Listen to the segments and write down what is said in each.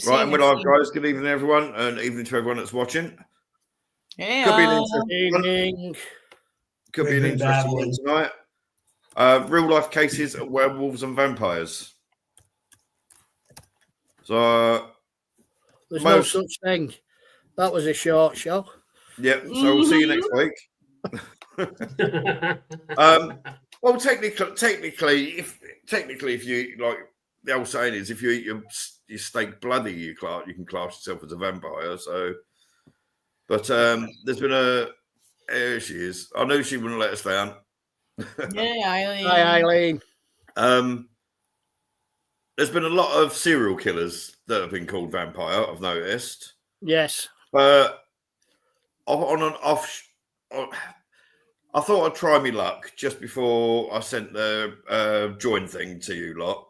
Right, and we're live, guys. Good evening, everyone, and evening to everyone that's watching. Hey, Could be an interesting one tonight. Real life cases of werewolves and vampires. So there's no such thing. That was a short show. Yep. So we'll see you next week. Well, technically, if you like, the old saying is, if you eat your steak bloody, you can class yourself as a vampire. So, but there's been here she is. I knew she wouldn't let us down. Hey, Eileen. Hi, Eileen. There's been a lot of serial killers that have been called vampire, I've noticed. Yes. But on an off, I thought I'd try my luck just before I sent the join thing to you lot.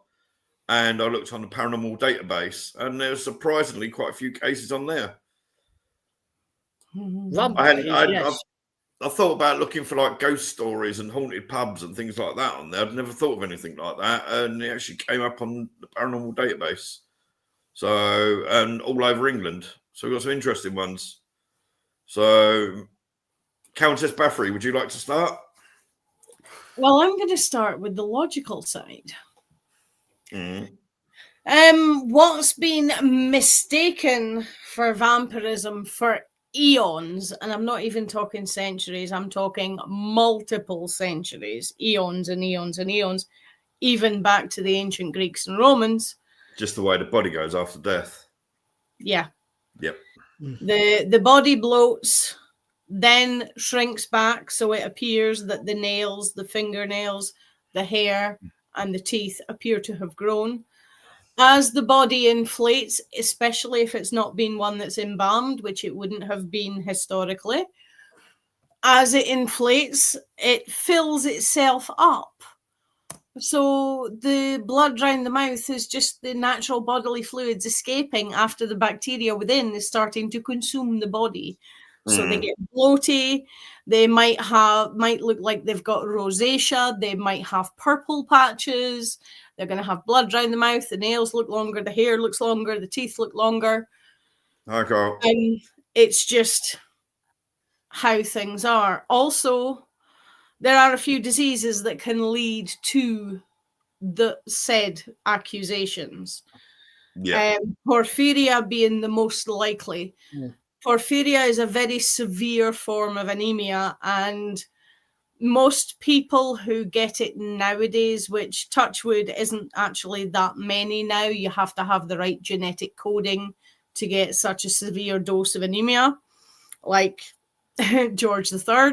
And I looked on the paranormal database, and there's surprisingly quite a few cases on there. I thought about looking for like ghost stories and haunted pubs and things like that on there. I'd never thought of anything like that, and it actually came up on the paranormal database. So, and all over England. So we've got some interesting ones. So, Countess Baffrey, would you like to start? Well, I'm going to start with the logical side. What's been mistaken for vampirism for eons, and I'm not even talking centuries, I'm talking multiple centuries, eons and eons and eons, even back to the ancient Greeks and Romans. Just the way the body goes after death. Yeah. Yep. The body bloats, then shrinks back, so it appears that the nails, the fingernails, the hair, and the teeth appear to have grown. As the body inflates, especially if it's not been one that's embalmed, which it wouldn't have been historically, as it inflates, it fills itself up. So the blood around the mouth is just the natural bodily fluids escaping after the bacteria within is starting to consume the body. So they get bloaty, they might look like they've got rosacea, they might have purple patches, they're going to have blood around the mouth, the nails look longer, the hair looks longer, the teeth look longer. Okay. And it's just how things are. Also, there are a few diseases that can lead to the said accusations. Yeah. Porphyria being the most likely. Yeah. Porphyria is a very severe form of anemia, and most people who get it nowadays, which touch wood isn't actually that many now, you have to have the right genetic coding to get such a severe dose of anemia, like George III.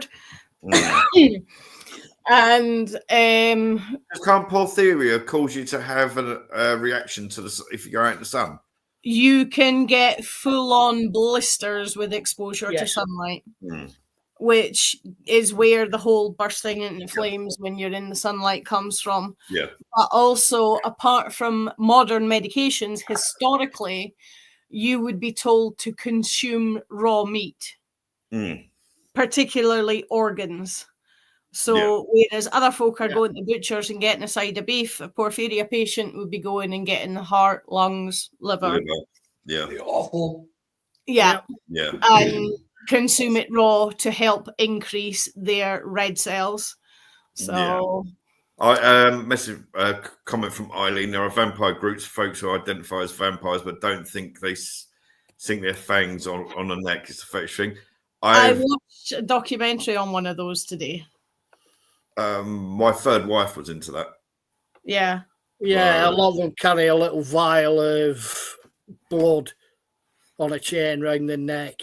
And can't porphyria cause you to have a reaction to if you go out in the sun? You can get full-on blisters with exposure to sunlight, which is where the whole bursting into flames when you're in the sunlight comes from. Yeah. But also, apart from modern medications, historically, you would be told to consume raw meat, particularly organs. So whereas other folk are going to butchers and getting a side of beef, a porphyria patient would be going and getting the heart, lungs, liver. Yeah. Awful. Yeah. Yeah. And consume it raw to help increase their red cells. So I comment from Eileen. There are vampire groups of folks who identify as vampires but don't think they sink their fangs on the neck. It's a fetish thing. I watched a documentary on one of those today. My third wife was into that. Yeah. Yeah, a lot of them carry a little vial of blood on a chain around the neck.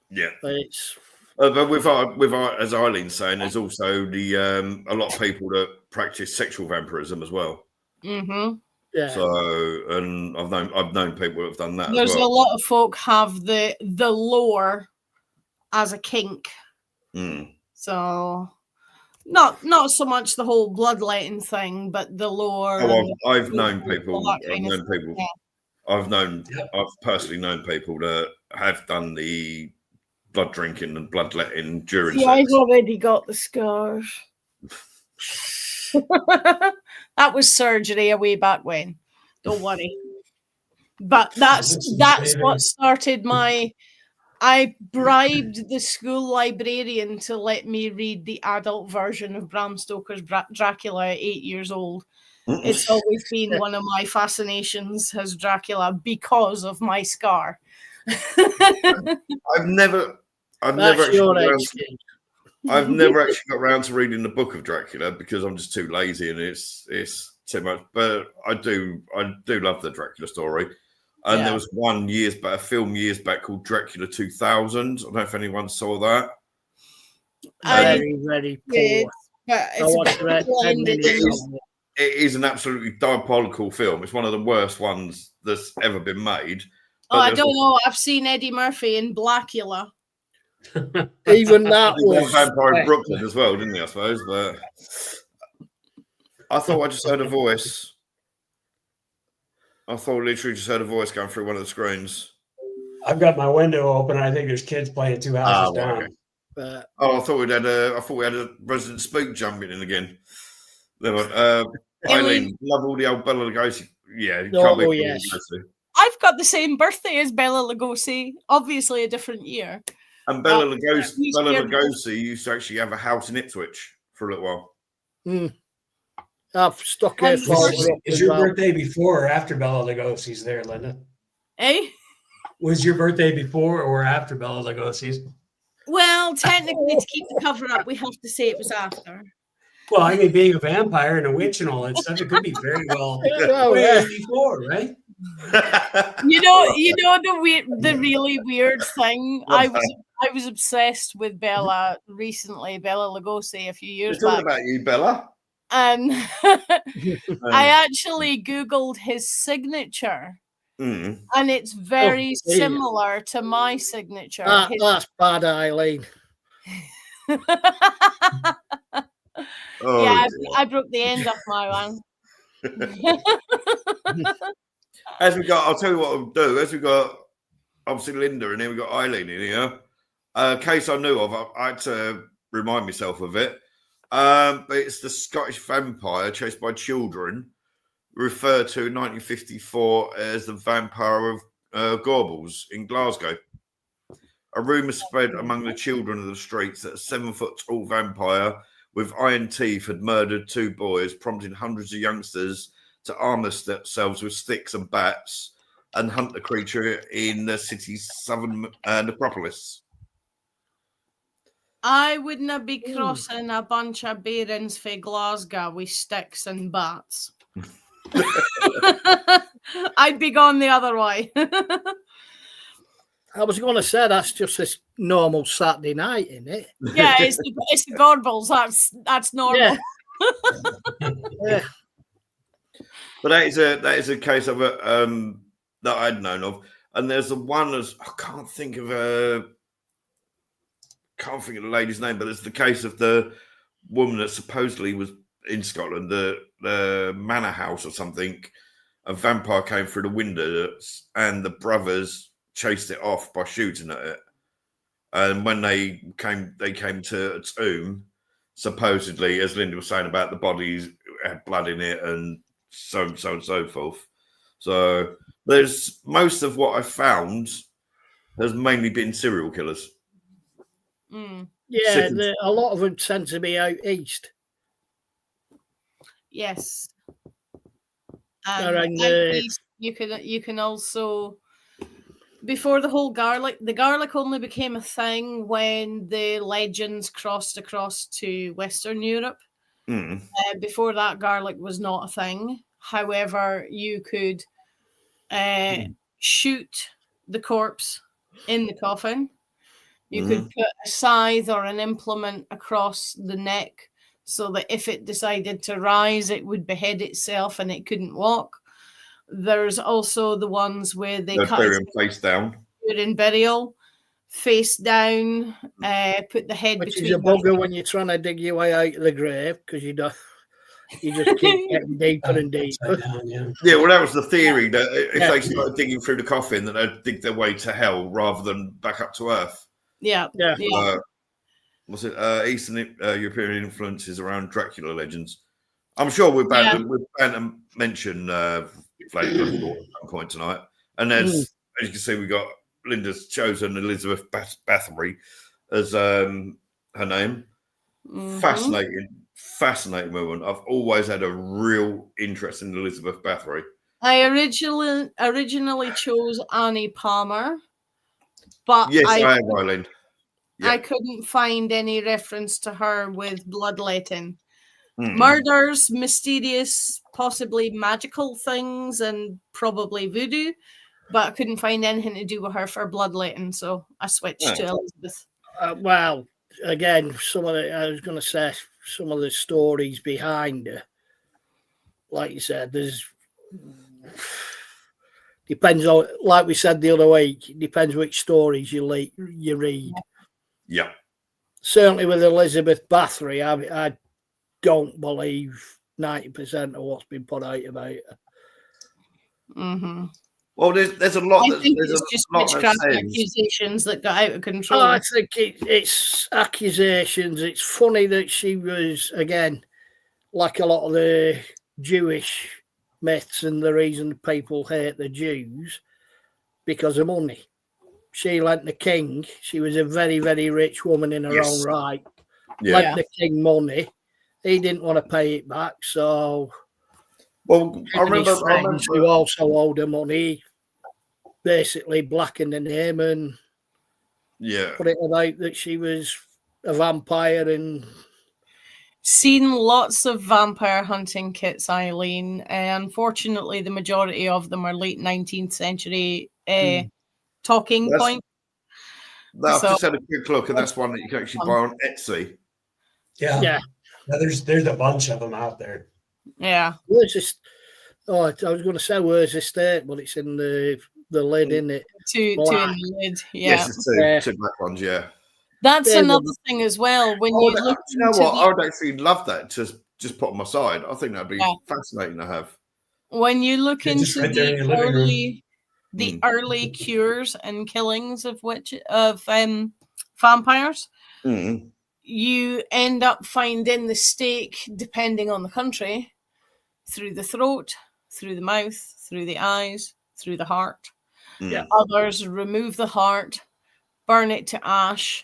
Yeah. It's but with as Eileen's saying, there's also the a lot of people that practice sexual vampirism as well. Mm-hmm. Yeah. So, and I've known people that have done that. There's as well. a lot of folk have the lore as a kink. So not so much the whole bloodletting thing, but the lore. I've known people. Yeah. I've personally known people that have done the blood drinking and bloodletting during sex. I've already got the scars. That was surgery a way back when. Don't worry. But that's what started my. I bribed the school librarian to let me read the adult version of Bram Stoker's Dracula at 8 years old. It's always been one of my fascinations as Dracula because of my scar. I've never actually got around to reading the book of Dracula because I'm just too lazy and it's too much. But I do love the Dracula story. And there was a film years back called Dracula 2000. I don't know if anyone saw that. Very poor. It is an absolutely diabolical film. It's one of the worst ones that's ever been made. I don't know. I've seen Eddie Murphy in Blackula. Even that was Vampire in Brooklyn as well, didn't he? I suppose, but I thought I just heard a voice. I thought literally just heard a voice going through one of the screens. I've got my window open. And I think there's kids playing 2 houses down. Okay. I thought we had a Resident Spook jumping in again. Eileen, love all the old Bela Lugosi. Yeah, yes. I've got the same birthday as Bela Lugosi. Obviously, a different year. And Bela Lugosi used to actually have a house in Ipswich for a little while. I've stuck here for Is your birthday before or after Bela Lugosi's there, Linda? Was your birthday before or after Bela Lugosi's? Well, technically, to keep the cover up, we have to say it was after. Well, I mean, being a vampire and a witch and all that stuff, it could be very well before, right? You know the really weird thing. I was obsessed with Bela recently, Bela Lugosi, a few years back. Talking about you, Bella. And I actually Googled his signature. And it's very similar to my signature. That's bad, Eileen. I broke the end off my one. I'll tell you what I'll do. As we got obviously Linda and then we got Eileen in here. A case I knew of, I had to remind myself of it. But it's the Scottish vampire chased by children, referred to in 1954 as the Vampire of Gorbals in Glasgow. A rumour spread among the children of the streets that a 7-foot-tall vampire with iron teeth had murdered 2 boys, prompting hundreds of youngsters to arm themselves with sticks and bats and hunt the creature in the city's southern necropolis. I wouldn't be crossing a bunch of barons for Glasgow with sticks and bats. I'd be gone the other way. I was going to say that's just this normal Saturday night, isn't it? Yeah, it's the Gorbals. That's normal. Yeah. But that is a case of it that I'd known of, and there's the one I can't think of the lady's name, but it's the case of the woman that supposedly was in Scotland, the manor house or something. A vampire came through the windows, and the brothers chased it off by shooting at it. And when they came to a tomb, supposedly, as Linda was saying about the bodies had blood in it and so and so forth. So there's most of what I found has mainly been serial killers. Yeah, a lot of them tend to be out east. Yes. East, you can also, before the garlic only became a thing when the legends crossed across to Western Europe. Before that, garlic was not a thing. However, you could shoot the corpse in the coffin. You could put a scythe or an implement across the neck so that if it decided to rise, it would behead itself and it couldn't walk. There's also the ones where they cut it face down in burial, face down, put the head which between. Which is a bugger when you're trying to dig your way out of the grave because you just keep getting deeper and deeper. Yeah, well, that was the theory that if they started digging through the coffin, that they'd dig their way to hell rather than back up to earth. Yeah. Was it Eastern European influences around Dracula legends? I'm sure we're bound to mention Flavor at some point tonight. And as you can see, we got Linda's chosen Elizabeth Bathory as her name. Fascinating woman. I've always had a real interest in Elizabeth Bathory. I originally chose Annie Palmer, but yes, I have, Eileen. I couldn't find any reference to her with bloodletting. Murders, mysterious, possibly magical things, and probably voodoo, but I couldn't find anything to do with her for bloodletting, so I switched to Elizabeth. Well, again, I was going to say some of the stories behind her. Like you said, depends on, like we said the other week, it depends which stories you read. Yeah. Certainly with Elizabeth Bathory, I don't believe 90% of what's been put out about her. Well, there's a lot. I think it's just witchcraft accusations that got out of control. I think it's accusations. It's funny that she was, again, like a lot of the Jewish myths and the reason people hate the Jews, because of money. She lent the king. She was a very, very rich woman in her own right. Lent the king money. He didn't want to pay it back, so... Well, I remember who also owed her money, basically blackened the name and put it about that she was a vampire and... Seen lots of vampire hunting kits, Eileen. Unfortunately, the majority of them are late 19th century talking point. I've just had a quick look, and that's one that you can actually buy on Etsy. Yeah. There's a bunch of them out there. Yeah. Where's this? Oh, I was going to say where's the stake, but it's in the lid, isn't it? Two in the lid. Yeah. Yes, it's two black ones. Yeah. That's another thing as well. When you look, you know what? I would actually love that to just put on my side. I think that'd be fascinating to have. When you look into the early cures and killings of vampires, you end up finding the stake, depending on the country, through the throat, through the mouth, through the eyes, through the heart. Others remove the heart, burn it to ash.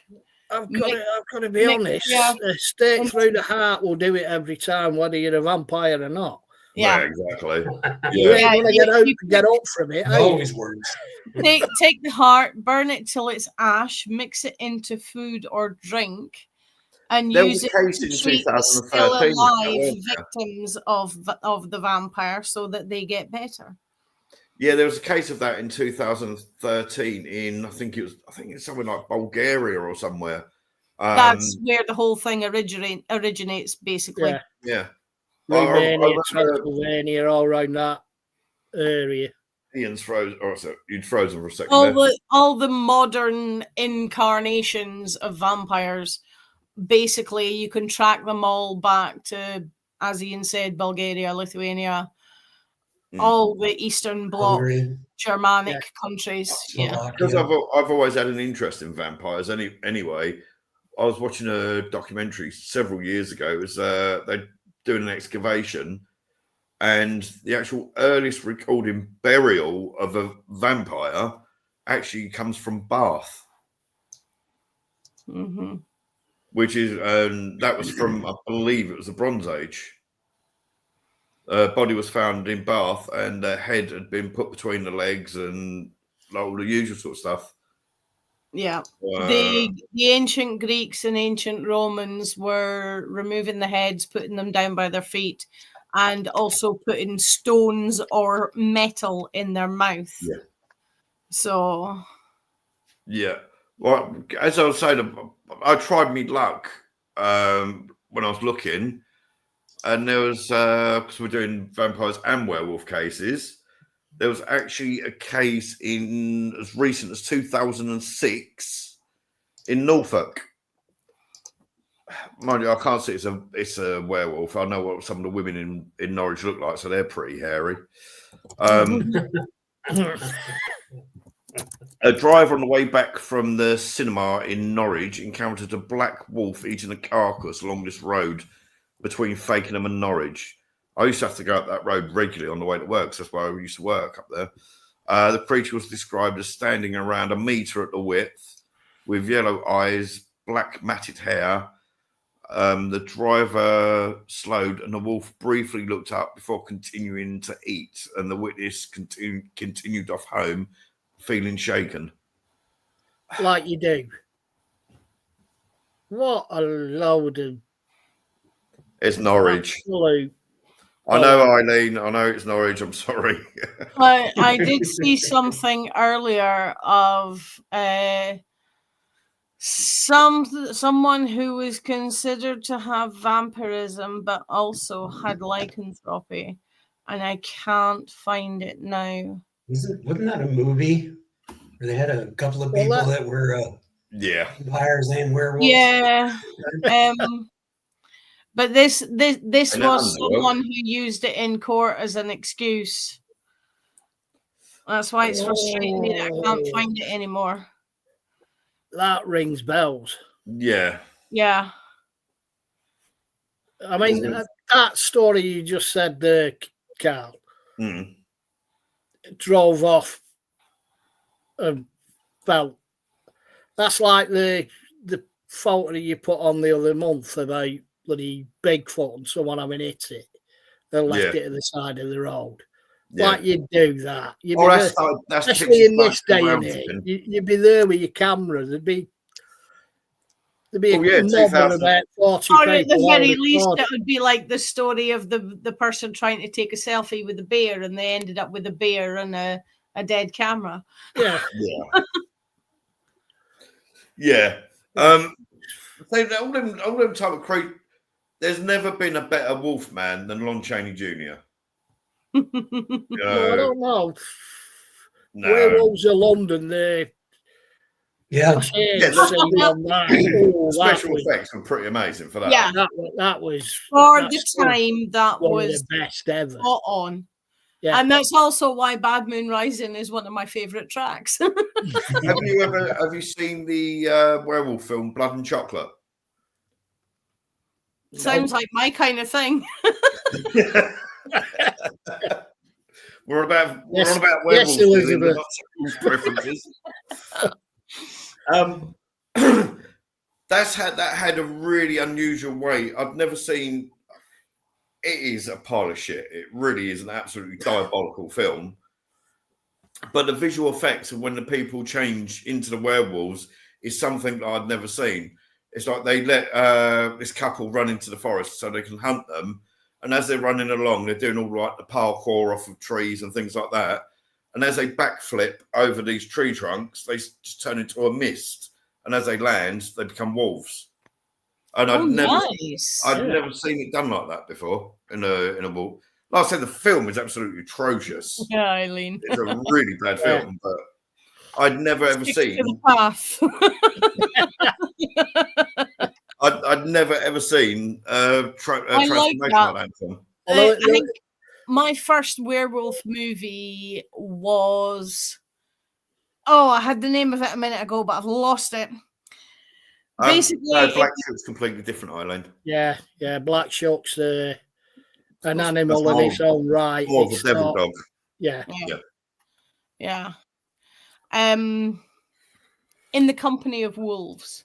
I've got to be honest. A stake through the heart will do it every time, whether you're a vampire or not. Yeah, exactly. You ain't going to get up from it. Always works. Take the heart, burn it till it's ash, mix it into food or drink, and use it to treat the still alive victims of the vampire so that they get better. Yeah, there was a case of that in 2013 in I think it's somewhere like Bulgaria or somewhere. That's where the whole thing originates, basically. Yeah. Romania, Transylvania, all around that area. Ian's frozen. You'd frozen for a second. All the modern incarnations of vampires, basically, you can track them all back to, as Ian said, Bulgaria, Lithuania. All the Eastern Bloc, Germanic countries. Because I've always had an interest in vampires. Anyway, I was watching a documentary several years ago. It was they're doing an excavation, and the actual earliest recorded burial of a vampire actually comes from Bath, which is that was from, I believe it was the Bronze Age. Body was found in Bath, and the head had been put between the legs and all the usual sort of stuff. Yeah. The ancient Greeks and ancient Romans were removing the heads, putting them down by their feet, and also putting stones or metal in their mouth. Yeah. So. Yeah. Well, as I was saying, I tried my luck when I was looking. And there was, because we're doing vampires and werewolf cases, there was actually a case in as recent as 2006 in Norfolk. Mind you, I can't see it's a werewolf. I know what some of the women in Norwich look like, so they're pretty hairy. A driver on the way back from the cinema in Norwich encountered a black wolf eating a carcass along this road between Fakenham and Norwich. I used to have to go up that road regularly on the way to work, so that's where I used to work up there. The creature was described as standing around 1 meter at the width, with yellow eyes, black matted hair. The driver slowed, and the wolf briefly looked up before continuing to eat, and the witness continued off home, feeling shaken. Like you do. What a load of... It's Norwich. Absolute... I know, Eileen. I know it's Norwich. I'm sorry. I did see something earlier of someone who was considered to have vampirism, but also had lycanthropy, and I can't find it now. Wasn't that a movie where they had a couple of people that were vampires and werewolves? Yeah. But this was someone who used it in court as an excuse. That's why it's frustrating me that I can't find it anymore. That rings bells. Yeah. Yeah. I mean, that story you just said there, Carl, drove off and felt. That's like the photo you put on the other month about bloody Bigfoot and someone having hit it and left it at the side of the road. Yeah. Like you'd do that. That's especially in this day and age. You'd be there with your camera. There'd be a number about 40 or people. At the very least, it would be like the story of the person trying to take a selfie with a bear, and they ended up with a bear and a dead camera. Yeah. Yeah. All them type of creep. There's never been a better wolf man than Lon Chaney Jr. I don't know. No. Werewolves of London, the special effects were pretty amazing for that. Yeah, that was for the time. That was the best ever. Spot on. Yeah. And that's also why Bad Moon Rising is one of my favorite tracks. Have you seen the werewolf film Blood and Chocolate? Sounds like my kind of thing. We're on about werewolves. Yes, Elizabeth. Preferences. That had a really unusual way. I've never seen. It is a pile of shit. It really is an absolutely diabolical film. But the visual effects of when the people change into the werewolves is something that I'd never seen. It's like they let this couple run into the forest so they can hunt them. And as they're running along, they're doing all like the parkour off of trees and things like that. And as they backflip over these tree trunks, they just turn into a mist. And as they land, they become wolves. And I'd never seen it done like that before in a wolf. Like I said, the film is absolutely atrocious. Yeah, Eileen. It's a really bad film, but I'd never ever seen. I'd never ever seen transformation like that film. I think my first werewolf movie was. Oh, I had the name of it a minute ago, but I've lost it. Basically, Black Shuck's completely different, Eileen. Yeah, Black Shuck's an animal in its own right. More of a devil dog. Yeah. In the Company of Wolves.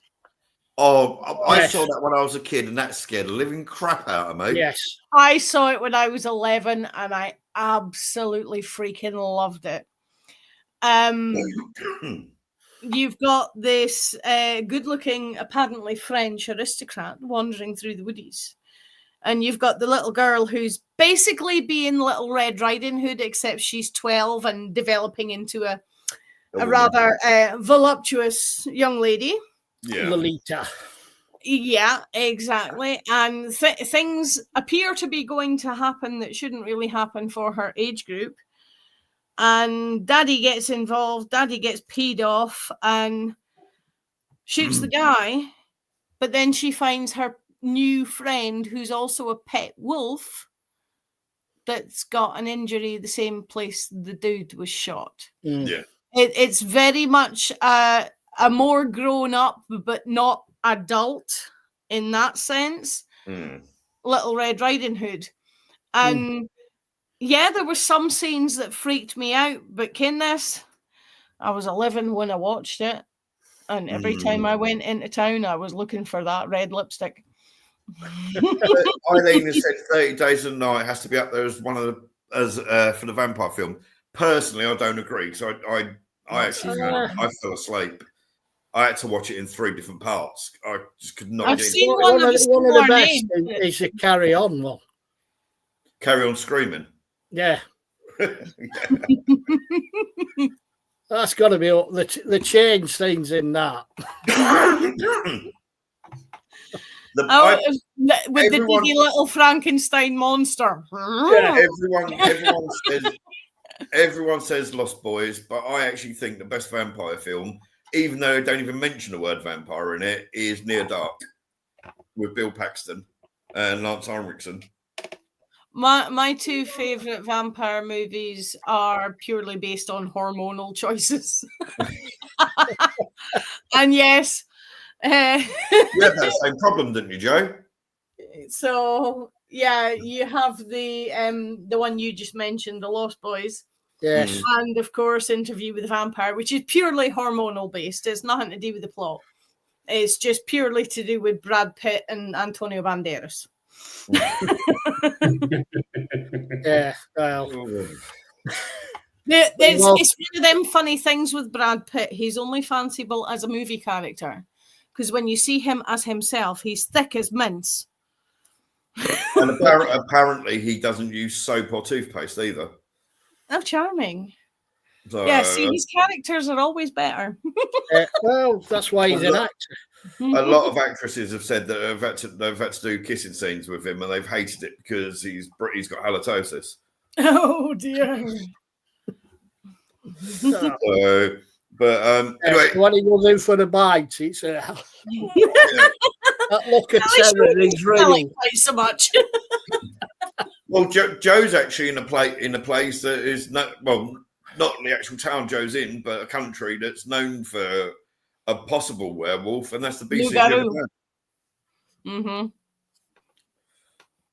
Oh, I saw that when I was a kid, and that scared the living crap out of me. Yes. I saw it when I was 11, and I absolutely freaking loved it. You've got this good-looking, apparently French aristocrat wandering through the woodies. And you've got the little girl who's basically being Little Red Riding Hood, except she's 12 and developing into a rather voluptuous young lady. Yeah. Lolita. Yeah, exactly. And things appear to be going to happen that shouldn't really happen for her age group. And Daddy gets involved. Daddy gets peed off and shoots the guy. But then she finds her new friend, who's also a pet wolf, that's got an injury the same place the dude was shot. Yeah. It's very much a more grown up, but not adult in that sense. Little Red Riding Hood. And Yeah, there were some scenes that freaked me out, but this, I was 11 when I watched it, and every time I went into town, I was looking for that red lipstick. Eileen has said 30 Days of the Night has to be up there as one of the for the vampire film. Personally, I don't agree because I actually I fell asleep. I had to watch it in 3 different parts. I just could not. I've get seen one of the best is the Carry On one. Carry On Screaming. Yeah. That's got to be the change scenes in that. With the dingy little Frankenstein monster. Yeah, everyone says Lost Boys, but I actually think the best vampire film, even though they don't even mention the word vampire in it, is Near Dark with Bill Paxton and Lance Henriksen. My 2 favourite vampire movies are purely based on hormonal choices. And yes, you had that same problem, didn't you, Joe? So yeah, you have the one you just mentioned, The Lost Boys. Yes. And of course, Interview with the Vampire, which is purely hormonal based. It's nothing to do with the plot. It's just purely to do with Brad Pitt and Antonio Banderas. Yeah, well. It's one of them funny things with Brad Pitt. He's only fanciable as a movie character, because when you see him as himself, he's thick as mince. And apparently he doesn't use soap or toothpaste either. Oh, charming. So, yeah, see, his characters are always better. Well, that's why he's an actor. A lot of actresses have said that they've had to do kissing scenes with him, and they've hated it because he's got halitosis. Oh dear. So, but anyway, what he will do for the bites, it's that look at terror is real. Quite so much. Well, Joe's actually in a place that is not the actual town Joe's in, but a country that's known for a possible werewolf, and that's the Beast of Jeverdon. Mm-hmm.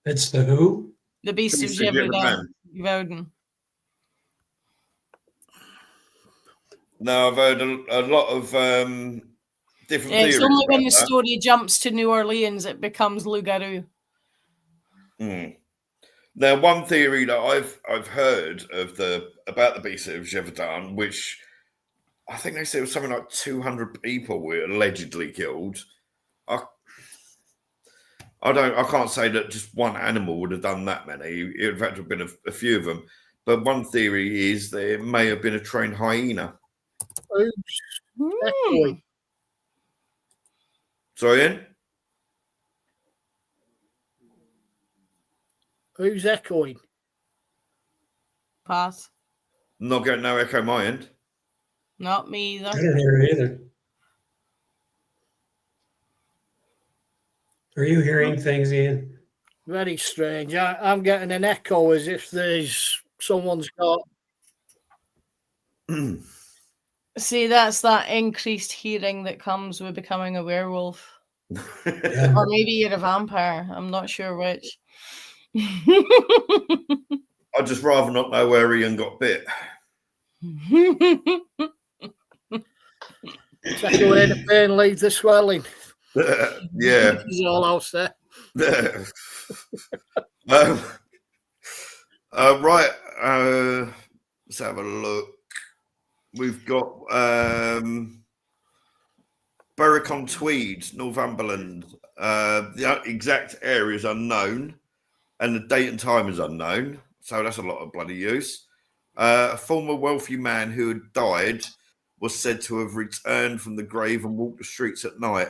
It's the who? The Beast of Jeverdon. Now, I've heard a lot of different theories. It's only when the story jumps to New Orleans it becomes Loup-garou. Now, one theory that I've heard about the Beast of Jeverdon, which I think they said it was something like 200 people were allegedly killed. I can't say that just one animal would have done that many. In fact, there have been a few of them. But one theory is that it may have been a trained hyena. Sorry, Ian? Who's echoing? Pass. Not getting no echo my end. Not me either. I don't hear it either. Are you hearing things, Ian? Very strange. I'm getting an echo as if someone's got. See, that's that increased hearing that comes with becoming a werewolf. Yeah. Or maybe you're a vampire. I'm not sure which. I'd just rather not know where Ian got bit. Take away the pain, leave the swelling. Yeah. He's all else there. Right. Let's have a look. We've got Berwick-on-Tweed, Northumberland. The exact area is unknown, and the date and time is unknown. So that's a lot of bloody use. A former wealthy man who had died was said to have returned from the grave and walked the streets at night.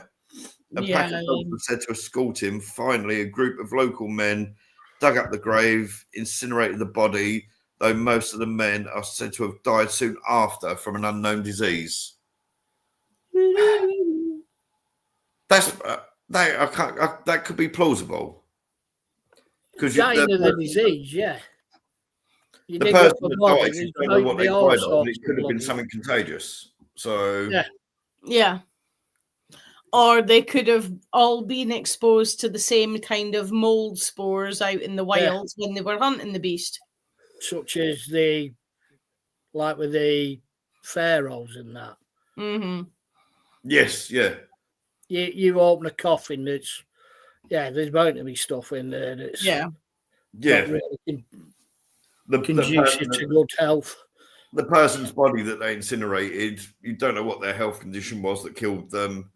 A pack of dogs was said to escort him. Finally, a group of local men dug up the grave, incinerated the body, though most of the men are said to have died soon after from an unknown disease. That could be plausible. Because dying of the disease, yeah. The person that died, you don't know what they died of. It could have been something contagious. So yeah. Or they could have all been exposed to the same kind of mold spores out in the wilds when they were hunting the beast. such as like with the pharaohs and that. Mm-hmm. Yes, yeah. You open a coffin that's, there's bound to be stuff in there that's not really conducive to good health. The person's body that they incinerated, you don't know what their health condition was that killed them.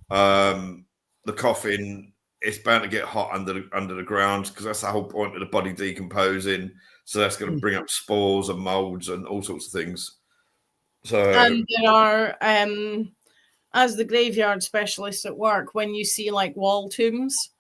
The coffin, it's bound to get hot under the ground because that's the whole point of the body decomposing. So that's going to bring up spores and molds and all sorts of things. So, and there are, as the graveyard specialist at work, when you see like wall tombs,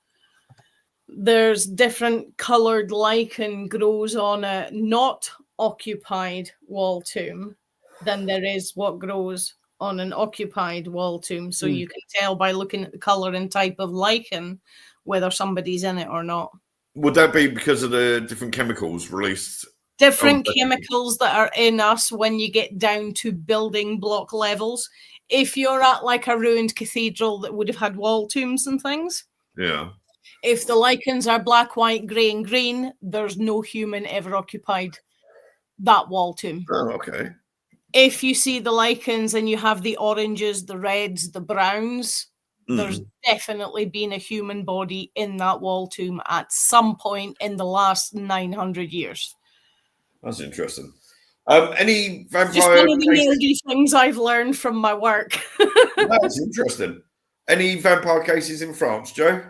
there's different coloured lichen grows on a not occupied wall tomb than there is what grows on an occupied wall tomb. So you can tell by looking at the colour and type of lichen whether somebody's in it or not. Would that be because of the different chemicals released? Different chemicals that are in us when you get down to building block levels. If you're at like a ruined cathedral that would have had wall tombs and things. Yeah. If the lichens are black, white, grey and green, there's no human ever occupied that wall tomb. Oh, okay. If you see the lichens and you have the oranges, the reds, the browns, there's definitely been a human body in that wall tomb at some point in the last 900 years. That's interesting. Any vampire Just one of the nerdy things I've learned from my work. That's interesting. Any vampire cases in France, Joe?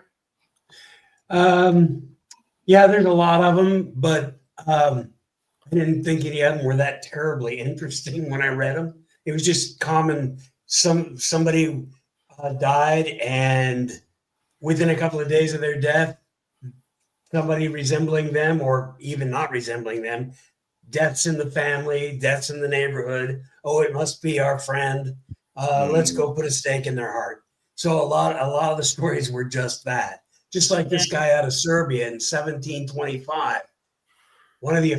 Yeah, there's a lot of them, but I didn't think any of them were that terribly interesting when I read them. It was just common. Somebody died, and within a couple of days of their death, somebody resembling them or even not resembling them, deaths in the family, deaths in the neighborhood. Oh, it must be our friend. Let's go put a stake in their heart. So a lot of the stories were just that. Just like this guy out of Serbia in 1725, one of the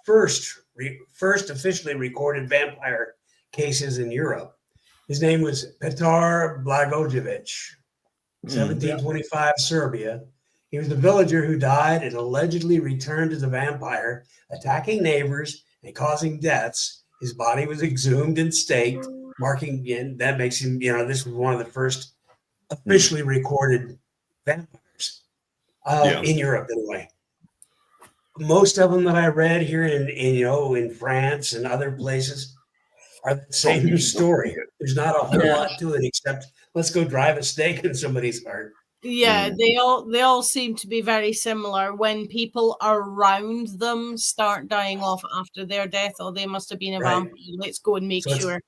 first officially recorded vampire cases in Europe. His name was Petar Blagojevic, 1725 Serbia. He was the villager who died and allegedly returned as a vampire, attacking neighbors and causing deaths. His body was exhumed and staked, marking, and that makes him, this was one of the first officially recorded vampires in Europe, anyway. Most of them that I read here in France and other places are the same story. There's not a whole lot to it except let's go drive a stake in somebody's heart. Yeah, they all seem to be very similar. When people around them start dying off after their death, they must have been a vampire. Let's go and make sure.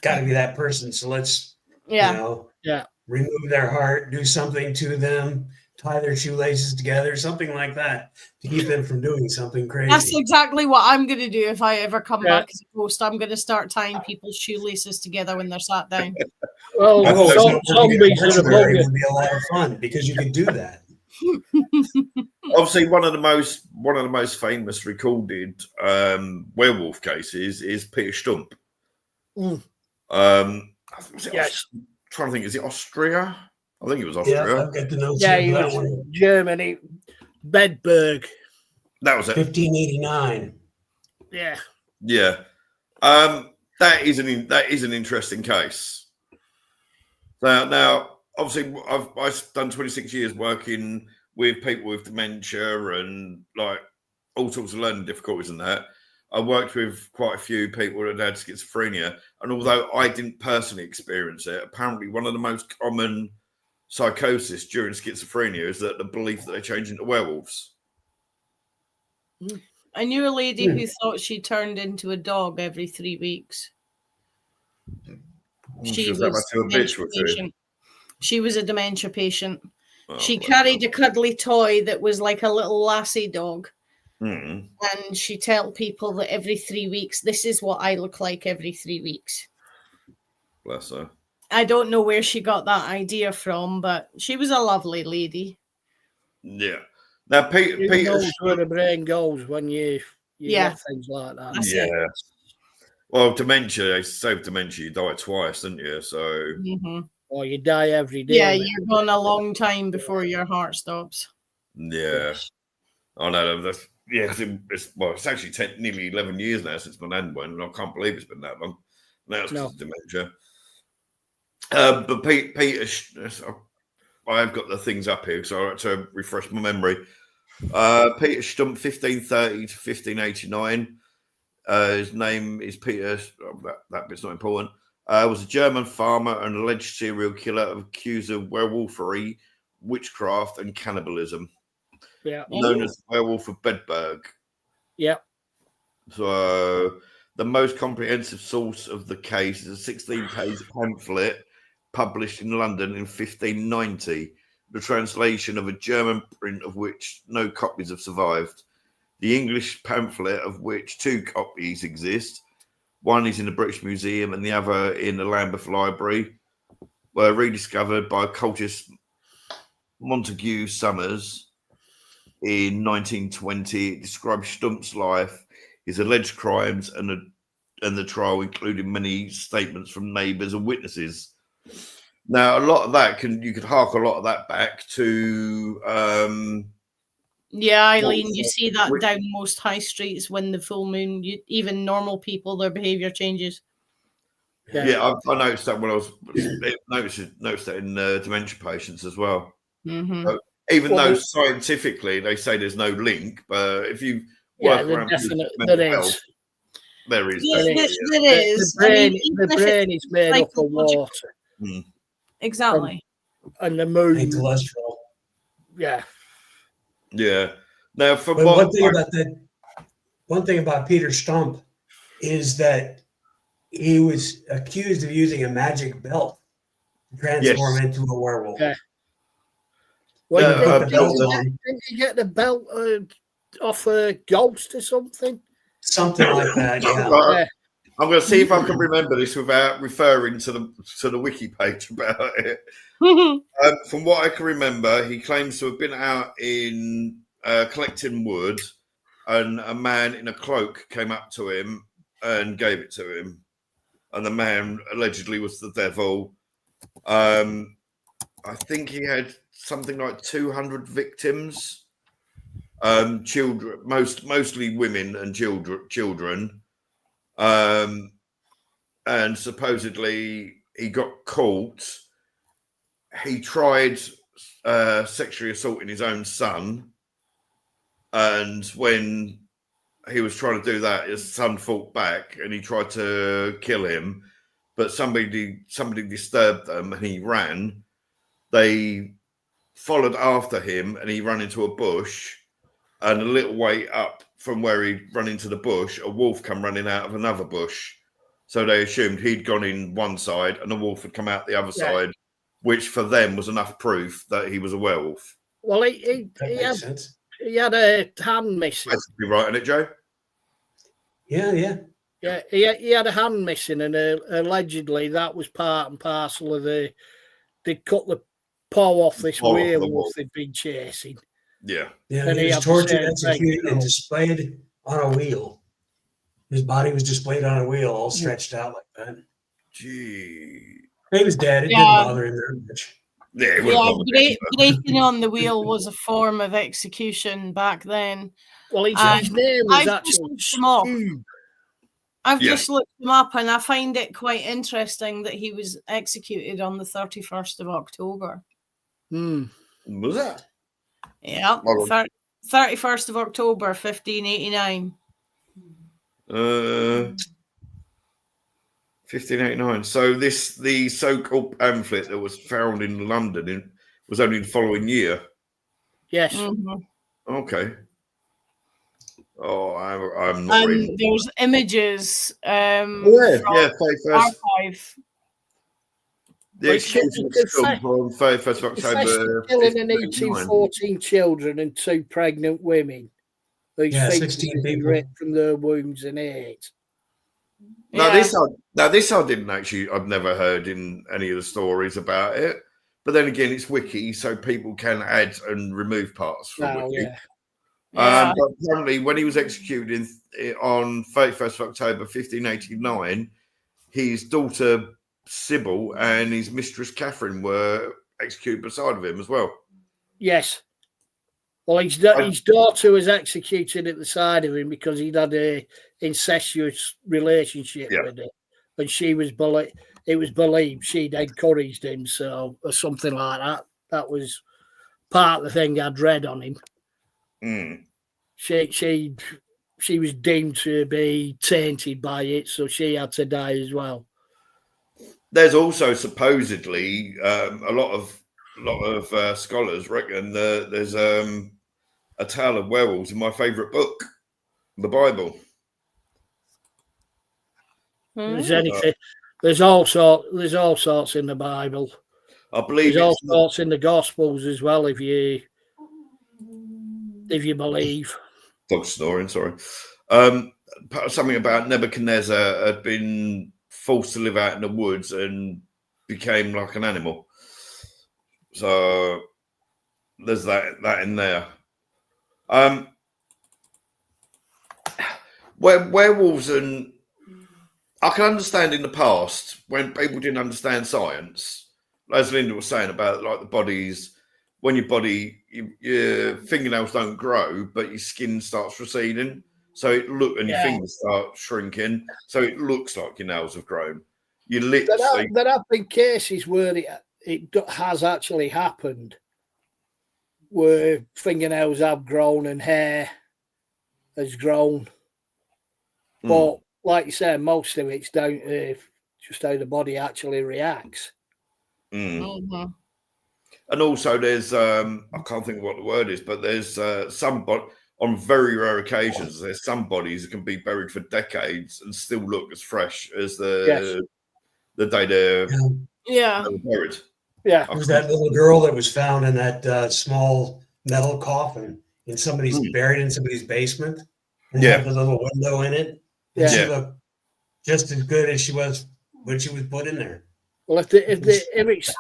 Got to be that person. So let's remove their heart, do something to them, tie their shoelaces together, something like that to keep them from doing something crazy. That's exactly what I'm going to do if I ever come back as a ghost. I'm going to start tying people's shoelaces together when they're sat down. Well, zombies would be a lot of fun because you could do that. Obviously, one of the most famous recorded werewolf cases is Peter Stump. Yes. Trying to think, is it Austria? I think it was Austria. Yeah, I've got the notes. Yeah, he was Germany, Bedburg. That was it. 1589. Yeah. Yeah. That is an interesting case. Now, obviously, I've done 26 years working with people with dementia and like all sorts of learning difficulties and that. I worked with quite a few people that had schizophrenia, and although I didn't personally experience it, apparently one of the most common psychosis during schizophrenia is that the belief that they change into werewolves. I knew a lady who thought she turned into a dog every 3 weeks. She was a dementia patient. She was a dementia patient. She carried a cuddly toy that was like a little lassie dog. And she tell people that every 3 weeks, this is what I look like every 3 weeks. Bless her. I don't know where she got that idea from, but she was a lovely lady. Yeah. Now, Peter knows where the brain goes when you get things like that. That's it. Well, dementia, they say with dementia, you die twice, don't you? So, or you die every day. Yeah, you're gone a long time before your heart stops. Yeah. I know. Yeah, 'cause it's actually nearly 11 years now since my nan went, and I can't believe it's been that long. Now it's because of dementia. But Peter, I have got the things up here, so I like to refresh my memory. Peter Stump, 1530 to 1589. His name is Peter. That bit's not important. Was a German farmer and alleged serial killer accused of werewolfery, witchcraft, and cannibalism. Yeah. Known as the Werewolf of Bedburg. Yeah. So the most comprehensive source of the case is a 16-page pamphlet published in London in 1590. The translation of a German print of which no copies have survived. The English pamphlet of which 2 copies exist. One is in the British Museum and the other in the Lambeth Library, were rediscovered by occultist Montague Summers in 1920. It describes Stump's life, his alleged crimes, and the trial, including many statements from neighbours and witnesses. Now, a lot of that you could hark a lot of that back to. Yeah, Eileen, you see that down most high streets when the full moon. Even normal people, their behaviour changes. Yeah, I noticed that when I was noticed that in dementia patients as well. Mm-hmm. So, even though scientifically they say there's no link, but if you work around mental health, there is. There is. The brain is made up of water. Exactly. And the moon. And cholesterol. Yeah. Yeah. Now, one thing about Peter Stump is that he was accused of using a magic belt to transform into a werewolf. Yeah. Well, didn't he get the belt off a ghost or something? Something like that, yeah. I'm going to see if I can remember this without referring to the wiki page about it. From what I can remember, he claims to have been out in collecting wood, and a man in a cloak came up to him and gave it to him, and the man allegedly was the devil. I think he had something like 200 victims, children, mostly women and children. And supposedly he got caught. He tried sexually assaulting his own son, and when he was trying to do that, his son fought back and he tried to kill him, but somebody disturbed them and he ran. They followed after him and he ran into a bush, and a little way up from where he'd run into the bush, a wolf come running out of another bush. So they assumed he'd gone in one side and the wolf had come out the other side, which for them was enough proof that he was a werewolf. Well, he had a hand missing. Basically right, isn't it, Joe? Yeah. Yeah, he had a hand missing, and allegedly that was part and parcel of they cut the paw off this werewolf they'd been chasing. Yeah. And he was tortured, executed, and displayed on a wheel. His body was displayed on a wheel, all stretched out like that. Gee. He was dead. It didn't bother him very much. Breaking on the wheel was a form of execution back then. Well, his name was actually Stu. I've just looked him up, and I find it quite interesting that he was executed on the 31st of October. Was that? Yeah, 31st of October, 1589. 1589. So the so-called pamphlet that was found in London was only the following year. Yes. Mm-hmm. Okay. Oh, I'm not reading. There's images. From archive. The execution of Stump on 31st of October. Killing and eating 14 children and 2 pregnant women. These 16 people ripped from their wombs and ate. Now this I didn't actually. I've never heard in any of the stories about it. But then again, it's wiki, so people can add and remove parts from wiki. But apparently, when he was executed on 31st of October 1589, his daughter Sybil and his mistress Catherine were executed beside of him as well. Yes. Well, his daughter was executed at the side of him because he'd had a incestuous relationship with her, and it was believed she'd encouraged him, so or something like that. That was part of the thing I'd read on him. Mm. She was deemed to be tainted by it, so she had to die as well. There's also supposedly a lot of scholars reckon there's a tale of werewolves in my favourite book, the Bible. There's all sorts in the Bible. I believe there's all sorts in the Gospels as well. If you believe. Dog snoring. Sorry. Something about Nebuchadnezzar had been forced to live out in the woods and became like an animal. So there's that in there. Werewolves, and I can understand in the past when people didn't understand science, as Linda was saying about like the bodies, when your fingernails don't grow, but your skin starts receding. So your fingers start shrinking. So it looks like your nails have grown. Your lips. There have been cases where it has actually happened, where fingernails have grown and hair has grown. But like you said, most of it's down to just how the body actually reacts. Mm-hmm. And also there's, I can't think of what the word is, but there's on very rare occasions, there's some bodies that can be buried for decades and still look as fresh as the day they're buried. Yeah. There's that little girl that was found in that small metal coffin buried in somebody's basement. And had the little window in it. And she looked just as good as she was when she was put in there. Well, if it's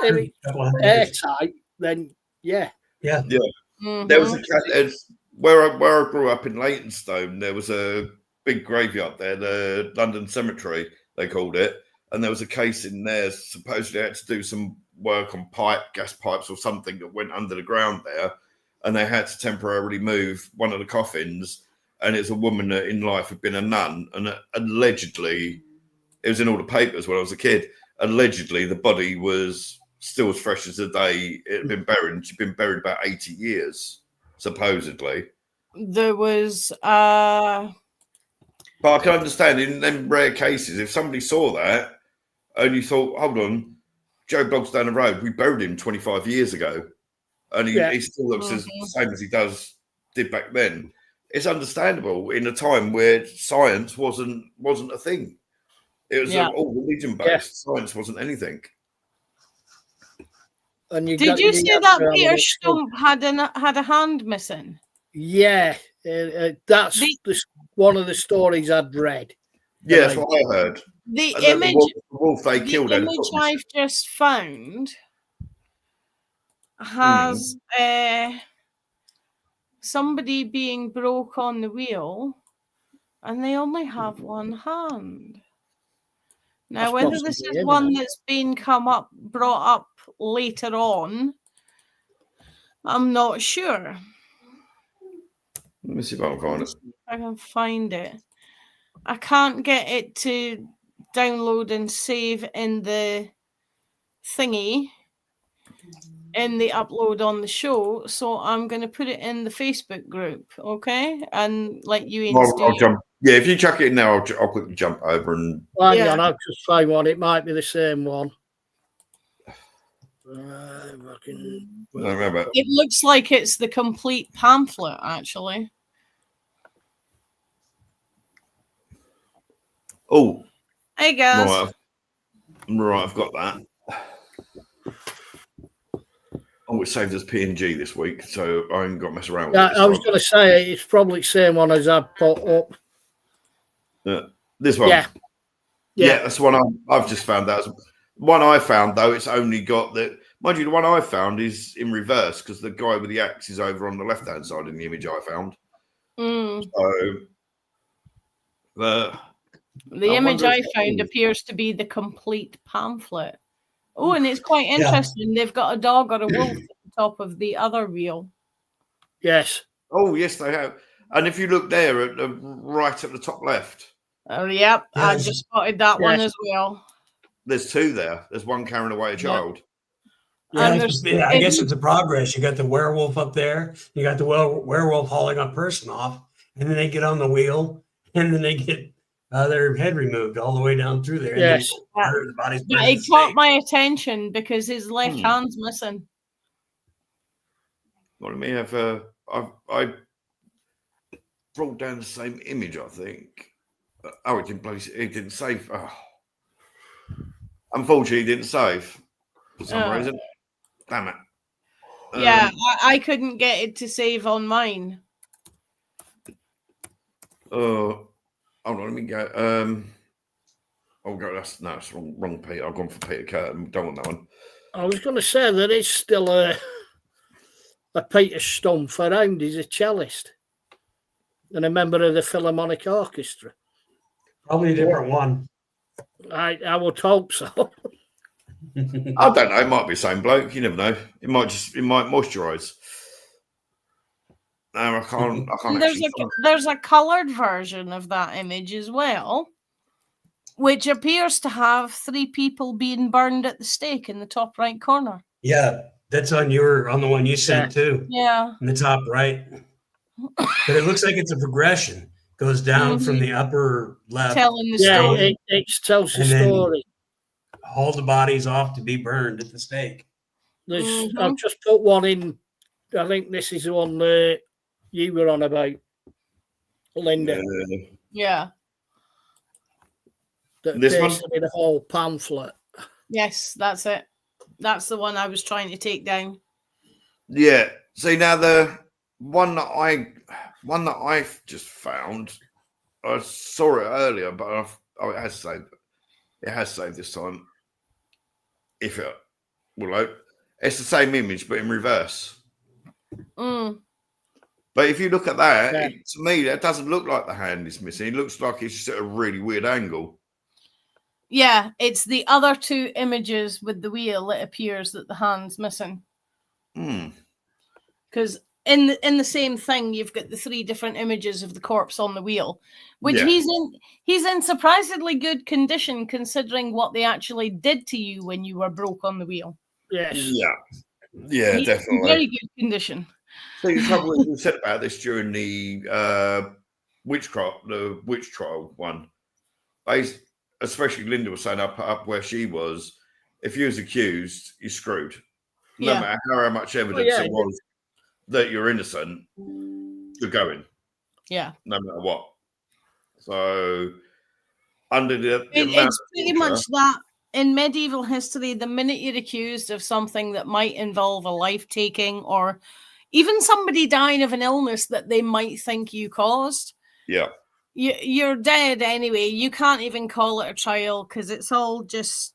airtight, then yeah. Mm-hmm. There was where I grew up in Leytonstone. There was a big graveyard there, the London Cemetery they called it, and there was a case in there. Supposedly had to do some work on gas pipes or something that went under the ground there, and they had to temporarily move one of the coffins. And it's a woman that in life had been a nun, and allegedly, it was in all the papers when I was a kid. Allegedly, the body was still as fresh as the day it had been buried. And she'd been buried about 80 years, supposedly. There was. But I can understand in them rare cases, if somebody saw that and you thought, hold on, Joe Blogg's down the road, we buried him 25 years ago, and he still looks the same as he did back then. It's understandable in a time where science wasn't a thing. It was all religion based. Science wasn't anything. And did you say that Peter Stump had a hand missing? Yeah, that's one of the stories I'd read. Yeah, that's what I heard. The image I've just found has somebody being broke on the wheel, and they only have one hand. Now, whether this is one that's been brought up later on, I'm not sure. Let me see if I can find it. I can find it. I can't get it to download and save in the thingy, in the upload on the show, so I'm going to put it in the Facebook group, okay? And like you, I'll jump. Yeah, if you chuck it in there, I'll quickly jump over and. Hang on, I'll just find one. It might be the same one. It looks like it's the complete pamphlet, actually. Oh, hey guys! Right, I've got that. Oh, it saved as PNG this week, so I ain't got to mess around with it. I was going to say it's probably the same one as I've put up. This one, yeah, that's one I've just found out. One I found though, it's only got that. Mind you, the one I found is in reverse because the guy with the axe is over on the left-hand side in the image I found. So the image I found appears to be the complete pamphlet. Oh, and it's quite interesting. They've got a dog or a wolf at the top of the other wheel. Yes. Oh, yes, they have. And if you look there at the right at the top left, Yep, I Yes. just spotted that one Yes. as well. there's two there. There's one carrying away a child. And Yeah. there's, I guess it's a progress. You got the werewolf up there. You got the werewolf hauling a person off, and then they get on the wheel, and then they get their head removed all the way down through there. Yes. And then the body's but burned at it the caught stake. my attention because his left hand's missing. What I mean, I brought down the same image, I think. Oh, it didn't save. Oh. Unfortunately, it didn't save for some Oh. reason. Damn it. Yeah, I couldn't get it to save on mine. Hold on, let me go. Oh, go. That's wrong. Peter. I've gone for Peter Curtin. Don't want that one. I was going to say there is still a Peter Stumpf around. He's a cellist and a member of the Philharmonic Orchestra. Probably a different one. I would hope so. I don't know. It might be the same bloke. You never know. It might moisturise. No, I can't. There's a coloured version of that image as well, which appears to have 3 people being burned at the stake in the top right corner. Yeah, that's on the one you sent too. Yeah. In the top right. But it looks like it's a progression. Goes down from the upper left. Telling the Yeah, story. it tells the And then- story. Haul the bodies off to be burned at the stake. I've just put one in. I think this is the one you were on about, Linda. Yeah. This one? Basically the whole pamphlet. Yes, that's it. That's the one I was trying to take down. Yeah. See, now the one that I've just found, I saw it earlier, but it has saved. It has saved this time. If it will, it's the same image but in reverse. Mm. But if you look at that, to me, that doesn't look like the hand is missing. It looks like it's just at a really weird angle. Yeah, it's the other 2 images with the wheel. It appears that the hand's missing. Because in the same thing, you've got the 3 different images of the corpse on the wheel, which he's in surprisingly good condition considering what they actually did to you when you were broke on the wheel. Yes. Yeah, He's definitely. in very good condition. So the trouble is, we said about this during the witch trial one. Especially Linda was saying up where she was, if you was accused, you're screwed. No matter how much evidence there was that you're innocent, you're going. Yeah. No matter what. So under it's pretty much that in medieval history, the minute you're accused of something that might involve a life taking or even somebody dying of an illness that they might think you caused, you're dead anyway. You can't even call it a trial because it's all just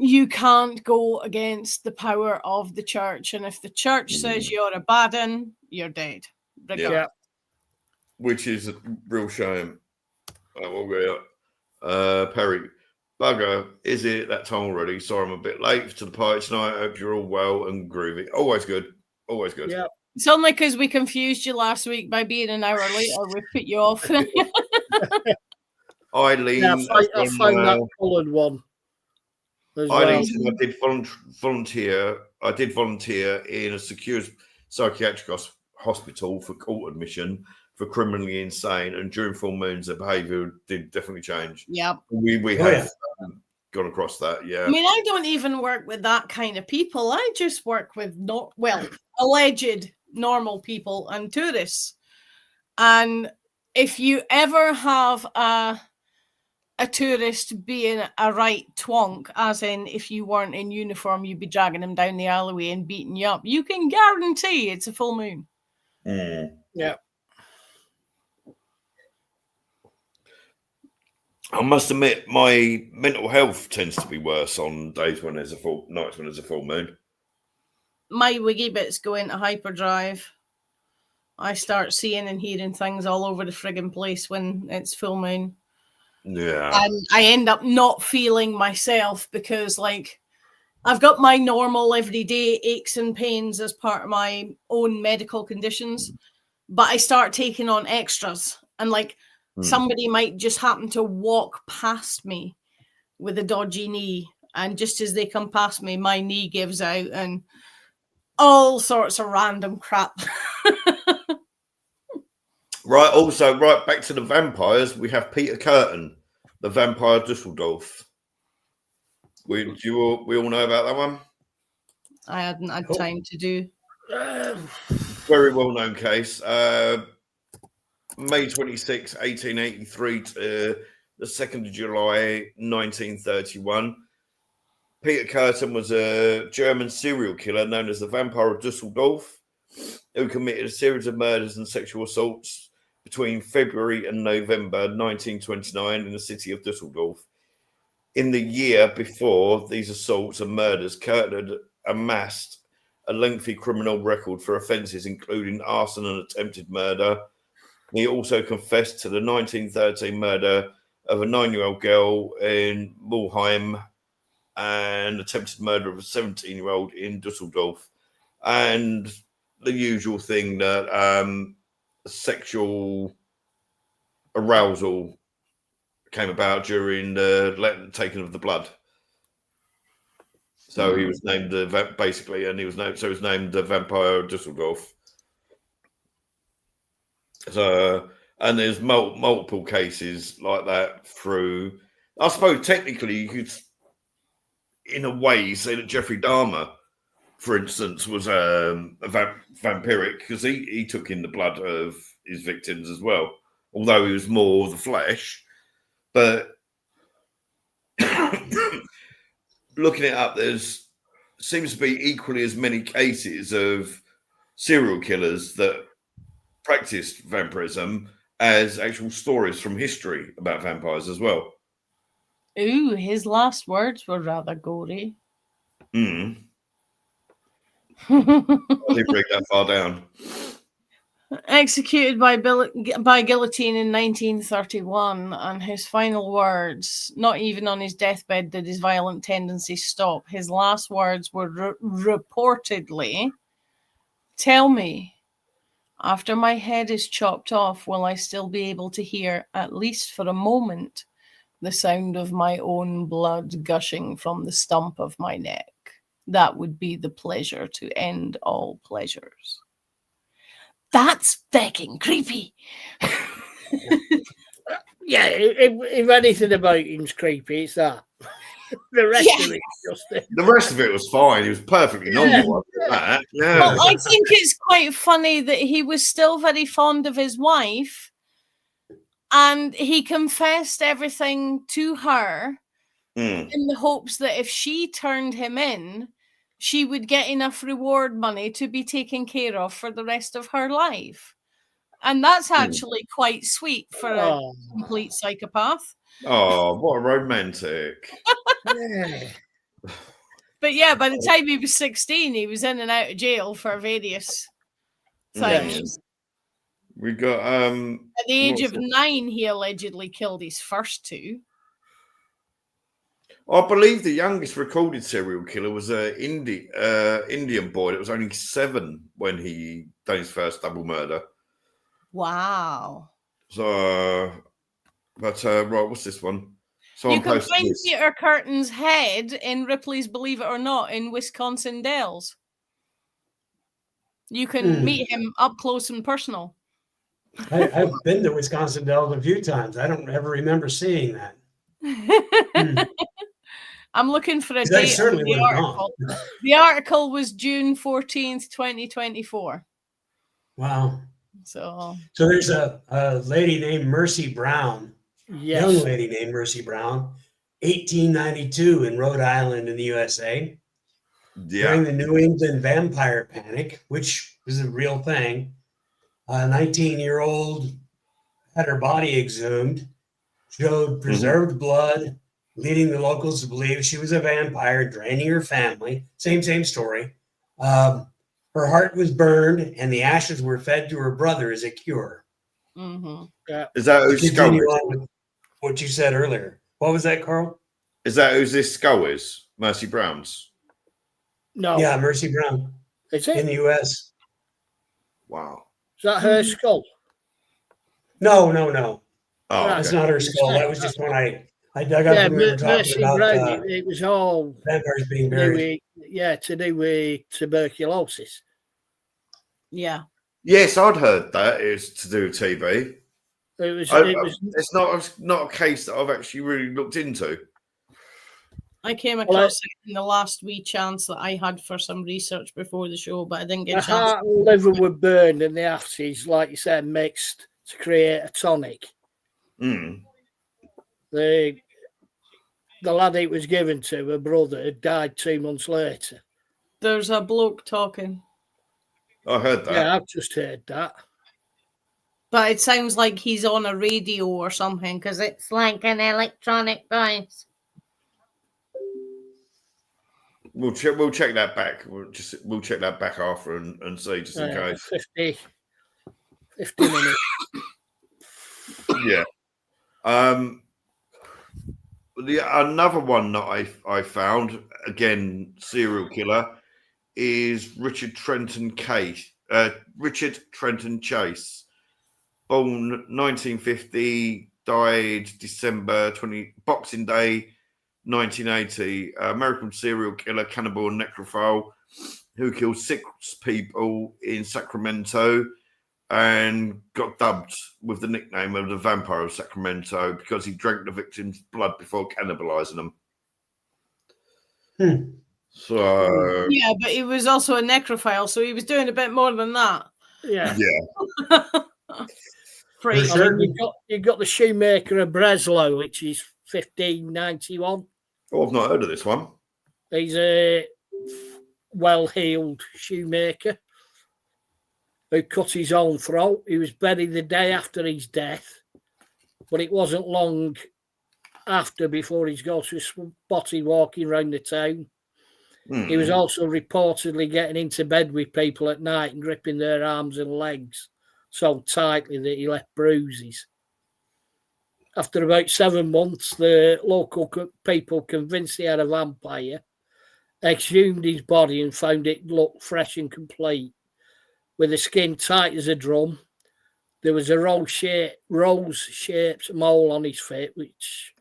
you can't go against the power of the church, and if the church says you're a bad un, you're dead. Which is a real shame. Perry, bugger, is it that time already? Sorry, I'm a bit late to the party tonight. I hope you're all well and groovy. Always good. Always good. Yeah. It's only because we confused you last week by being an hour later. We put you off. Eileen, I found that coloured one. Eileen said I did volunteer. I did volunteer in a secure psychiatric hospital for court admission for criminally insane, and during full moons, their behaviour did definitely change. Yeah, we have gone across that. Yeah, I mean, I don't even work with that kind of people. I just work with alleged normal people and tourists. And if you ever have a tourist being a right twonk, as in if you weren't in uniform, you'd be dragging them down the alleyway and beating you up, you can guarantee it's a full moon. Yeah. I must admit, my mental health tends to be worse on days when there's nights when there's a full moon. My wiggy bits go into hyperdrive. I start seeing and hearing things all over the friggin' place when it's full moon. Yeah. And I end up not feeling myself because, like, I've got my normal everyday aches and pains as part of my own medical conditions, but I start taking on extras, and like somebody might just happen to walk past me with a dodgy knee, and just as they come past me, my knee gives out, and all sorts of random crap. Right. Also, right back to the vampires, we have Peter Curtin, the vampire Dusseldorf. We all know about that one. I hadn't had time to do. Very well known case. May 26, 1883 to the 2nd of July, 1931. Peter Curtin was a German serial killer known as the Vampire of Dusseldorf, who committed a series of murders and sexual assaults between February and November 1929 in the city of Dusseldorf. In the year before these assaults and murders, Curtin had amassed a lengthy criminal record for offences including arson and attempted murder. He also confessed to the 1913 murder of a 9-year-old girl in Mulheim and attempted murder of a 17-year-old in Dusseldorf. And the usual thing that sexual arousal came about during the taking of the blood. So he was named basically, and he was named the Vampire of Dusseldorf. So, and there's multiple cases like that through. I suppose technically you could, in a way, say that Jeffrey Dahmer, for instance, was vampiric because he took in the blood of his victims as well, although he was more the flesh. But looking it up, there's seems to be equally as many cases of serial killers that practiced vampirism as actual stories from history about vampires as well. Ooh, his last words were rather gory. I didn't break that far down. Executed by guillotine in 1931, and his final words, not even on his deathbed did his violent tendencies stop. His last words were reportedly, "Tell me, after my head is chopped off, will I still be able to hear, at least for a moment, the sound of my own blood gushing from the stump of my neck? That would be the pleasure to end all pleasures." That's fucking creepy. Yeah, if anything about him's creepy, it's that. The rest of it's just the rest of it was fine. He was perfectly normal. That. Yeah. Well, I think it's quite funny that he was still very fond of his wife, and he confessed everything to her in the hopes that if she turned him in, she would get enough reward money to be taken care of for the rest of her life. And that's actually quite sweet for a complete psychopath. Oh, what a romantic. yeah. But yeah, by the time he was 16, he was in and out of jail for various things. We got at the age of 9, he allegedly killed his first 2. I believe the youngest recorded serial killer was an Indian boy that was only 7 when he done his first double murder. Wow. So, but right, what's this one? You can find Peter Curtin's head in Ripley's Believe It or Not in Wisconsin Dells. You can meet him up close and personal. I've been to Wisconsin Dells a few times. I don't ever remember seeing that. I'm looking for a date on the article. The article was June 14th, 2024. Wow. So there's a lady named Mercy Brown, young lady named Mercy Brown, 1892 in Rhode Island in the USA. During the New England vampire panic, which was a real thing, a 19-year-old had her body exhumed, showed preserved blood, leading the locals to believe she was a vampire, draining her family. Same story. Her heart was burned, and the ashes were fed to her brother as a cure. Is that whose skull is? What you said earlier. What was that, Carl? Is that whose this skull is? Mercy Brown's? No. Yeah, Mercy Brown Is in it? the U.S. Wow. Is that her skull? No. Oh, Right. That's okay. not her skull. That was just when I dug up Yeah, when we were talking Mercy about Brown, it was all vampires being to do buried. with tuberculosis. Yeah. Yes, I'd heard that is to do with TV. It was. It's not a case that I've actually really looked into. I came across it in the last wee chance that I had for some research before the show, but I didn't get The a chance. heart and liver were burned and the ashes, like you said, mixed to create a tonic. Mm. The lad it was given to, a brother, died 2 months later. There's a bloke talking. I heard that. Yeah, I've just heard that. But it sounds like he's on a radio or something because it's like an electronic voice. We'll check that back. We'll check that back after and see just in case. 50 minutes. Yeah. Another one that I found, again, serial killer, is Richard Trenton Chase. Born 1950, died December 20, Boxing Day, 1980. American serial killer, cannibal, and necrophile who killed 6 people in Sacramento and got dubbed with the nickname of the Vampire of Sacramento because he drank the victims' blood before cannibalizing them. So yeah, but he was also a necrophile, so he was doing a bit more than that. Yeah. You've got the Shoemaker of Breslau, which is 1591. Oh, I've not heard of this one. He's a well-heeled shoemaker who cut his own throat. He was buried the day after his death, but it wasn't long after before he's got spotted walking around the town. He was also reportedly getting into bed with people at night and gripping their arms and legs so tightly that he left bruises. After about 7 months, the local people, convinced he had a vampire, exhumed his body and found it looked fresh and complete. With the skin tight as a drum, there was a rose-shaped mole on his foot, which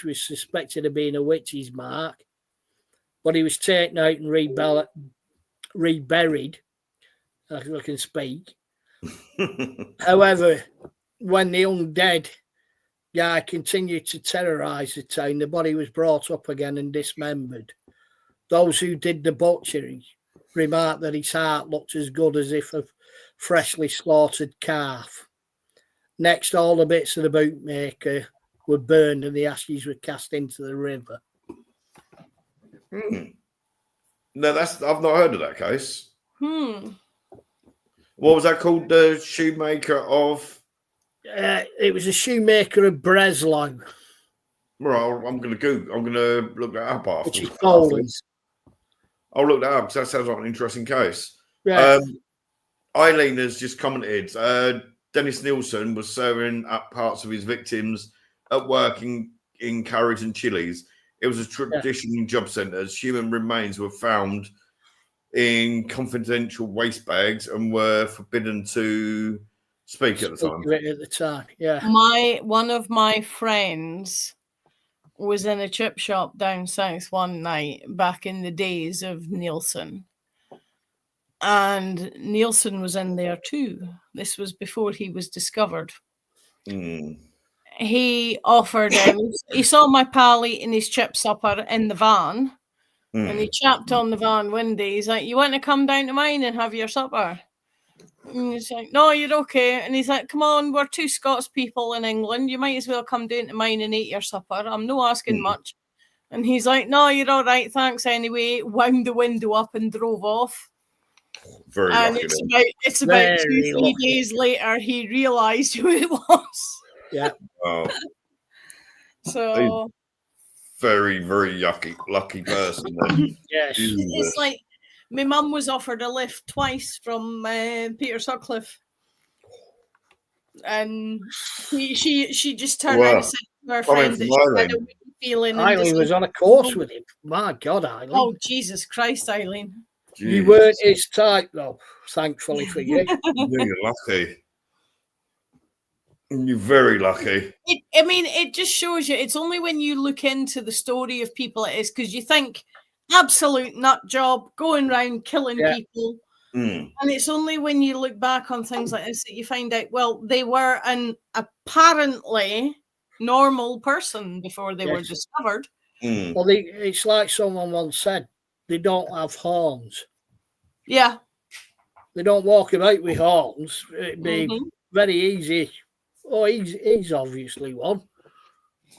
was suspected of being a witch's mark. But he was taken out and reburied, if I can speak. However, when the undead guy continued to terrorise the town, the body was brought up again and dismembered. Those who did the butchery remarked that his heart looked as good as if a freshly slaughtered calf. Next, all the bits of the bootmaker were burned and the ashes were cast into the river. No, I've not heard of that case. What was that called? The Shoemaker of? It was a Shoemaker of Breslau. Well, I'm going to look that up after. Which is Poland. I'll look that up because that sounds like an interesting case. Yeah. Eileen has just commented. Dennis Nielsen was serving up parts of his victims at work in Courage and Chili's. It was a tradition in job centres. Human remains were found in confidential waste bags and were forbidden to speak at the time. At the time, yeah. One of my friends was in a chip shop down south one night back in the days of Nielsen. And Nielsen was in there too. This was before he was discovered. He offered him, he saw my pal eating his chip supper in the van, and he chapped on the van window. He's like, "You want to come down to mine and have your supper?" And he's like, "No, you're okay." And he's like, "Come on, we're 2 Scots people in England. You might as well come down to mine and eat your supper. I'm no asking much." And he's like, "No, you're all right, thanks anyway." Wound the window up and drove off. Very and lucky. It's about 2-3 days later he realised who it was. Yeah. Oh. So very, very lucky person then. Yes. It's like my mum was offered a lift twice from Peter Sutcliffe, and she just turned around and said to her friend that she had a wee feeling. And Eileen was on a course with him. My God, Eileen. Oh, Jesus Christ, Eileen. You weren't his type, though, thankfully for you. You're lucky. You're very lucky. It just shows you. It's only when you look into the story of people it is, because you think absolute nut job, going around killing people. Mm. And it's only when you look back on things like this that you find out, well, they were an apparently normal person before they were discovered. Mm. Well, it's like someone once said, they don't have horns. Yeah. They don't walk about with horns. It'd be very easy. Oh, he's obviously one.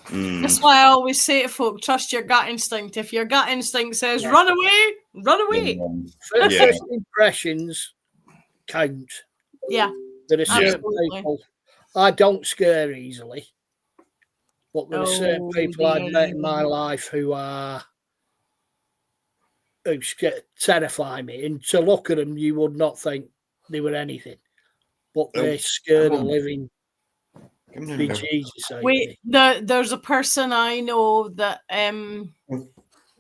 Mm. That's why I always say to folk, trust your gut instinct. If your gut instinct says run away, run away. First impressions count. Yeah. There are certain people, I don't scare easily, but there are certain people I've met in my life who terrify me. And to look at them, you would not think they were anything, but they scared the living bejesus. Wait, there's a person I know that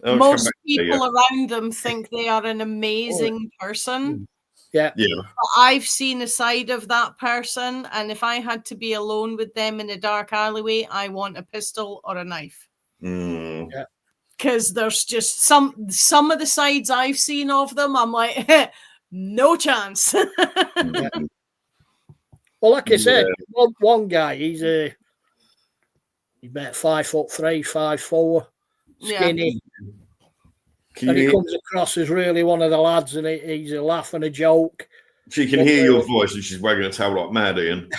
most people around them think they are an amazing person. Yeah. But I've seen a side of that person, and if I had to be alone with them in a dark alleyway, I want a pistol or a knife. Mm. Yeah. Because there's just some of the sides I've seen of them, I'm like, no chance. Yeah. Well, like I said, one guy, he's about 5'3", 5'4", skinny. And he comes across as really one of the lads, and he's a laugh and a joke. She can hear your voice, and she's wagging her tail like mad, Ian.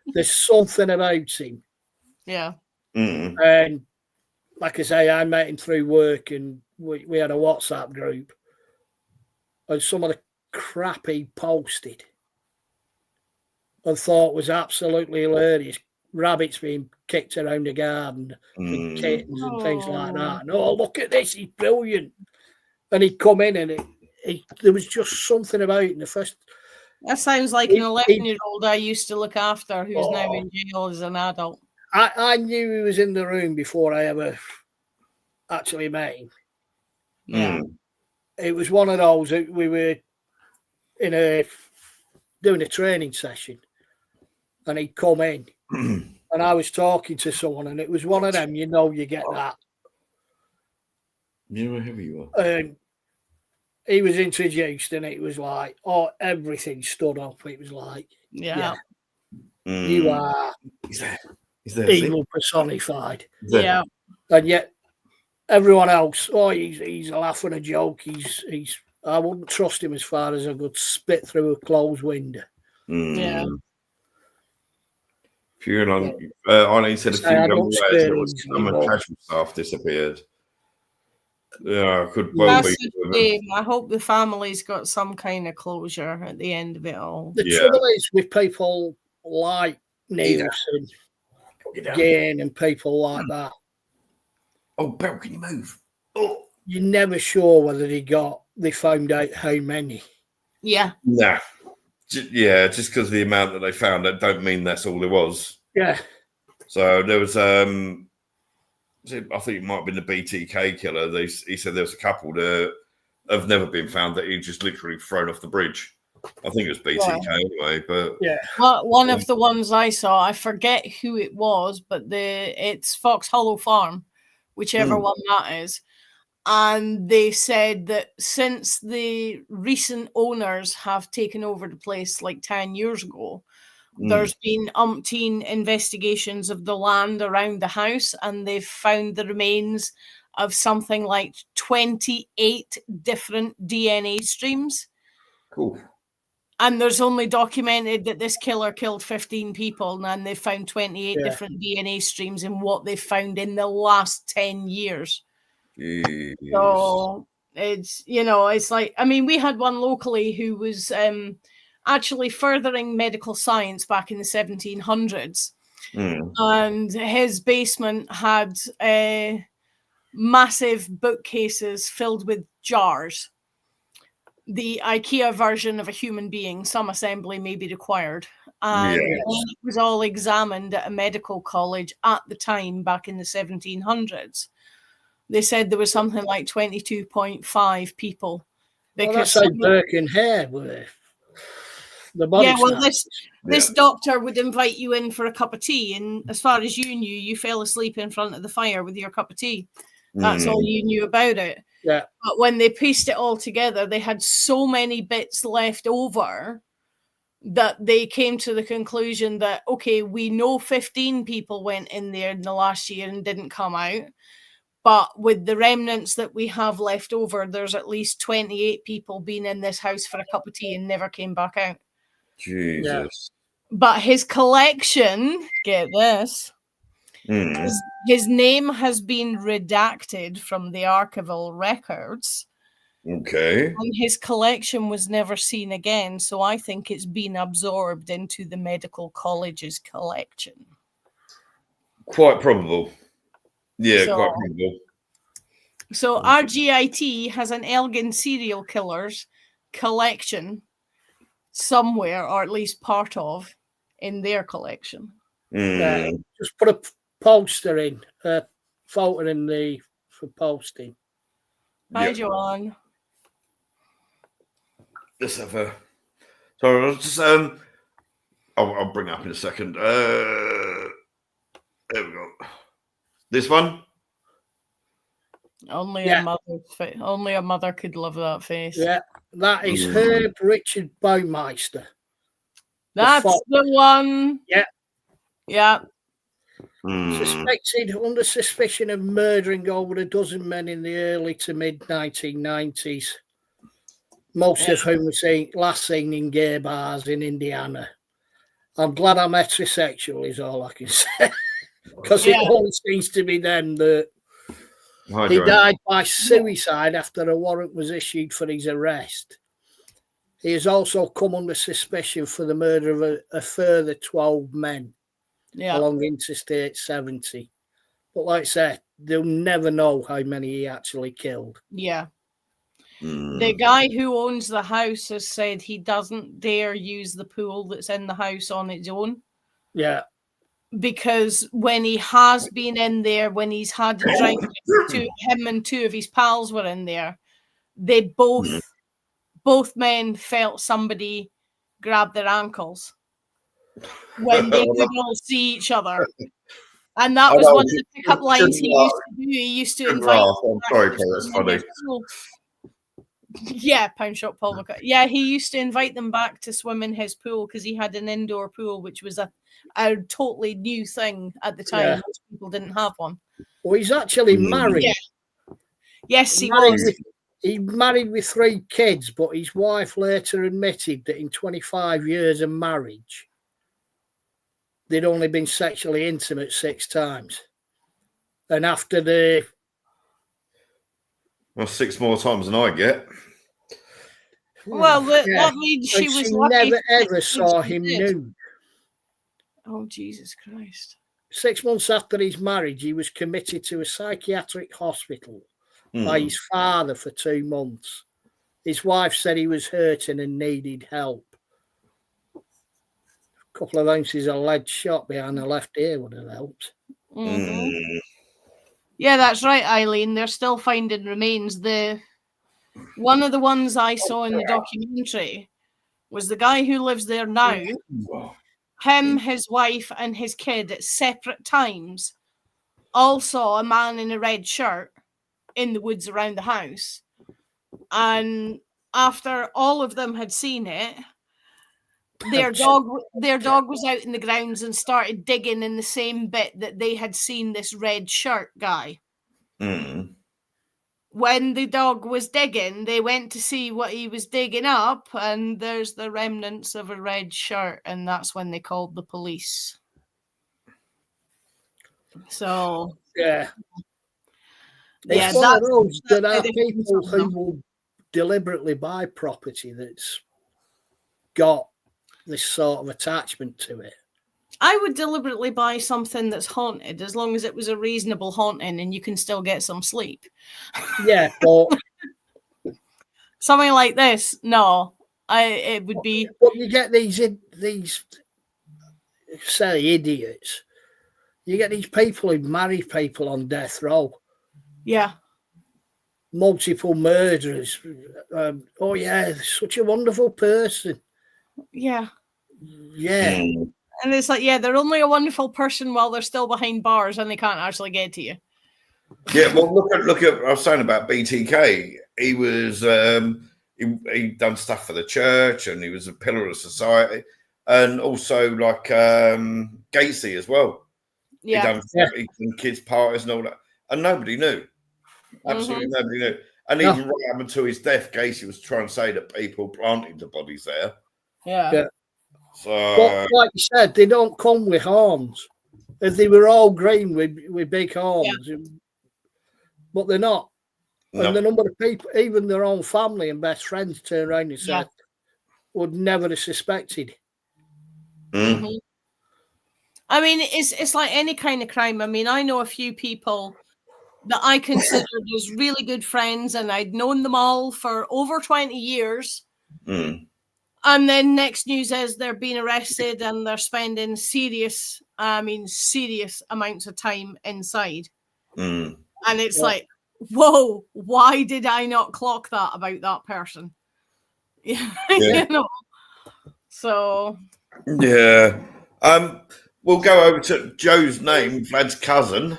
There's something about him. Yeah. Mm. And like I say, I met him through work, and we had a WhatsApp group. And some of the crap he posted and thought was absolutely hilarious. Rabbits being kicked around the garden, and kittens and things like that. And, oh, look at this, he's brilliant. And he'd come in, and there was just something about it in the first. That sounds like an 11-year-old I used to look after who's now in jail as an adult. I knew he was in the room before I ever actually met him. Yeah. It was one of those, we were doing a training session, and he'd come in, and I was talking to someone, and it was one of them, you get that. You know how heavy you are. And he was introduced, and it was like, everything stood up. It was like, you are evil personified. Yeah. And yet everyone else, he's a laugh and a joke. I wouldn't trust him as far as I could spit through a closed window. Yeah. If you're on, Eileen said a few young lads, some of casual staff disappeared. Yeah, could well be. Shame. I hope the family's got some kind of closure at the end of it all. The trouble is with people like Nielsen, Gain, and people like that. Oh, Beryl, can you move? Oh, you're never sure whether they found out how many. Yeah. Nah. Just because of the amount that they found, that don't mean that's all there was. Yeah. So there was, I think it might have been the BTK killer. He said there was a couple that have never been found that he just literally thrown off the bridge. I think it was BTK anyway, but well, one of the ones I saw, I forget who it was, but it's Fox Hollow Farm, whichever one that is. And they said that since the recent owners have taken over the place like 10 years ago, there's been umpteen investigations of the land around the house, and they've found the remains of something like 28 different DNA streams. Cool. And there's only documented that this killer killed 15 people, and they've found 28 different DNA streams in what they've found in the last 10 years. Jeez. So it's, it's like, I mean, we had one locally who was actually furthering medical science back in the 1700s. And his basement had massive bookcases filled with jars the IKEA version of a human being. Some assembly may be required. And Yes. when it was all examined at a medical college at the time, back in the 1700s, they said there was something like 22.5 people. Well, that's how Burke and Hare were. The body Yeah, well, snatchers. this doctor would invite you in for a cup of tea, and as far as you knew, you fell asleep in front of the fire with your cup of tea. That's all you knew about it. Yeah. But when they pieced it all together, they had so many bits left over that they came to the conclusion that, okay, we know 15 people went in there in the last year and didn't come out. But with the remnants that we have left over, there's at least 28 people been in this house for a cup of tea and never came back out. Jesus. Yeah. But his collection, get this, Mm. his name has been redacted from the archival records. Okay. And his collection was never seen again. So I think it's been absorbed into the medical college's collection. Quite probable. Yeah, So- quite probable. So RGIT has an Elgin serial killers collection somewhere, or at least part of, in their collection. Mm. Just put a poster in, a photo in the for posting. Hi, Yeah. Joanne. Let's have a. Sorry, I'll just I'll bring it up in a second. There we go. This one. Only Yeah. only a mother could love that face. Yeah, that is Mm. Herb Richard Baumeister. That's fox. the one. Yeah. Yeah. Mm. Suspected under suspicion of murdering over a dozen men in the early to mid 1990s. Most of whom were last seen in gay bars in Indiana. I'm glad I'm heterosexual, is all I can say. Because Yeah. it all seems to be them that Hi, he Joanne. died by suicide after a warrant was issued for his arrest. He has also come under suspicion for the murder of a further 12 men Yeah. along Interstate 70. But like I said, they'll never know how many he actually killed. Yeah. Mm. The guy who owns the house has said he doesn't dare use the pool that's in the house on its own. Yeah. Because when he has been in there, when he's had a drink, him and two of his pals were in there, they both men felt somebody grab their ankles when they could all see each other. And that was one of the pickup lines he used to do. He used to invite. I'm sorry, Paul, that's funny. Yeah, pound shop Paul McCart. Yeah, he used to invite them back to swim in his pool because he had an indoor pool, which was a totally new thing at the time. Yeah. Most people didn't have one. Well, he's actually married. Yeah. Yes, he Married was. with- He married with 3 kids, but his wife later admitted that in 25 years of marriage, they'd only been sexually intimate 6 times. And after the... Well, 6 more times than I get. Well, that Yeah. means And she was she lucky never that ever she saw did. him nude. Oh, Jesus Christ. 6 months after his marriage, he was committed to a psychiatric hospital by his father for 2 months. His wife said he was hurting and needed help. A couple of ounces of lead shot behind the left ear would have helped. Mhm. Yeah, that's right, Eileen. They're still finding remains. One of the ones I saw in the documentary was the guy who lives there now. Him, his wife, and his kid at separate times all saw a man in a red shirt in the woods around the house. And after all of them had seen it, their dog was out in the grounds and started digging in the same bit that they had seen this red shirt guy. Mm. When the dog was digging, they went to see what he was digging up, and there's the remnants of a red shirt, and that's when they called the police. So Yeah. Yeah, It's one of that's- those that that's are how they found people some of who will deliberately buy property that's got this sort of attachment to it. I would deliberately buy something that's haunted as long as it was a reasonable haunting and you can still get some sleep. Yeah, but something like this, no. It would be But you get these say idiots. You get these people who marry people on death row. yeah. Multiple murderers. Oh yeah, such a wonderful person. Yeah. Yeah. Mm. And it's like, yeah, they're only a wonderful person while they're still behind bars and they can't actually get to you. Yeah, well, look at I was saying about BTK. He was he done stuff for the church, and he was a pillar of society, and also like Gacy as well. Yeah. He done kids parties and all that, and nobody knew. Absolutely nobody knew. And No. even right up until his death, Gacy was trying to say that people planted the bodies there. Yeah. Yeah. So, But like you said, they don't come with horns. If they were all green with big horns, but they're not. no. And the number of people, even their own family and best friends, turn around and say, would never have suspected. Mm. Mhm. I mean, it's like any kind of crime. I mean, I know a few people that I considered as really good friends, and I'd known them all for over 20 years. Mm. And then next news is they're being arrested and they're spending serious amounts of time inside. Mm. And it's like, whoa, why did I not clock that about that person? Yeah. You know? So Yeah. We'll go over to Joe's name, Vlad's cousin.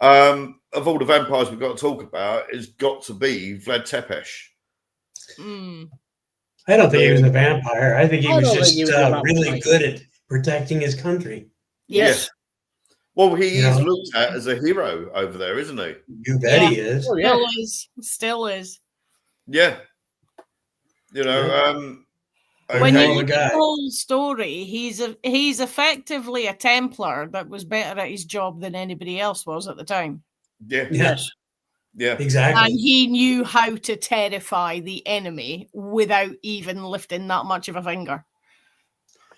Of all the vampires we've got to talk about, it's got to be Vlad Tepes. I don't think he was a vampire. I think he I was don't think just he was a vampire. really good at protecting his country. yes. Well, he You is know? looked at as a hero over there, isn't he? You bet he is. Oh, yeah. Still is. Yeah. You know, When okay. you look at the whole story, he's effectively a Templar that was better at his job than anybody else was at the time. Yeah. Yes. Yeah. Exactly. And he knew how to terrify the enemy without even lifting that much of a finger.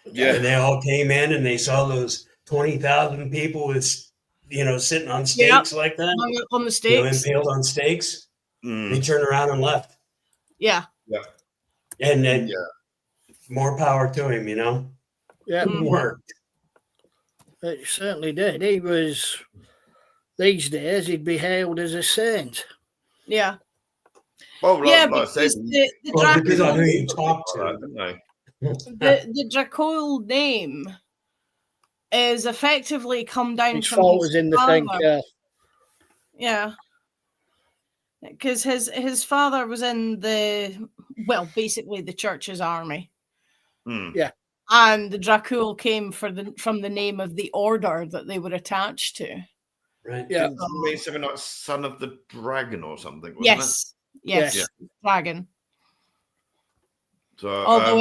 Yeah. And they all came in and they saw those 20,000 people with, sitting on stakes like that. On the stakes. Impaled on stakes. Mm. They turned around and left. Yeah. Yeah. And then more power to him, Yeah. It worked. It certainly did. He was, these days, he'd be hailed as a saint. Yeah. Well, like I said, the Because on who you talk to. the Dracul name is effectively come down His from fault his was in the father. thing. Yeah. Because his father was in basically the church's army. Mm. Yeah. And the Dracul came from the name of the order that they were attached to. Right. Yeah. Didn't it mean something like Son of the Dragon or something, wasn't Yes. Yes. Yeah. Dragon. So, Although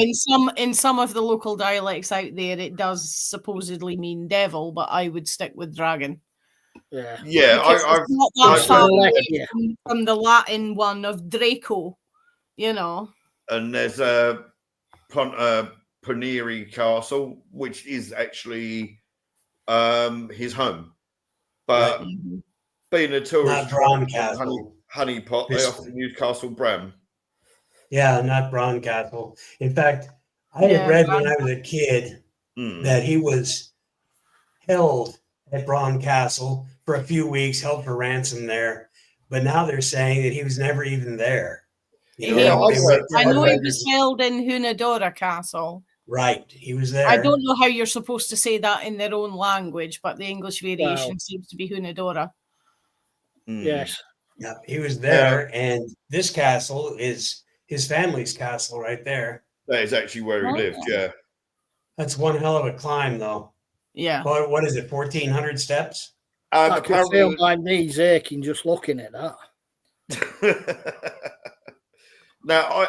in some of the local dialects out there, it does supposedly mean devil, but I would stick with dragon. Yeah. yeah, Because it's not that I've far heard away it. from the Latin one of Draco, and there's a Poneri Castle, which is actually his home, but being a tourist, Not Bran Castle. honeypot, they often use Castle Bram. Yeah, not Bran Castle. In fact, I had read when I was a kid that he was held at Bran Castle for a few weeks, held for ransom there. But now they're saying that he was never even there. I know he was held in Hunadora Castle. Right, he was there. I don't know how you're supposed to say that in their own language, but the English variation seems to be Hunadora. Yes. Yeah, he was there, and this castle is his family's castle right there. That is actually where he lived, yeah. That's one hell of a climb, though. Yeah. What is it, 1,400 steps? I could feel my knees aching just looking at that. Now,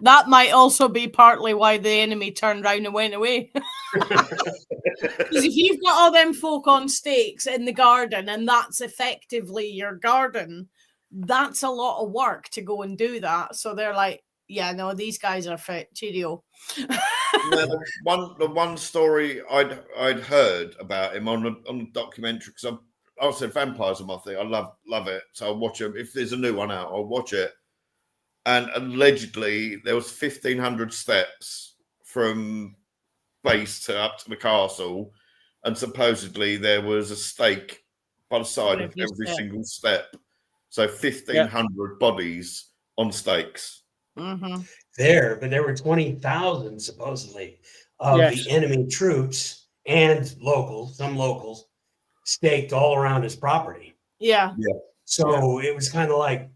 that might also be partly why the enemy turned around and went away. Because if you've got all them folk on stakes in the garden and that's effectively your garden, that's a lot of work to go and do that. So they're like, yeah, no, these guys are fit. Cheerio. the one story I'd heard about him on the documentary, because I said vampires are my thing. I love it. So I'll watch them. If there's a new one out, I'll watch it. and allegedly there was 1,500 steps from base to up to the castle, and supposedly there was a stake by the side of every single step. So 1,500 bodies on stakes. Mm-hmm. But there were 20,000 supposedly of the enemy troops and some locals staked all around his property. Yeah. So it was kind of like,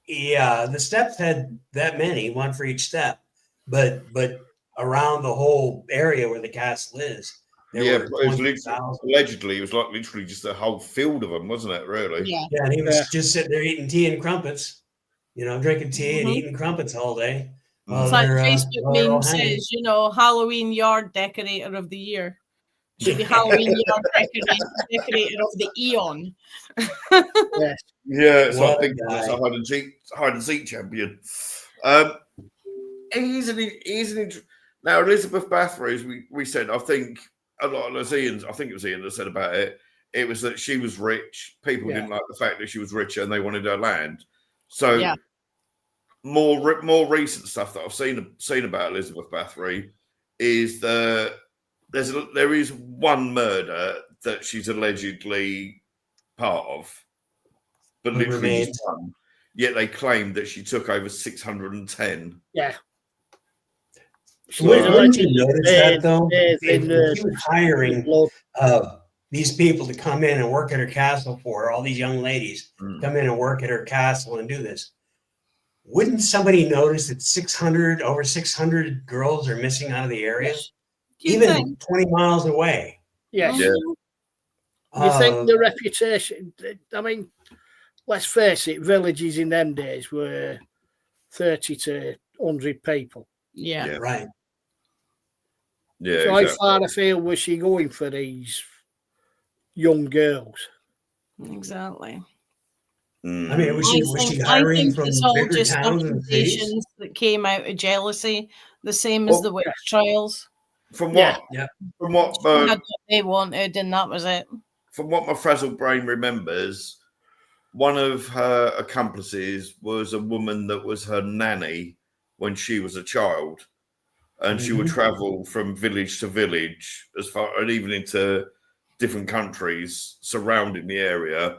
the steps had that many, one for each step, but around the whole area where the castle is, it was allegedly, it was like literally just a whole field of them, wasn't it? Really? Yeah. And he was just sitting there eating tea and crumpets, drinking tea and eating crumpets all day. It's like Facebook meme says, Halloween yard decorator of the year. Should be Halloween yard decorator of the eon. It's like thinking it's a hide and seek champion. Now Elizabeth Bathory, we said, I think a lot of us I think it was Ian that said about it. It was that she was rich. People didn't like the fact that she was richer, and they wanted her land. So more recent stuff that I've seen about Elizabeth Bathory is that there is one murder that she's allegedly part of, but literally just one. Yet they claim that she took over 610. Yeah. So wouldn't you notice that though? She was hiring these people to come in and work at her castle for her, all these young ladies come in and work at her castle and do this. Wouldn't somebody notice that over 600 girls are missing out of the area? Even 20 miles away. Yes. Yeah. You think the reputation, I mean, let's face it, villages in them days were 30 to 100 people. Yeah. Right. Yeah. So how far afield was she going for these young girls? Exactly. I mean, was she hiring from bigger towns and cities? That came out of jealousy, the same as the witch trials. From what they wanted, and that was it. From what my frazzled brain remembers, one of her accomplices was a woman that was her nanny when she was a child, and she would travel from village to village, as far and even into different countries surrounding the area,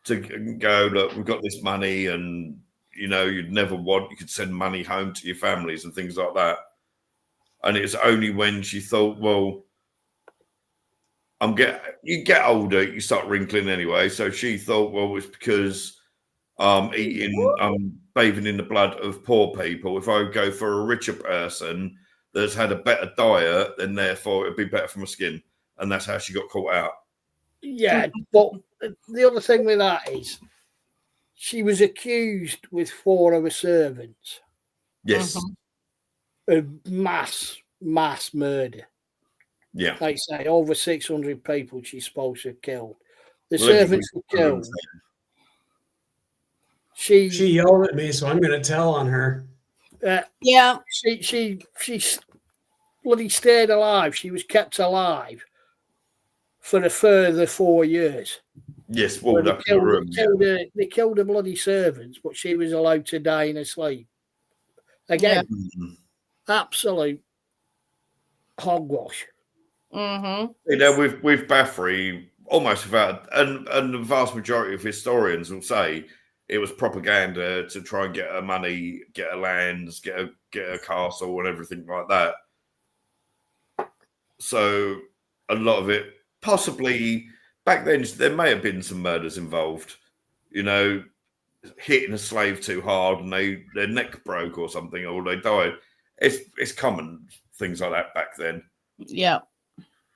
to go, look, we've got this money, and you could send money home to your families and things like that. And it's only when she thought, well, you get older, you start wrinkling anyway. So she thought, well, it's because I'm bathing in the blood of poor people. If I go for a richer person that's had a better diet, then therefore it'd be better for my skin. And that's how she got caught out. Yeah, but the other thing with that is she was accused with 4 of her servants. Yes. Of mass murder. Yeah. Like I say, over 600 people she's supposed to have killed. The servants were killed. She yelled at me, so I'm going to tell on her. She bloody stayed alive. She was kept alive for a further 4 years. Yes, walled up in the room. They killed the bloody servants, but she was allowed to die in her sleep. Again, absolute hogwash. With Bathory, almost without, and the vast majority of historians will say it was propaganda to try and get her money, get her lands, get her castle, and everything like that. So a lot of it, possibly back then, there may have been some murders involved. Hitting a slave too hard and their neck broke or something, or they died. It's common things like that back then. Yeah.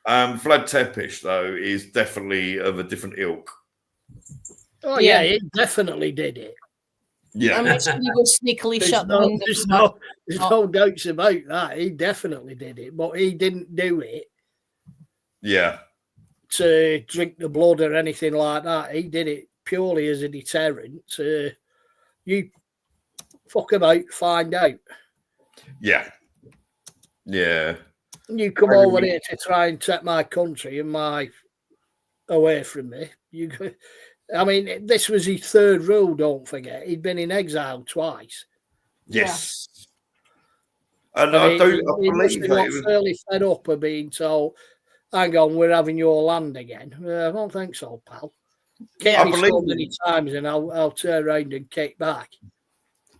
Vlad Tepes, though, is definitely of a different ilk. Oh yeah, he definitely did it. Yeah, I mean, he was sneakily shut the window. There's no doubts about that. He definitely did it, but he didn't do it. Yeah. To drink the blood or anything like that. He did it purely as a deterrent. You fuck about, find out. Yeah. Yeah. You come over here to try and take my country and away from me. This was his 3rd rule, don't forget. He'd been in exile twice. Yes. And And I he must believe have that got it was, fairly fed up of being told, hang on, we're having your land again. I don't think so, pal. Kick Yeah. me I so believe- many times and I'll turn around and kick back.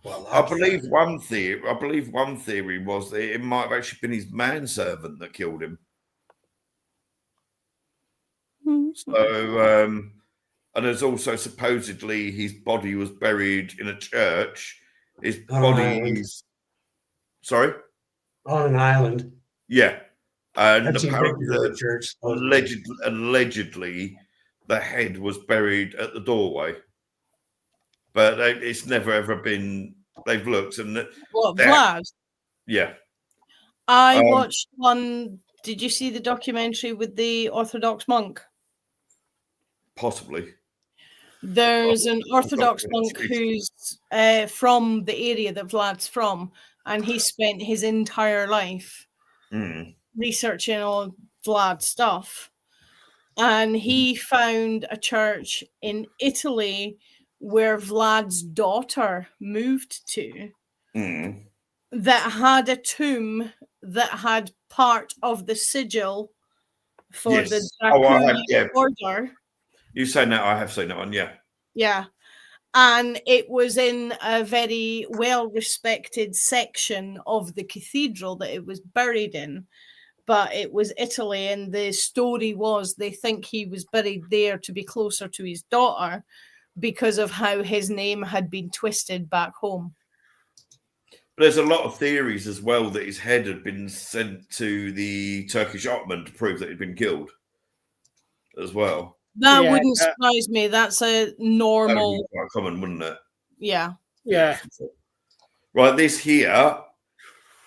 Well, I believe one theory was that it might have actually been his manservant that killed him. So, and there's also supposedly his body was buried in a church. His On an body island. is, sorry, on an island. yeah, and I've seen apparently, pictures of the church. supposedly. allegedly, the head was buried at the doorway, but it's never ever been. They've looked and What, that, Vlad? yeah, I Um, watched one. Did you see the documentary with the Orthodox monk? possibly. There's an Orthodox monk documentary. who's from the area that Vlad's from, and he spent his entire life Mm. researching all Vlad stuff. And he found a church in Italy where Vlad's daughter moved to Mm. that had a tomb that had part of the sigil for the Yes. Oh, I have. Draconian Yeah. order. You say that? I have seen that one. Yeah. Yeah. And it was in a very well respected section of the cathedral that it was buried in. But it was Italy, and the story was they think he was buried there to be closer to his daughter because of how his name had been twisted back home. But there's a lot of theories as well that his head had been sent to the Turkish Ottoman to prove that he'd been killed as well. That Yeah, wouldn't surprise me. That's a That would normal, be quite common, wouldn't it? yeah. Yeah. Right, this here,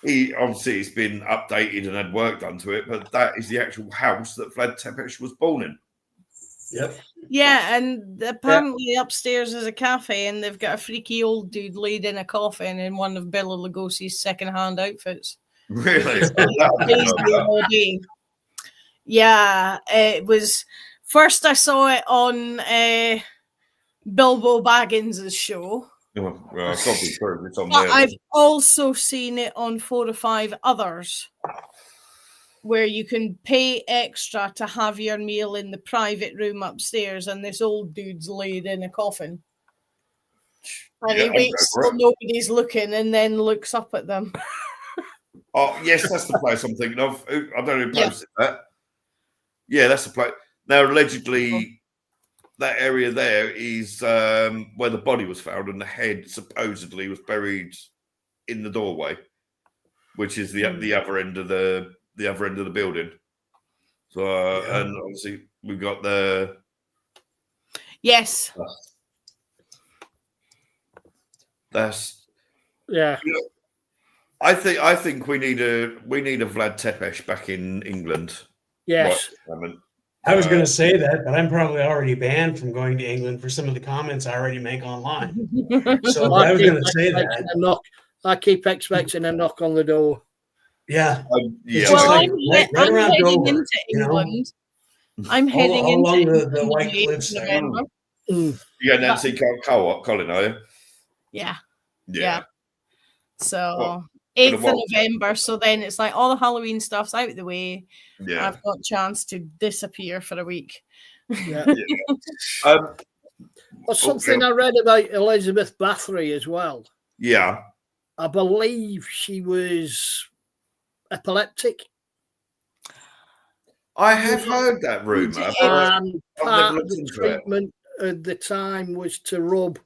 obviously it's been updated and had work done to it, but that is the actual house that Vlad Tepes was born in. Yep. Yeah, and apparently upstairs is a cafe, and they've got a freaky old dude laid in a coffin in one of Bela Lugosi's second-hand outfits. Really? Crazy all day. Yeah, it was. First, I saw it on Bilbo Baggins' show. Well, it's got to be true. It's on But there. I've also seen it on 4 or 5 others where you can pay extra to have your meal in the private room upstairs, and this old dude's laid in a coffin. And he I'd waits go for till it. nobody's looking and then looks up at them. Oh, yes, that's the place I'm thinking of. I don't know who Yeah. posted that. Yeah, that's the place. Now, allegedly, that area there is where the body was found, and the head supposedly was buried in the doorway, which is the other end of the building. So, Yeah. and obviously we've got the Yes. that's Yeah. I think we need a Vlad Tepes back in England. Yes. Right, I was going to say that, but I'm probably already banned from going to England for some of the comments I already make online. So I was going to say that. I keep expecting a knock on the door. Yeah. yeah. It's just Well, like right I'm around heading Dover, into you know? England. I'm heading all into along England the in White the Cliffs there. November. Mm. You going down to see Colin, are you? Yeah. Yeah. So Bit 8th of of what? November. So then it's like all the Halloween stuff's out of the way. Yeah. I've got a chance to disappear for a week. Yeah. Well, Something I read about Elizabeth Bathory as well. yeah. I believe she was epileptic. I have heard that rumor. And I've part never of looked the into it. treatment at the time was to rub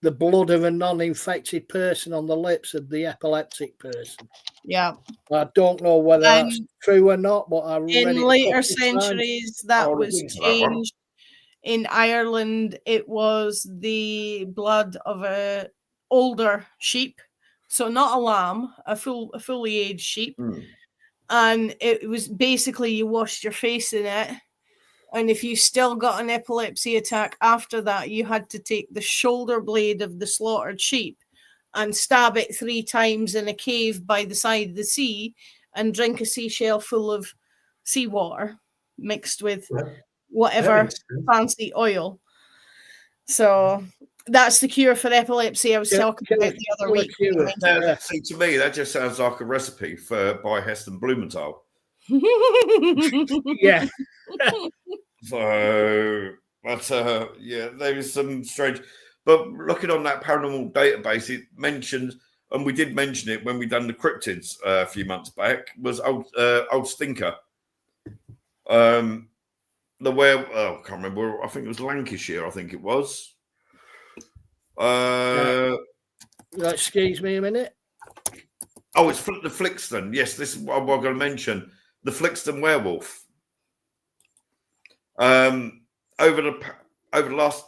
the blood of a non-infected person on the lips of the epileptic person. Yeah. I don't know whether that's true or not, but I read In it later centuries, that was into that one. changed. In Ireland, it was the blood of a older sheep, so not a lamb, a fully aged sheep, and it was basically you washed your face in it, and if you still got an epilepsy attack after that, you had to take the shoulder blade of the slaughtered sheep and stab it 3 times in a cave by the side of the sea and drink a seashell full of seawater mixed with whatever fancy oil. So That's the cure for epilepsy. I was Yeah, talking about the other week. cure. Now, see, to me, that just sounds like a recipe by Heston Blumenthal. Yeah. So, but yeah, there is some strange. But looking on that paranormal database, it mentioned, and we did mention it when we done the cryptids a few months back, was old Stinker. The I can't remember. I think it was Lancashire. I think it was. Excuse me a minute. Oh, it's the Flixton. Yes, this is what I'm going to mention. The Flixton werewolf. Over the last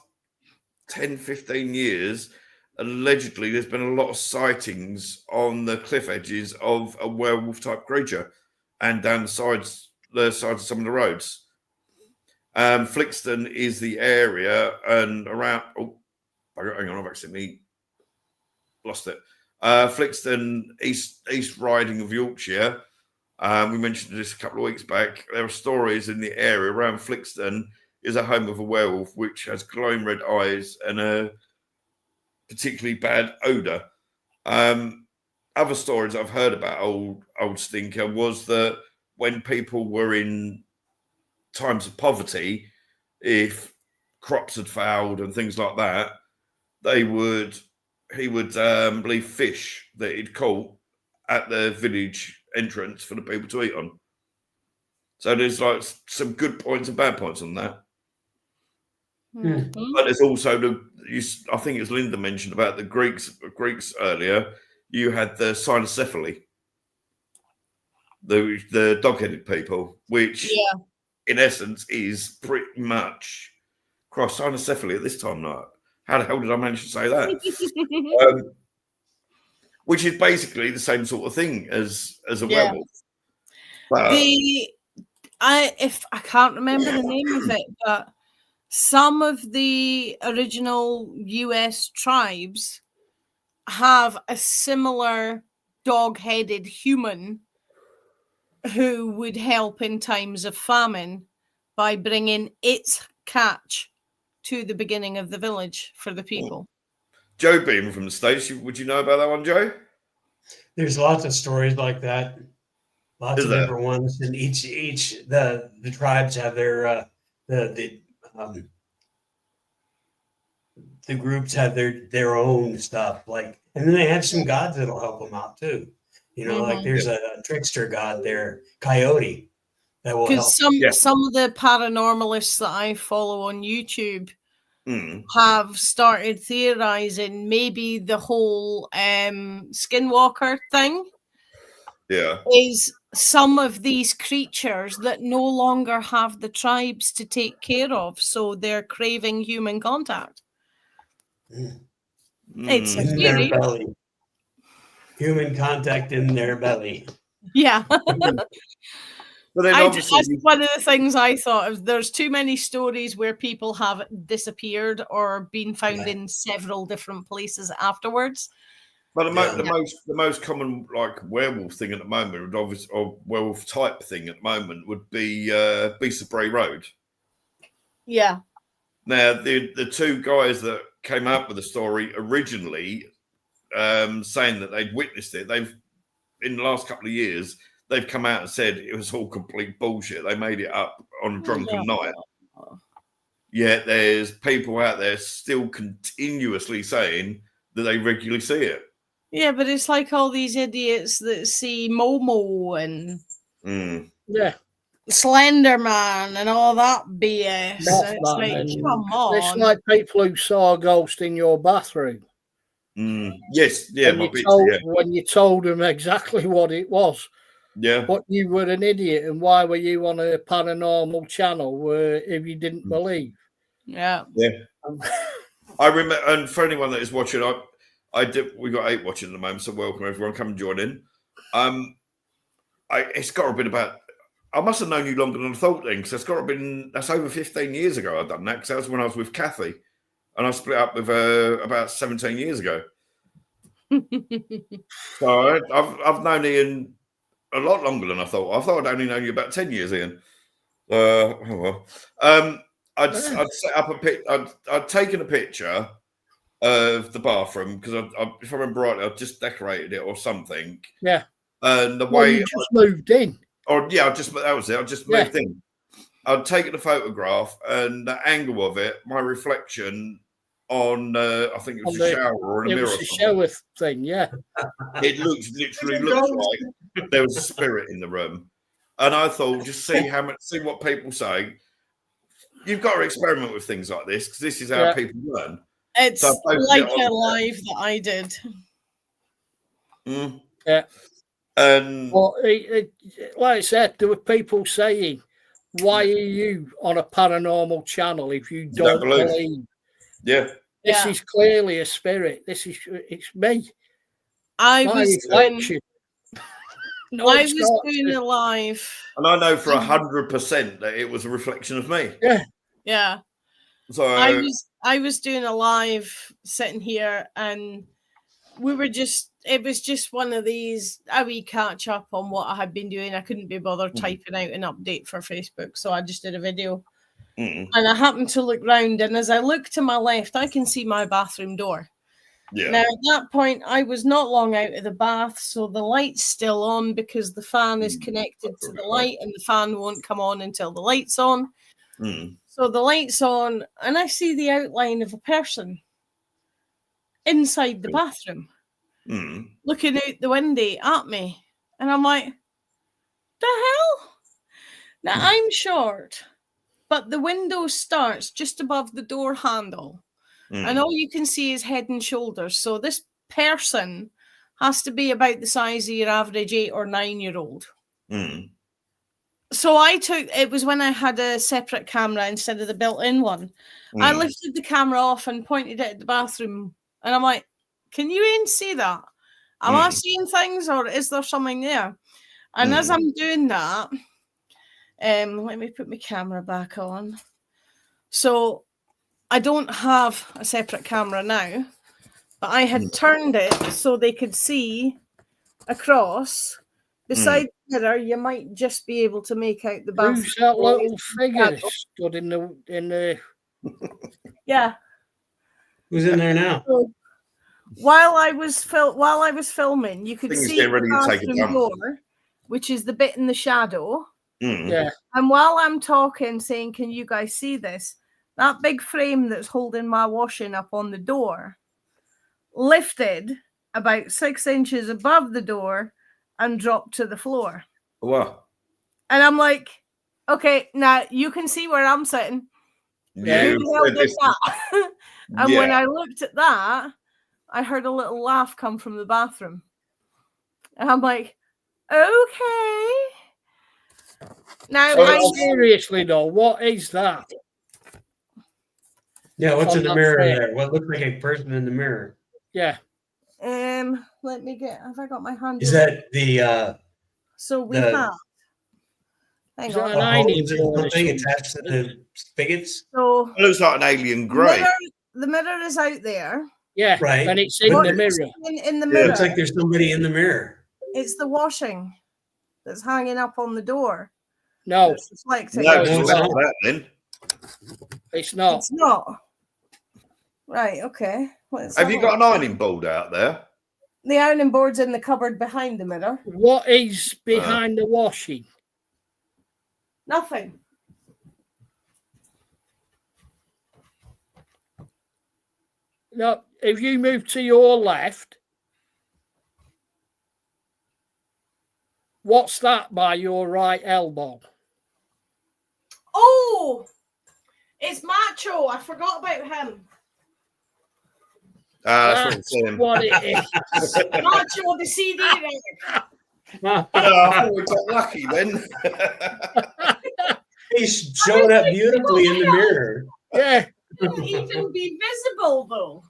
10, 15 years, allegedly, there's been a lot of sightings on the cliff edges of a werewolf-type creature and down the sides of some of the roads. Flixton is the area and around... Oh, hang on, I've accidentally lost it. Flixton, East Riding of Yorkshire. We mentioned this a couple of weeks back. There are stories in the area around Flixton is a home of a werewolf which has glowing red eyes and a particularly bad odour. Other stories I've heard about old Stinker was that when people were in times of poverty, if crops had failed and things like that, he would leave fish that he'd caught at the village entrance for the people to eat on. So there's like some good points and bad points on that. But there's also I think it's Linda mentioned about the Greeks earlier. You had the cynocephaly, the dog-headed people, which in essence is pretty much cynocephaly at this time night. How the hell did I manage to say that? Which is basically the same sort of thing as a werewolf. But, I can't remember the name of it, but some of the original US tribes have a similar dog-headed human who would help in times of famine by bringing its catch to the beginning of the village for the people. Joe being from the States, would you know about that one, Joe? There's lots of stories like that. Lots of different ones, and each the tribes have their the groups have their own stuff, like, and then they have some gods that'll help them out too. You know, like there's a trickster god there, Coyote, that will help. Because some of the paranormalists that I follow on YouTube have started theorizing maybe the whole skinwalker thing is some of these creatures that no longer have the tribes to take care of, so they're craving human contact. It's in their belly. Human contact in their belly. Yeah. But then that's one of the things I thought of. There's too many stories where people have disappeared or been found in several different places afterwards. But the most common like werewolf thing at the moment, or werewolf type thing at the moment, would be Beast of Bray Road. Yeah. Now the two guys that came out with the story originally, saying that they'd witnessed it, they've in the last couple of years they've come out and said it was all complete bullshit. They made it up on a drunken night. Yet there's people out there still continuously saying that they regularly see it. Yeah, but it's like all these idiots that see Momo and Slender Man and all that BS. It's like, come on. It's like people who saw a ghost in your bathroom. Yes, yeah. When you told them exactly what it was. Yeah. But you were an idiot, and why were you on a paranormal channel if you didn't believe? Yeah. Yeah. I remember, and for anyone that is watching, we got 8 watching at the moment, so welcome everyone, come and join in. It's got to have been about, I must have known you longer than I thought then, because that's over 15 years ago I've done that, because that was when I was with Kathy, and I split up with her about 17 years ago. So I've known Ian a lot longer than I thought. I thought I'd only known you about 10 years, Ian. Oh well. I'd set up I'd taken a picture of the bathroom because if I remember rightly, I just decorated it or something. Yeah. And the Well, way you just moved in. that was it. I just moved in. I'd taken a photograph and the angle of it, my reflection on, I think it was a shower or a mirror. It was a shower thing, yeah. It literally looked like there was a spirit in the room. And I thought, just see what people say. You've got to experiment with things like this because this is how people learn. It's like a live that I did. Yeah. And well, like I said, there were people saying, why are you on a paranormal channel if you don't believe? Yeah. This is clearly a spirit. It's me. I was doing a live. And I know for 100% that it was a reflection of me. Yeah. Yeah. So I was doing a live sitting here and it was just one of these, a wee catch up on what I had been doing. I couldn't be bothered typing out an update for Facebook. So I just did a video. And I happened to look round, and as I look to my left, I can see my bathroom door. Yeah. Now, at that point, I was not long out of the bath, so the light's still on because the fan is connected to the light, and the fan won't come on until the light's on. So the light's on, and I see the outline of a person inside the bathroom looking out the window at me. And I'm like, the hell? Now, I'm short, but the window starts just above the door handle. And all you can see is head and shoulders. So this person has to be about the size of your average 8 or 9-year-old. So it was when I had a separate camera instead of the built-in one. I lifted the camera off and pointed it at the bathroom. And I'm like, can you even see that? Am I seeing things or is there something there? And as I'm doing that, let me put my camera back on. So I don't have a separate camera now, but I had turned it so they could see across. Beside the mirror, you might just be able to make out the bathroom. Who's that little figure stood in the Yeah. Who's in there now? So, while I was filming, you could see the bathroom door, which is the bit in the shadow. Yeah. And while I'm talking, saying, "Can you guys see this?" That big frame that's holding my washing up on the door lifted about 6 inches above the door and dropped to the floor. Wow. And I'm like, okay, now you can see where I'm sitting. Yeah. And when I looked at that, I heard a little laugh come from the bathroom. And I'm like, okay. Now, seriously though, what is that? Yeah, what's in the mirror there? What looks like a person in the mirror? Yeah. Let me have I got my hand? Is that the so we have hang on. Something attached to the spigots? So it looks like an alien grey. The mirror is out there. Yeah, right. And it's in the mirror. In the mirror. It looks like there's somebody in the mirror. It's the washing that's hanging up on the door. No. No, it's not that then. It's not. It's not. Right, okay. Have you got an ironing board out there? The ironing board's in the cupboard behind the mirror. What is behind the washing? Nothing. No, if you move to your left, what's that by your right elbow? Oh, it's Macho. I forgot about him. That's what it is. Macho, the CD. I thought we got lucky then. He's showing up beautifully in the mirror. Yeah. It wouldn't even be visible though.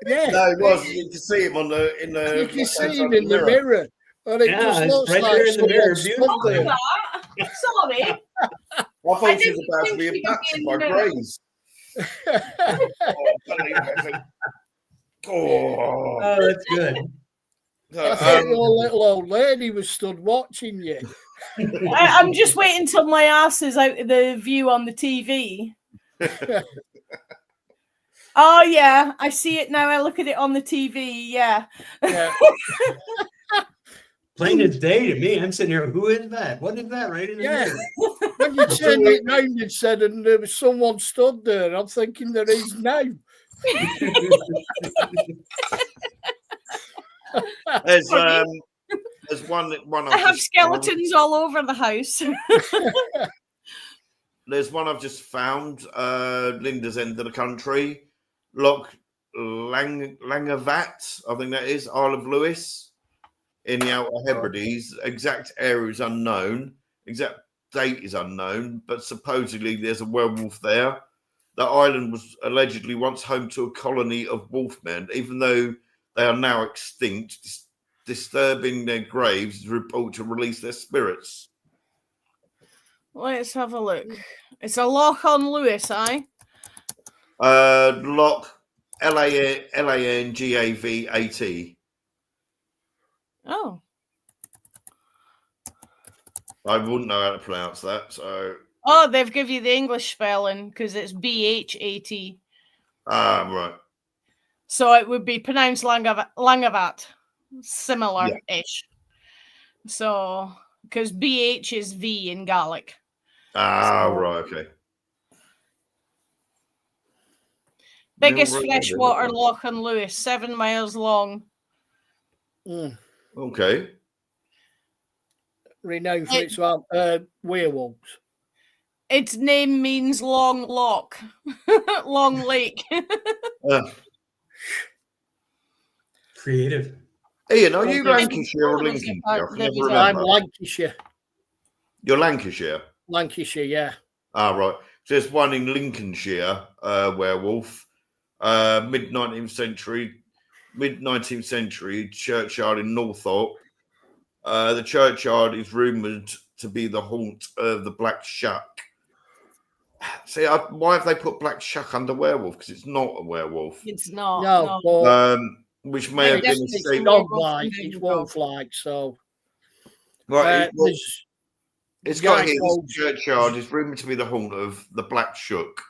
Yeah. No, it was. You can see him in the. You can see him in the mirror. And it just looks right like there in the mirror. Beautiful. Sorry. I thought she was about to be abducted by Grays. Oh, that's good. I thought your little old lady was stood watching you. I'm just waiting till my ass is out of the view on the TV. Oh yeah, I see it now. I look at it on the TV. Yeah. Yeah. Plain as day to me. I'm sitting here. Who is that? What is that right in the Yeah. middle? When you turned it round and said, and there was someone stood there, I'm thinking there is now. There's one I have just skeletons all over the house. There's one I've just found. Linda's end of the country, Loch Langavat, I think that is Isle of Lewis, in the Outer Hebrides. Exact area is unknown. Exact date is unknown, but supposedly there's a werewolf there. The island was allegedly once home to a colony of wolfmen, even though they are now extinct. Disturbing their graves is reported to release their spirits. Let's have a look. It's a loch on Lewis, aye? Loch Langavat. Oh. I wouldn't know how to pronounce that, so. Oh, they've give you the English spelling because it's BHAT. Right. So it would be pronounced Langavat. Similar-ish. So, because BH is V in Gaelic. Right, okay. Biggest freshwater loch on Lewis, 7 miles long. Okay. Renowned for its werewolves. Its name means long loch, long lake. Creative. Ian, are you Lancashire or Lincolnshire? I can never remember. I'm Lancashire. You're Lancashire? Lancashire, yeah. Right. So there's one in Lincolnshire, werewolf, mid-19th century churchyard in Northolt. The churchyard is rumoured to be the haunt of the Black Shuck. See, why have they put Black Shuck under werewolf? Because it's not a werewolf. It's not. No. No. Which may have been it's dog-like, it's wolf-like, so. Right, it's got here, this churchyard is rumoured to be the haunt of the Black Shuck.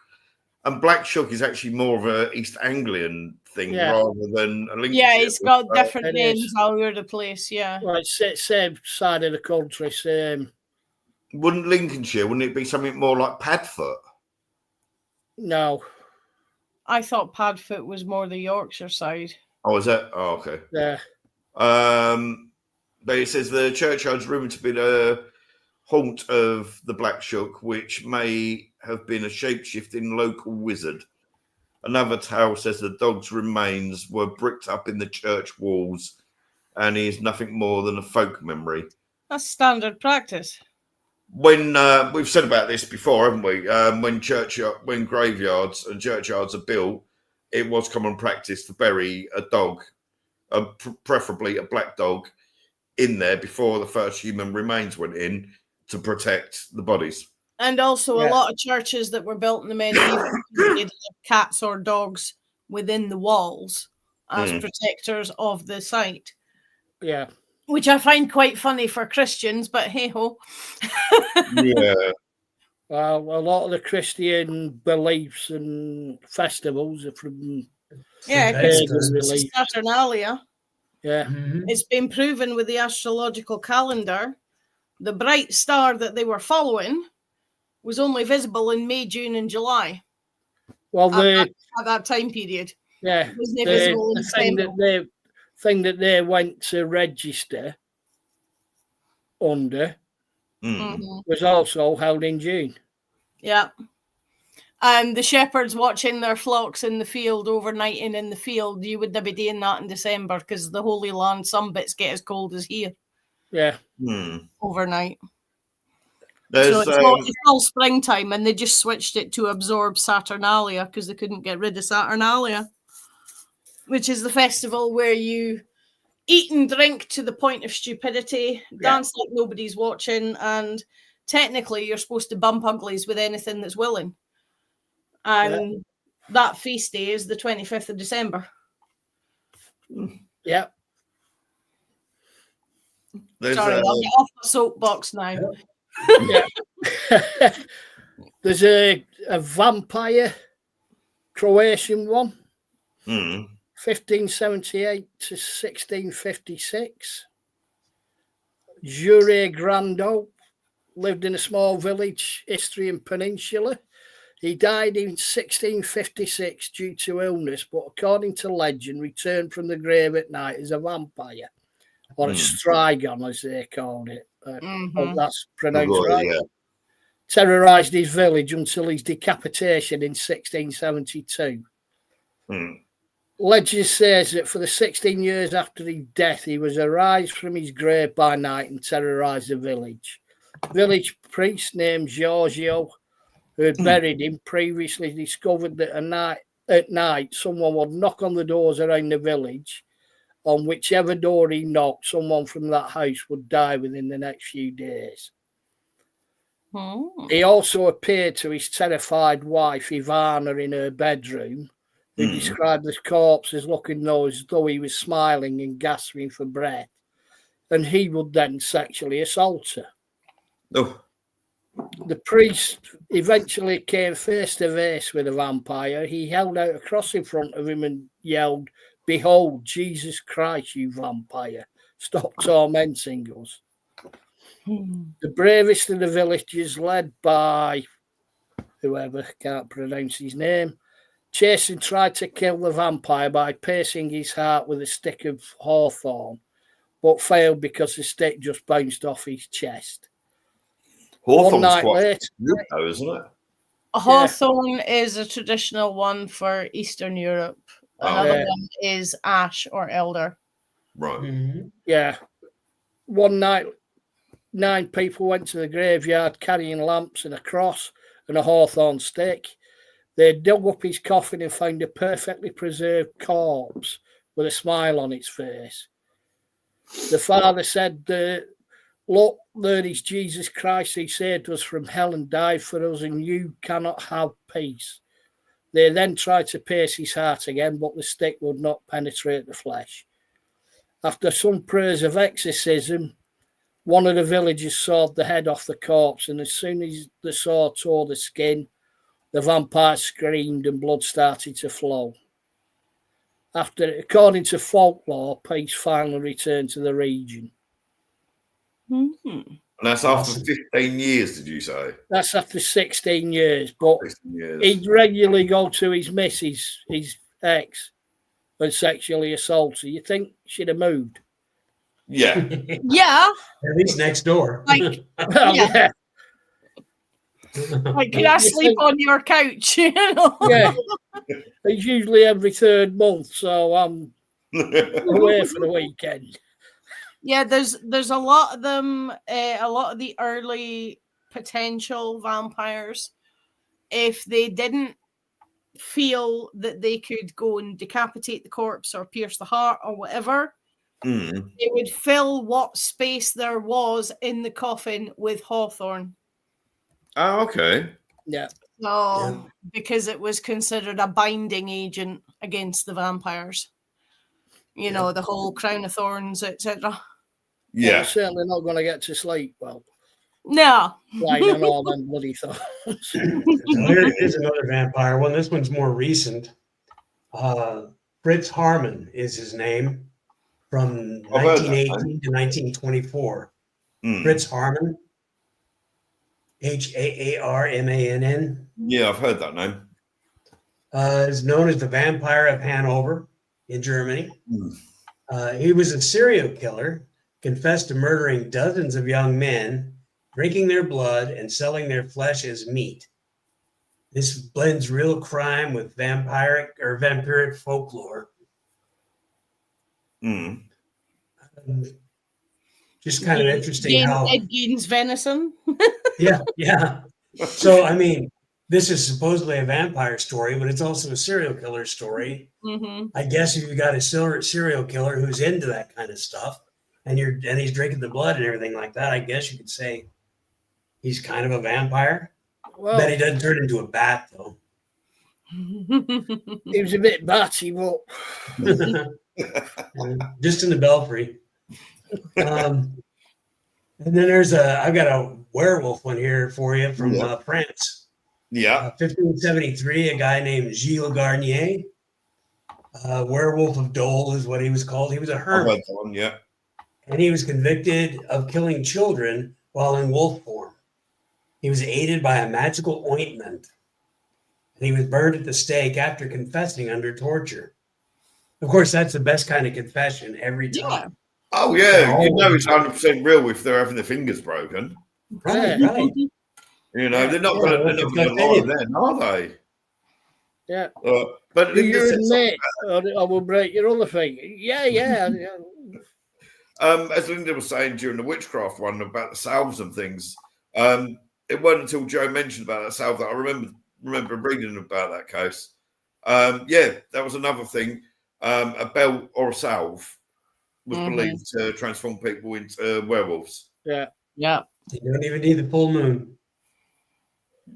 And Black Shuck is actually more of an East Anglian thing rather than a Lincolnshire. Yeah, it's got different names all over the place, yeah. Well, it's same side of the country, same. Wouldn't it be something more like Padfoot? No. I thought Padfoot was more the Yorkshire side. Oh, is that? Oh, okay. Yeah. But it says the churchyard's rumoured to be the haunt of the Black Shuck, which may have been a shape-shifting local wizard. Another tale says the dog's remains were bricked up in the church walls, and he is nothing more than a folk memory. That's standard practice. When we've said about this before, haven't we? When graveyards and churchyards are built, it was common practice to bury a dog, preferably a black dog, in there before the first human remains went in to protect the bodies. And also a lot of churches that were built in the medieval period had cats or dogs within the walls as protectors of the site. Yeah. Which I find quite funny for Christians, but hey-ho. Yeah. Well, a lot of the Christian beliefs and festivals are from Saturnalia. Yeah. Mm-hmm. It's been proven with the astrological calendar. The bright star that they were following was only visible in May, June, and July. Well, at that time period. Yeah. It wasn't visible in the thing that they went to register under was also held in June. Yeah. And the shepherds watching their flocks in the field, overnighting in the field, you wouldn't be doing that in December because the Holy Land, some bits get as cold as here. Yeah. Overnight. So it's all springtime, and they just switched it to absorb Saturnalia because they couldn't get rid of Saturnalia, which is the festival where you eat and drink to the point of stupidity, dance like nobody's watching, and technically you're supposed to bump uglies with anything that's willing. And that feast day is the 25th of December. Yeah. Sorry, I'll get off the soapbox now. Yeah. There's a vampire Croatian one, Mm. 1578 to 1656. Jure Grando lived in a small village, Istrian Peninsula. He died in 1656 due to illness, but according to legend, returned from the grave at night as a vampire, or a strigon, as they called it. Oh, that's pronounced right. Yeah. Terrorised his village until his decapitation in 1672. Legend says that for the 16 years after his death, he was arise from his grave by night and terrorised the village. Village priest named Giorgio, who had buried him, previously discovered that at night someone would knock on the doors around the village. On whichever door he knocked, someone from that house would die within the next few days. He also appeared to his terrified wife, Ivana, in her bedroom, who described the corpse as looking as though he was smiling and gasping for breath, and he would then sexually assault her. Oh. The priest eventually came face to face with a vampire. He held out a cross in front of him and yelled, "Behold, Jesus Christ, you vampire, stop tormenting us." The bravest of the villagers, led by whoever, can't pronounce his name, chased and tried to kill the vampire by piercing his heart with a stick of hawthorn, but failed because the stick just bounced off his chest. Hawthorn's quite later, good though, isn't it? Hawthorn is a traditional one for Eastern Europe. Another one is ash or elder. Right. Yeah. One night, 9 people went to the graveyard carrying lamps and a cross and a hawthorn stick. They dug up his coffin and found a perfectly preserved corpse with a smile on its face. The father said, "Look, there is Jesus Christ. He saved us from hell and died for us, and you cannot have peace." They then tried to pierce his heart again, but the stick would not penetrate the flesh. After some prayers of exorcism, one of the villagers sawed the head off the corpse, and as soon as the saw tore the skin, the vampire screamed and blood started to flow. According to folklore, peace finally returned to the region. And that's after 15 years, did you say? That's after 16 years, but 16 years. He'd regularly go to his missus, his ex, and sexually assault her. You think she'd have moved? Yeah. Yeah. At least next door. Like, yeah. Like, can I sleep on your couch? You know? Yeah. It's usually every 3rd month, so I'm away for the weekend. Yeah, there's a lot of them, a lot of the early potential vampires, if they didn't feel that they could go and decapitate the corpse or pierce the heart or whatever, they would fill what space there was in the coffin with hawthorn. Oh, okay. Yeah. So, because it was considered a binding agent against the vampires. You know, the whole crown of thorns, etc. Yeah. You're certainly not going to get to sleep well. No. Lying on all them bloody thorns. Here is another vampire one. This one's more recent. Fritz Harman is his name, from 1918 to 1924. Fritz Harman. Harmann. Yeah, I've heard that name. Is known as the Vampire of Hanover in Germany. He was a serial killer, confessed to murdering dozens of young men, drinking their blood, and selling their flesh as meat. This blends real crime with vampiric folklore. Just kind of interesting how Ed Gein's venison. yeah. So, I mean, this is supposedly a vampire story, but it's also a serial killer story. I guess if you got a serial killer who's into that kind of stuff, and he's drinking the blood and everything like that, I guess you could say he's kind of a vampire. Well, bet he doesn't turn into a bat, though. He was a bit batty, but just in the belfry. And then I've got a werewolf one here for you from France. Yeah. 1573, a guy named Gilles Garnier, Werewolf of Dole is what he was called. He was a I've heard hermit, that one, yeah. and he was convicted of killing children while in wolf form. He was aided by a magical ointment, and he was burned at the stake after confessing under torture. Of course, that's the best kind of confession every time. Oh, yeah. Oh. You know it's 100% real if they're having their fingers broken. Right, Yeah. right. You know, Yeah, they're not yeah, going well, to confess lie anything. then, are they? Yeah. But Do in the you sense admit, or I will break your other thing? Yeah, yeah. as Linda was saying during the witchcraft one about the salves and things, it wasn't until Joe mentioned about that salve that I remember reading about that case. Yeah, that was another thing. A belt or a salve was believed to transform people into werewolves. Yeah. Yeah. You don't even need the full moon.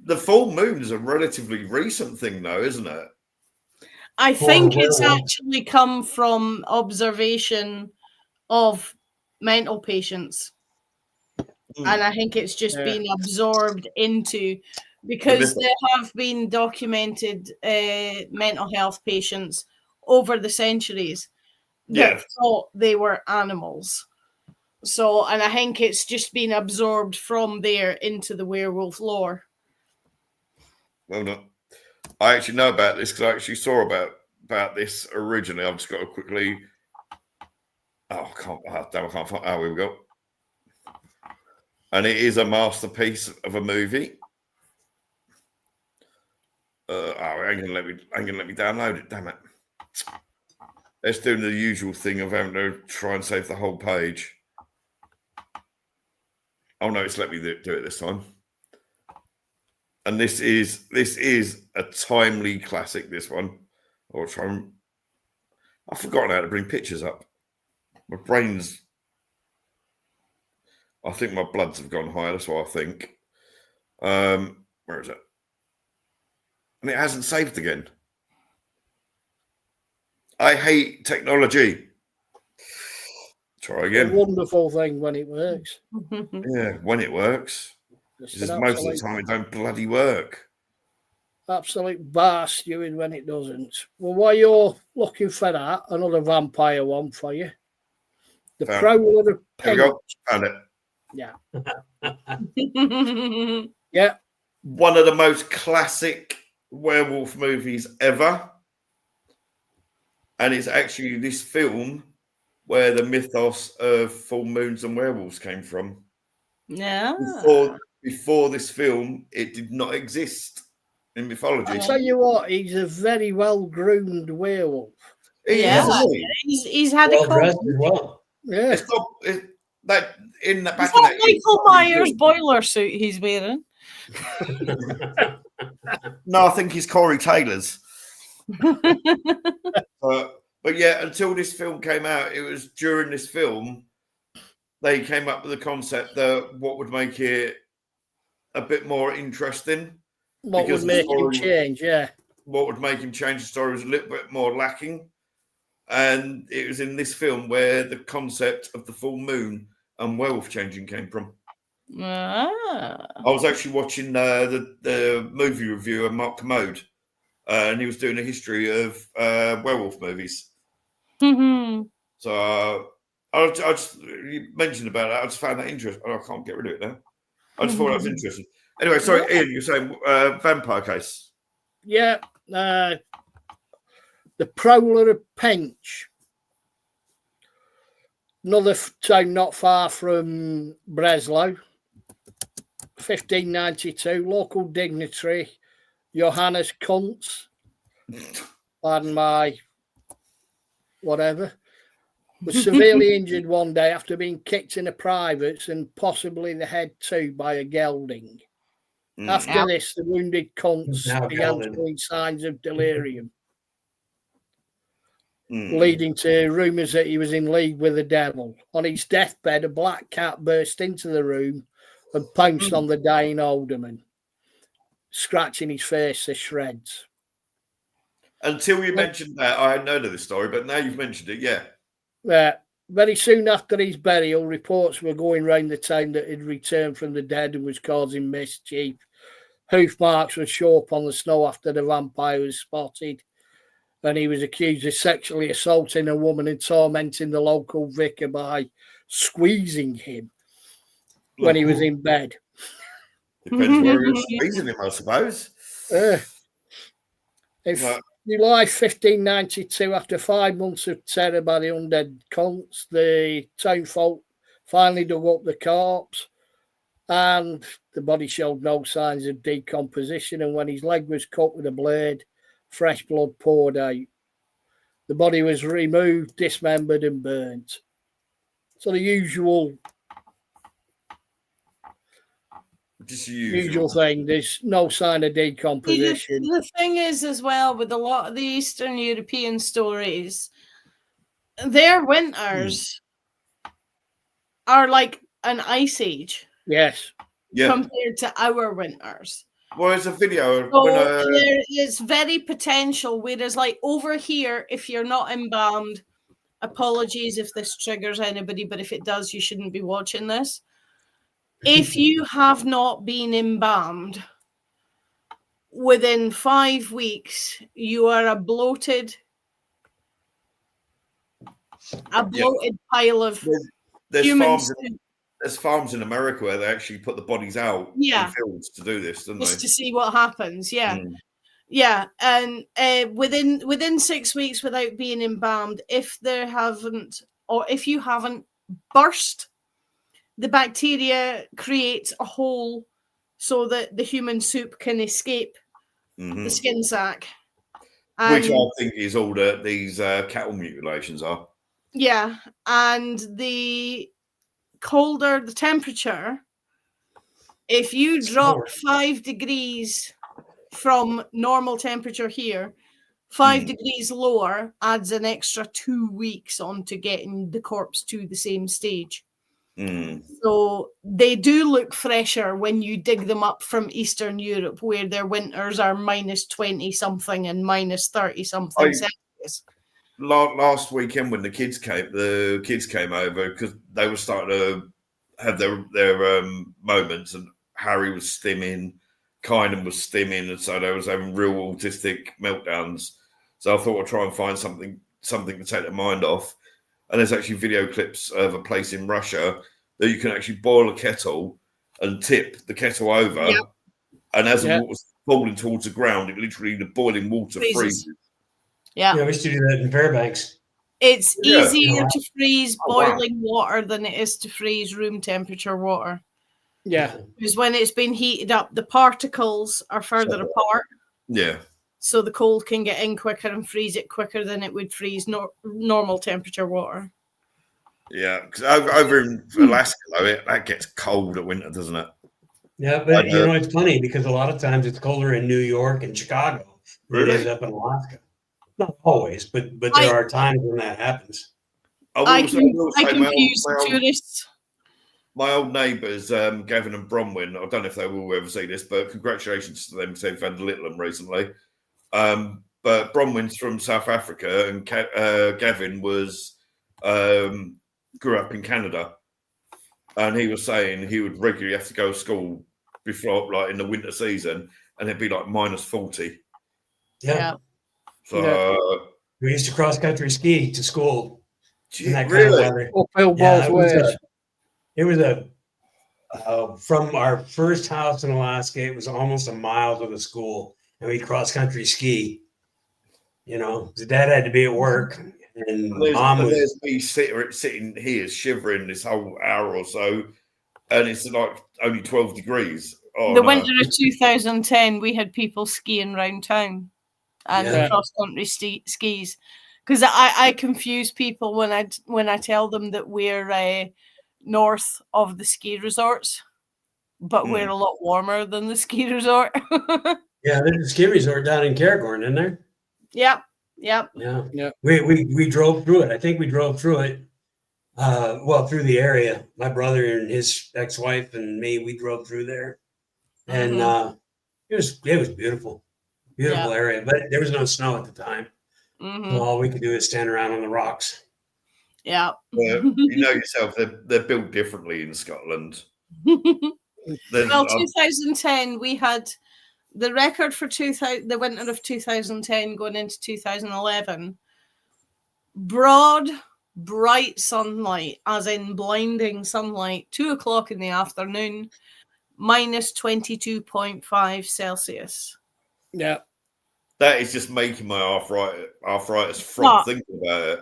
The full moon is a relatively recent thing, though, isn't it? I For think it's werewolf. actually come from observation of mental patients. And I think it's just been absorbed into, because there have been documented mental health patients over the centuries that thought they were animals. So, and I think it's just been absorbed from there into the werewolf lore. Well, no. I actually know about this because I actually saw about this originally. I've just got to quickly. Oh, I can't. Damn, I can't find. Oh, here we go. And it is a masterpiece of a movie. Ain't gonna let me download it. Damn it! It's doing the usual thing of having to try and save the whole page. Oh no, it's let me do it this time. And this is a timely classic. This one, I've forgotten how to bring pictures up. My brain's. I think my bloods have gone higher. That's what I think. Where is it? And it hasn't saved again. I hate technology. Try again. A wonderful thing when it works. Yeah, when it works. Most of the time it don't bloody work. Absolute bar stewing when it doesn't. Well, while you're looking for that, another vampire one for you. The Prowler of Pench. There we go. Found it. Yeah. Yeah. One of the most classic werewolf movies ever. And it's actually this film where the mythos of full moons and werewolves came from. Yeah. Before this film, it did not exist in mythology. I tell you what, he's a very well-groomed werewolf. He's had a dressed as well. Yeah. It's not Michael Myers boiler suit he's wearing. No, I think he's Corey Taylor's. But yeah, until this film came out, it was during this film they came up with the concept that what would make it a bit more interesting. What would make him change, What would make him change the story was a little bit more lacking. And it was in this film where the concept of the full moon and werewolf changing came from. I was actually watching the movie review of Mark Commode, and he was doing a history of werewolf movies. So I just you mentioned about that. I just found that interesting. I can't get rid of it now. I just thought that was interesting. Anyway, sorry, Ian, you're saying vampire case. Yeah. The Prowler of Pench. Another town not far from Breslau. 1592. Local dignitary Johannes Kuntz. Pardon my whatever. Was severely injured one day after being kicked in the privates and possibly the head too by a gelding. After this, the wounded Kuntz began showing signs of delirium, leading to rumours that he was in league with the devil. On his deathbed, a black cat burst into the room and pounced on the dying alderman, scratching his face to shreds. Until you mentioned that, I hadn't heard of this story, but now you've mentioned it, Very soon after his burial, reports were going round the town that he'd returned from the dead and was causing mischief. hoof marks would show up on the snow after the vampire was spotted. And he was accused of sexually assaulting a woman and tormenting the local vicar by squeezing him when he was in bed. Depends where he was squeezing him, I suppose. July 1592, after 5 months of terror by the undead cunts, the townfolk finally dug up the corpse, and the body showed no signs of decomposition. And when his leg was cut with a blade, fresh blood poured out. The body was removed, dismembered, and burnt. So the usual thing. There's no sign of decomposition. The thing is, as well, with a lot of the Eastern European stories, their winters are like an ice age. Yes. Yeah. Compared to our winters. Well, it's a video. So there is very potential. Whereas, like over here, if you're not embalmed, apologies if this triggers anybody, but if it does, you shouldn't be watching this. If you have not been embalmed within 5 weeks, you are a bloated pile of humans. There's farms in America where they actually put the bodies out in fields to do this, don't they? Just to see what happens, yeah. And within 6 weeks without being embalmed, if you haven't burst, the bacteria creates a hole so that the human soup can escape the skin sac. Which I think is all that these cattle mutilations are. Yeah, and the colder the temperature, if you drop 5 degrees from normal temperature here, 5 degrees lower adds an extra 2 weeks onto getting the corpse to the same stage. So they do look fresher when you dig them up from Eastern Europe, where their winters are minus 20 something and minus 30 something Celsius. Last weekend when the kids came over, because they were starting to have their moments, and Harry was stimming, Kynan was stimming, and so they was having real autistic meltdowns. So I thought I'd try and find something to take their mind off. And there's actually video clips of a place in Russia that you can actually boil a kettle and tip the kettle over, and as the water's falling towards the ground, the boiling water freezes. Yeah, we used to do that in Fairbanks. It's easier to freeze boiling water than it is to freeze room temperature water. Yeah. Because when it's been heated up, the particles are further apart. Yeah. So the cold can get in quicker and freeze it quicker than it would freeze normal temperature water. Yeah, because over in Alaska, though, that gets cold at winter, doesn't it? Yeah, but it's funny because a lot of times it's colder in New York and Chicago than it is up in Alaska. Not always, but there are times when that happens. I confuse tourists. My old neighbours, Gavin and Bronwyn, I don't know if they will ever see this, but congratulations to them because they've had a little one recently. But Bronwyn's from South Africa, and Gavin grew up in Canada. And he was saying he would regularly have to go to school before, like in the winter season, and it'd be like minus 40. Yeah. So we used to cross country ski to school. In that kind of weather. It was from our first house in Alaska, it was almost a mile to the school, and we cross country ski. The dad had to be at work, and mom was. There's me sitting here shivering this whole hour or so, and it's like only 12 degrees. The winter of 2010, we had people skiing around town and cross country skis, because I confuse people when I tell them that we're north of the ski resorts, but we're a lot warmer than the ski resort. Yeah, there's a ski resort down in Cairngorm, isn't there? Yep. Yeah. We drove through it. I think we drove through it. Through the area. My brother and his ex-wife and me, we drove through there, and it was beautiful, area. But there was no snow at the time, so all we could do is stand around on the rocks. Yeah. Yourself, they're built differently in Scotland. 2010, we had the record for the winter of 2010 going into 2011, broad, bright sunlight, as in blinding sunlight, 2:00 in the afternoon, minus 22.5 Celsius. Yeah. That is just making my arthritis from thinking about it.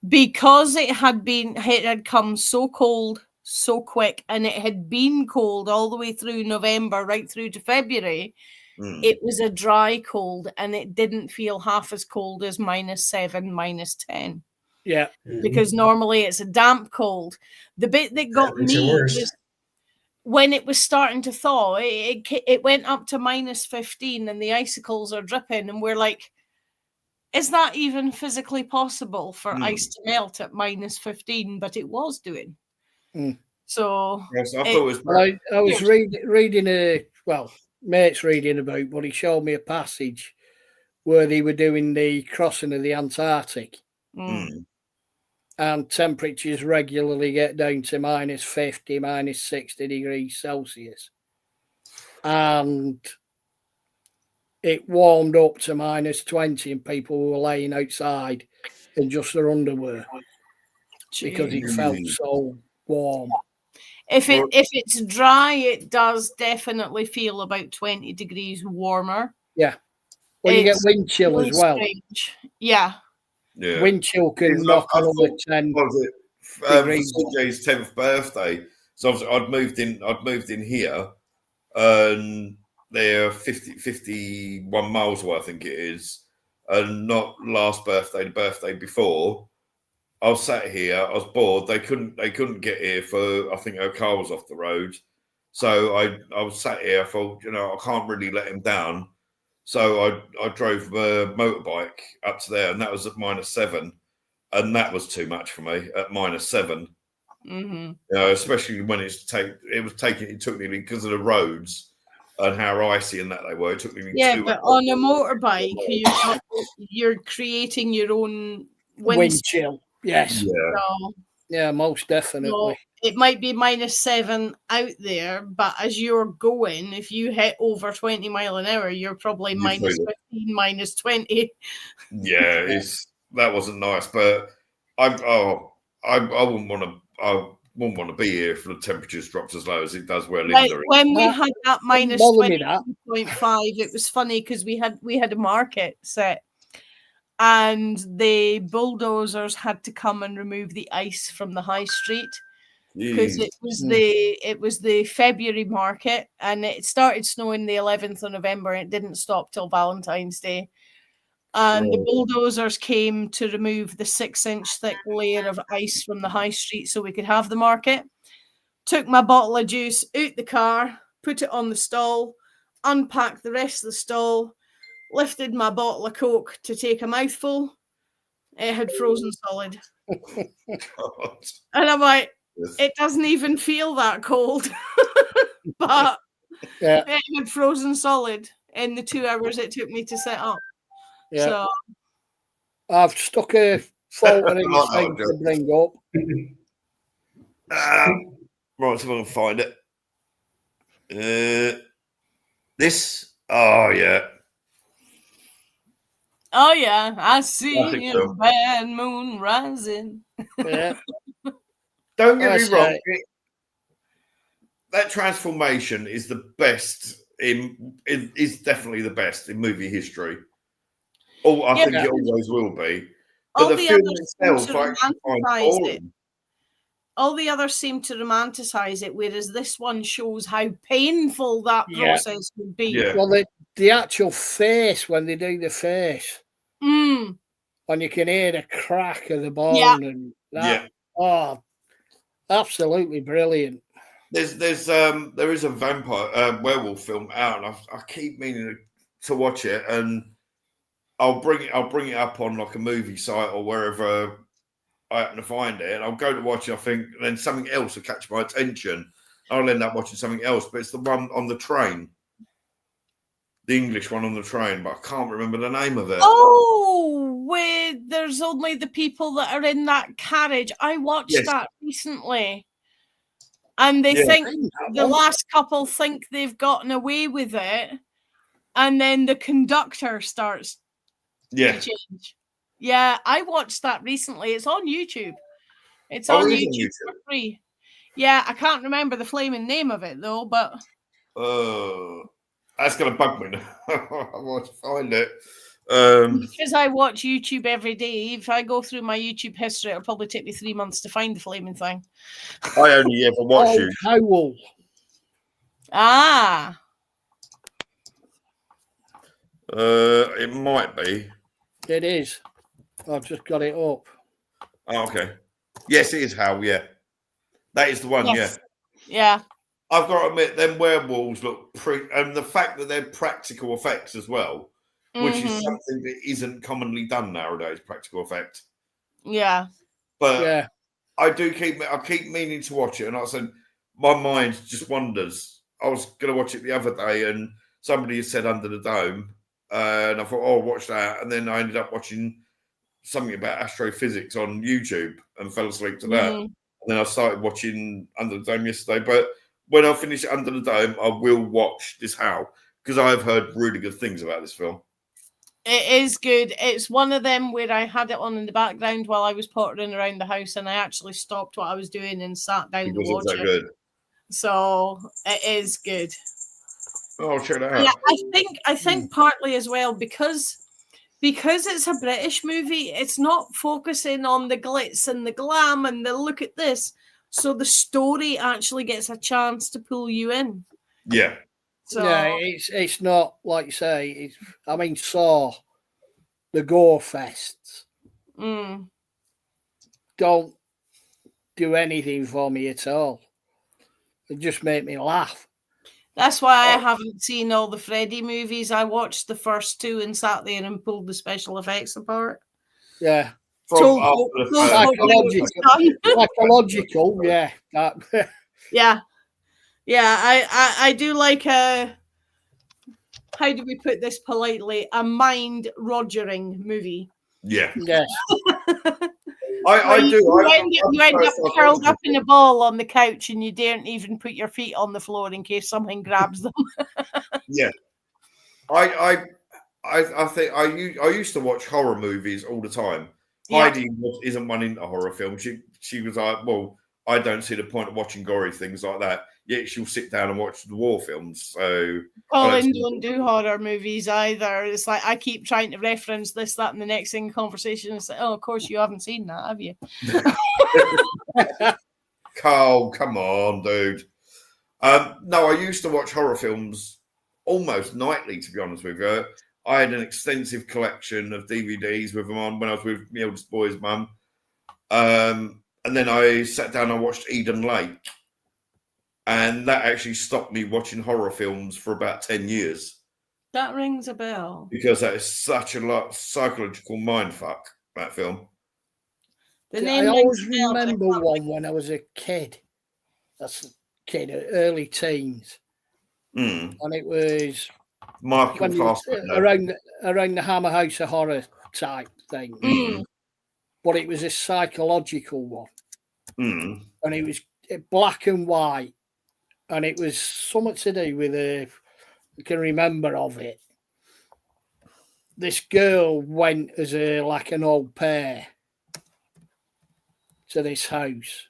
Because it had come so cold so quick, and it had been cold all the way through November, right through to February. It was a dry cold, and it didn't feel half as cold as -7, -10. Yeah. Because normally it's a damp cold. The bit that got me was when it was starting to thaw, it went up to -15 and the icicles are dripping, and we're like, is that even physically possible for ice to melt at -15? But it was doing. So yes, I thought it was. I was reading mate's reading about, but he showed me a passage where they were doing the crossing of the Antarctic. And temperatures regularly get down to -50, -60 degrees Celsius. And it warmed up to -20, and people were laying outside in just their underwear because it felt so warm. If it's dry, it does definitely feel about 20 degrees warmer. Yeah. Well, you get wind chill as well. Strange. Yeah. Wind chill can knock another 10 degrees. CJ's 10th birthday. So obviously I'd moved in here, and they're 51 miles away, I think it is. And not last birthday, the birthday before. I was sat here, I was bored. They couldn't get here for, I think her car was off the road. So I was sat here, I thought, I can't really let him down. So I drove a motorbike up to there, and that was at -7. And that was too much for me at -7. Especially when it took me, because of the roads and how icy and that they were. It took me. Yeah, but on a motorbike, you're creating your own wind chill. Yes. Yeah. So, yeah, most definitely. So it might be -7 out there, but as you're going, if you hit over 20 mile an hour, you're probably -15, -20. Yeah, that wasn't nice, but I wouldn't want to be here if the temperatures dropped as low as it does where Linda is. When we had that -20.5, it was funny because we had a market set, and the bulldozers had to come and remove the ice from the high street because it was the February market, and it started snowing the 11th of November, and it didn't stop till Valentine's Day. And the bulldozers came to remove the 6-inch thick layer of ice from the high street so we could have the market. Took my bottle of juice out the car, put it on the stall, unpacked the rest of the stall, lifted my bottle of Coke to take a mouthful. It had frozen solid. And I'm like, it doesn't even feel that cold. But it had frozen solid in the 2 hours it took me to set up. Yeah. So I've stuck a photo in the thing to bring up. Right, so I can find it. This? Oh, yeah. Oh, yeah. I see a bad moon rising. Yeah. Don't get me wrong. That transformation is the best is definitely the best in movie history. I think it always will be. But the film itself, all the others seem to romanticize it, whereas this one shows how painful that process would be. Yeah. Well, the actual face, when they do the face, when you can hear the crack of the bone and that. Oh, absolutely brilliant. There is a vampire werewolf film out, and I keep meaning to watch it, and I'll bring it up on like a movie site or wherever I happen to find it, and I'll go to watch it. I think then something else will catch my attention. I'll end up watching something else, but it's the one on the train, the English one on the train, but I can't remember the name of it. Oh, where there's only the people that are in that carriage. I watched that recently, and they think the last couple think they've gotten away with it, and then the conductor starts Yeah. to change. Yeah, I watched that recently. It's on YouTube. It's Oh, on it is on YouTube YouTube? for free. Yeah, I can't remember the flaming name of it though, but that's gonna bug me now. I want to find it. because I watch YouTube every day, if I go through my YouTube history, it'll probably take me 3 months to find the flaming thing. I only ever watch you. Howl. Ah, It might be. It is. I've just got it up. Oh, okay. Yes, it is Hal. Yeah, that is the one. yes. Yeah. Yeah. I've got to admit, them werewolves look and the fact that they're practical effects as well, which is Mhm. something that isn't commonly done nowadays. Practical effect. Yeah. But Yeah. I keep meaning to watch it, and I said my mind just wanders. I was going to watch it the other day, and somebody had said Under the Dome, and I thought, oh, watch that, and then I ended up watching something about astrophysics on YouTube and fell asleep to that. Mhm. And then I started watching Under the Dome yesterday. But when I finish Under the Dome, I will watch this Hal, because I've heard really good things about this film. It is good. It's one of them where I had it on in the background while I was pottering around the house, and I actually stopped what I was doing and sat down Because to it's watch so it. good. So it is good. Oh, I'll check that out. Yeah, I think partly as well because it's a British movie, it's not focusing on the glitz and the glam and the look at this. So the story actually gets a chance to pull you in. Yeah. So Yeah, it's not like you say. Saw the gore fests don't do anything for me at all. It just make me laugh. that's why I haven't seen all the Freddy movies. I watched the first two and sat there and pulled the special effects apart. Yeah, psychological. Yeah, yeah. I do like a. How do we put this politely? A mind rogering movie. Yeah. Yes. I do. You end up curled up in a ball on the couch and you daren't even put your feet on the floor in case something grabs them. Yeah. I think I used to watch horror movies all the time. Yeah. Heidi isn't one into horror films. She was like, well, I don't see the point of watching gory things like that. Yet she'll sit down and watch the war films. So Colin don't do horror movies either. It's like I keep trying to reference this, that, and the next thing in conversation. It's like, oh, of course you haven't seen that, have you? Carl, come on, dude. No, I used to watch horror films almost nightly, to be honest with you. I had an extensive collection of DVDs with them on when I was with my eldest boy's mum. And then I sat down and watched Eden Lake. And that actually stopped me watching horror films for about 10 years. That rings a bell. Because that is such a psychological mindfuck, that film. I always remember one when I was a kid. That's a kid, early teens. And it was around the Hammer House of Horror type thing. But it was a psychological one. And it was black and white. And it was something to do with I can remember of it. This girl went as an au pair to this house.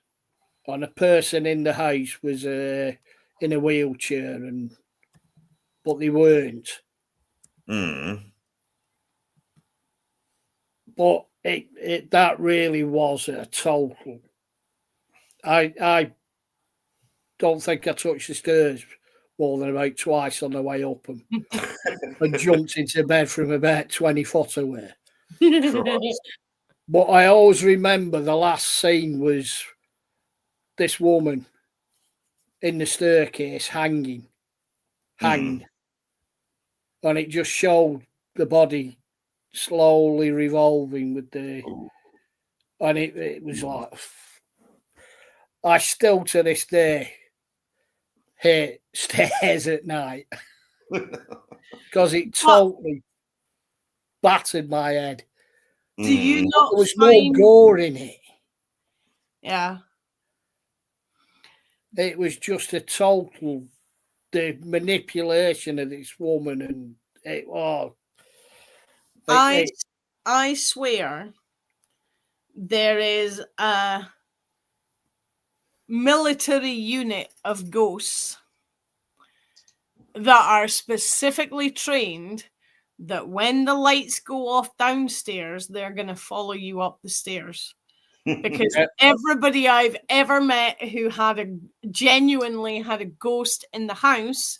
And a person in the house was in a wheelchair, but they weren't. But that really was a total. I don't think I touched the stairs more than about twice on the way up and jumped into bed from about 20 foot away. But I always remember the last scene was this woman in the staircase hanged. And it just showed the body slowly revolving with and it was like, I still to this day hate stairs at night because it totally battered my head. Do you not? There was no gore in it. Yeah. It was just a total the manipulation of this woman I swear there is a military unit of ghosts that are specifically trained that when the lights go off downstairs, they're going to follow you up the stairs. Because everybody I've ever met who genuinely had a ghost in the house,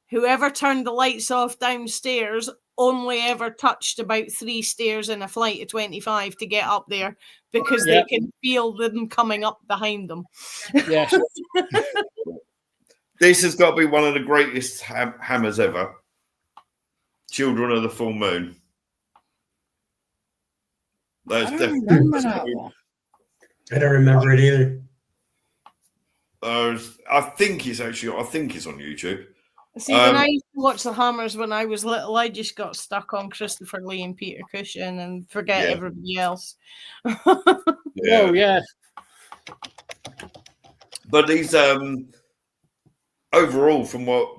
whoever turned the lights off downstairs only ever touched about 3 stairs in a flight of 25 to get up there because they can feel them coming up behind them. Yes. This has got to be one of the greatest hammers ever. Children of the Full Moon. I don't remember that one. I don't remember it either. I think it's on YouTube. See, when I used to watch the Hammers when I was little, I just got stuck on Christopher Lee and Peter Cushing and forget everybody else. Yeah. But these, overall, from what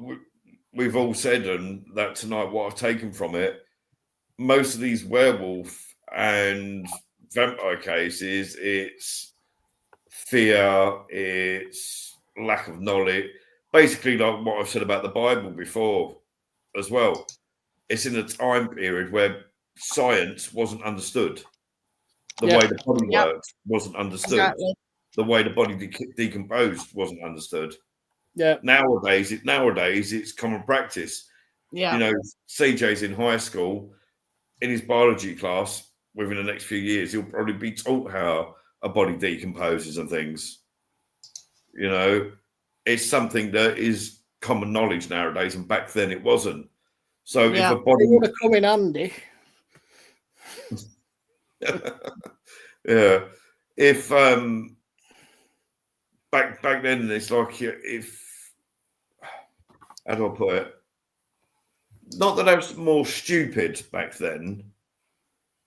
we've all said and that tonight, what I've taken from it, most of these werewolf and vampire cases, it's fear, it's lack of knowledge. Basically, like what I've said about the Bible before as well. It's in a time period where science wasn't understood. The way the body worked wasn't understood. Exactly. The way the body decomposed wasn't understood. Yeah. Nowadays it's common practice. Yeah. You know, CJ's in high school, in his biology class, within the next few years, he'll probably be taught how a body decomposes and things. You know, it's something that is common knowledge nowadays, and back then it wasn't. So if a body would have come in handy. Yeah. If back then it's like, if, how do I put it? Not that I was more stupid back then,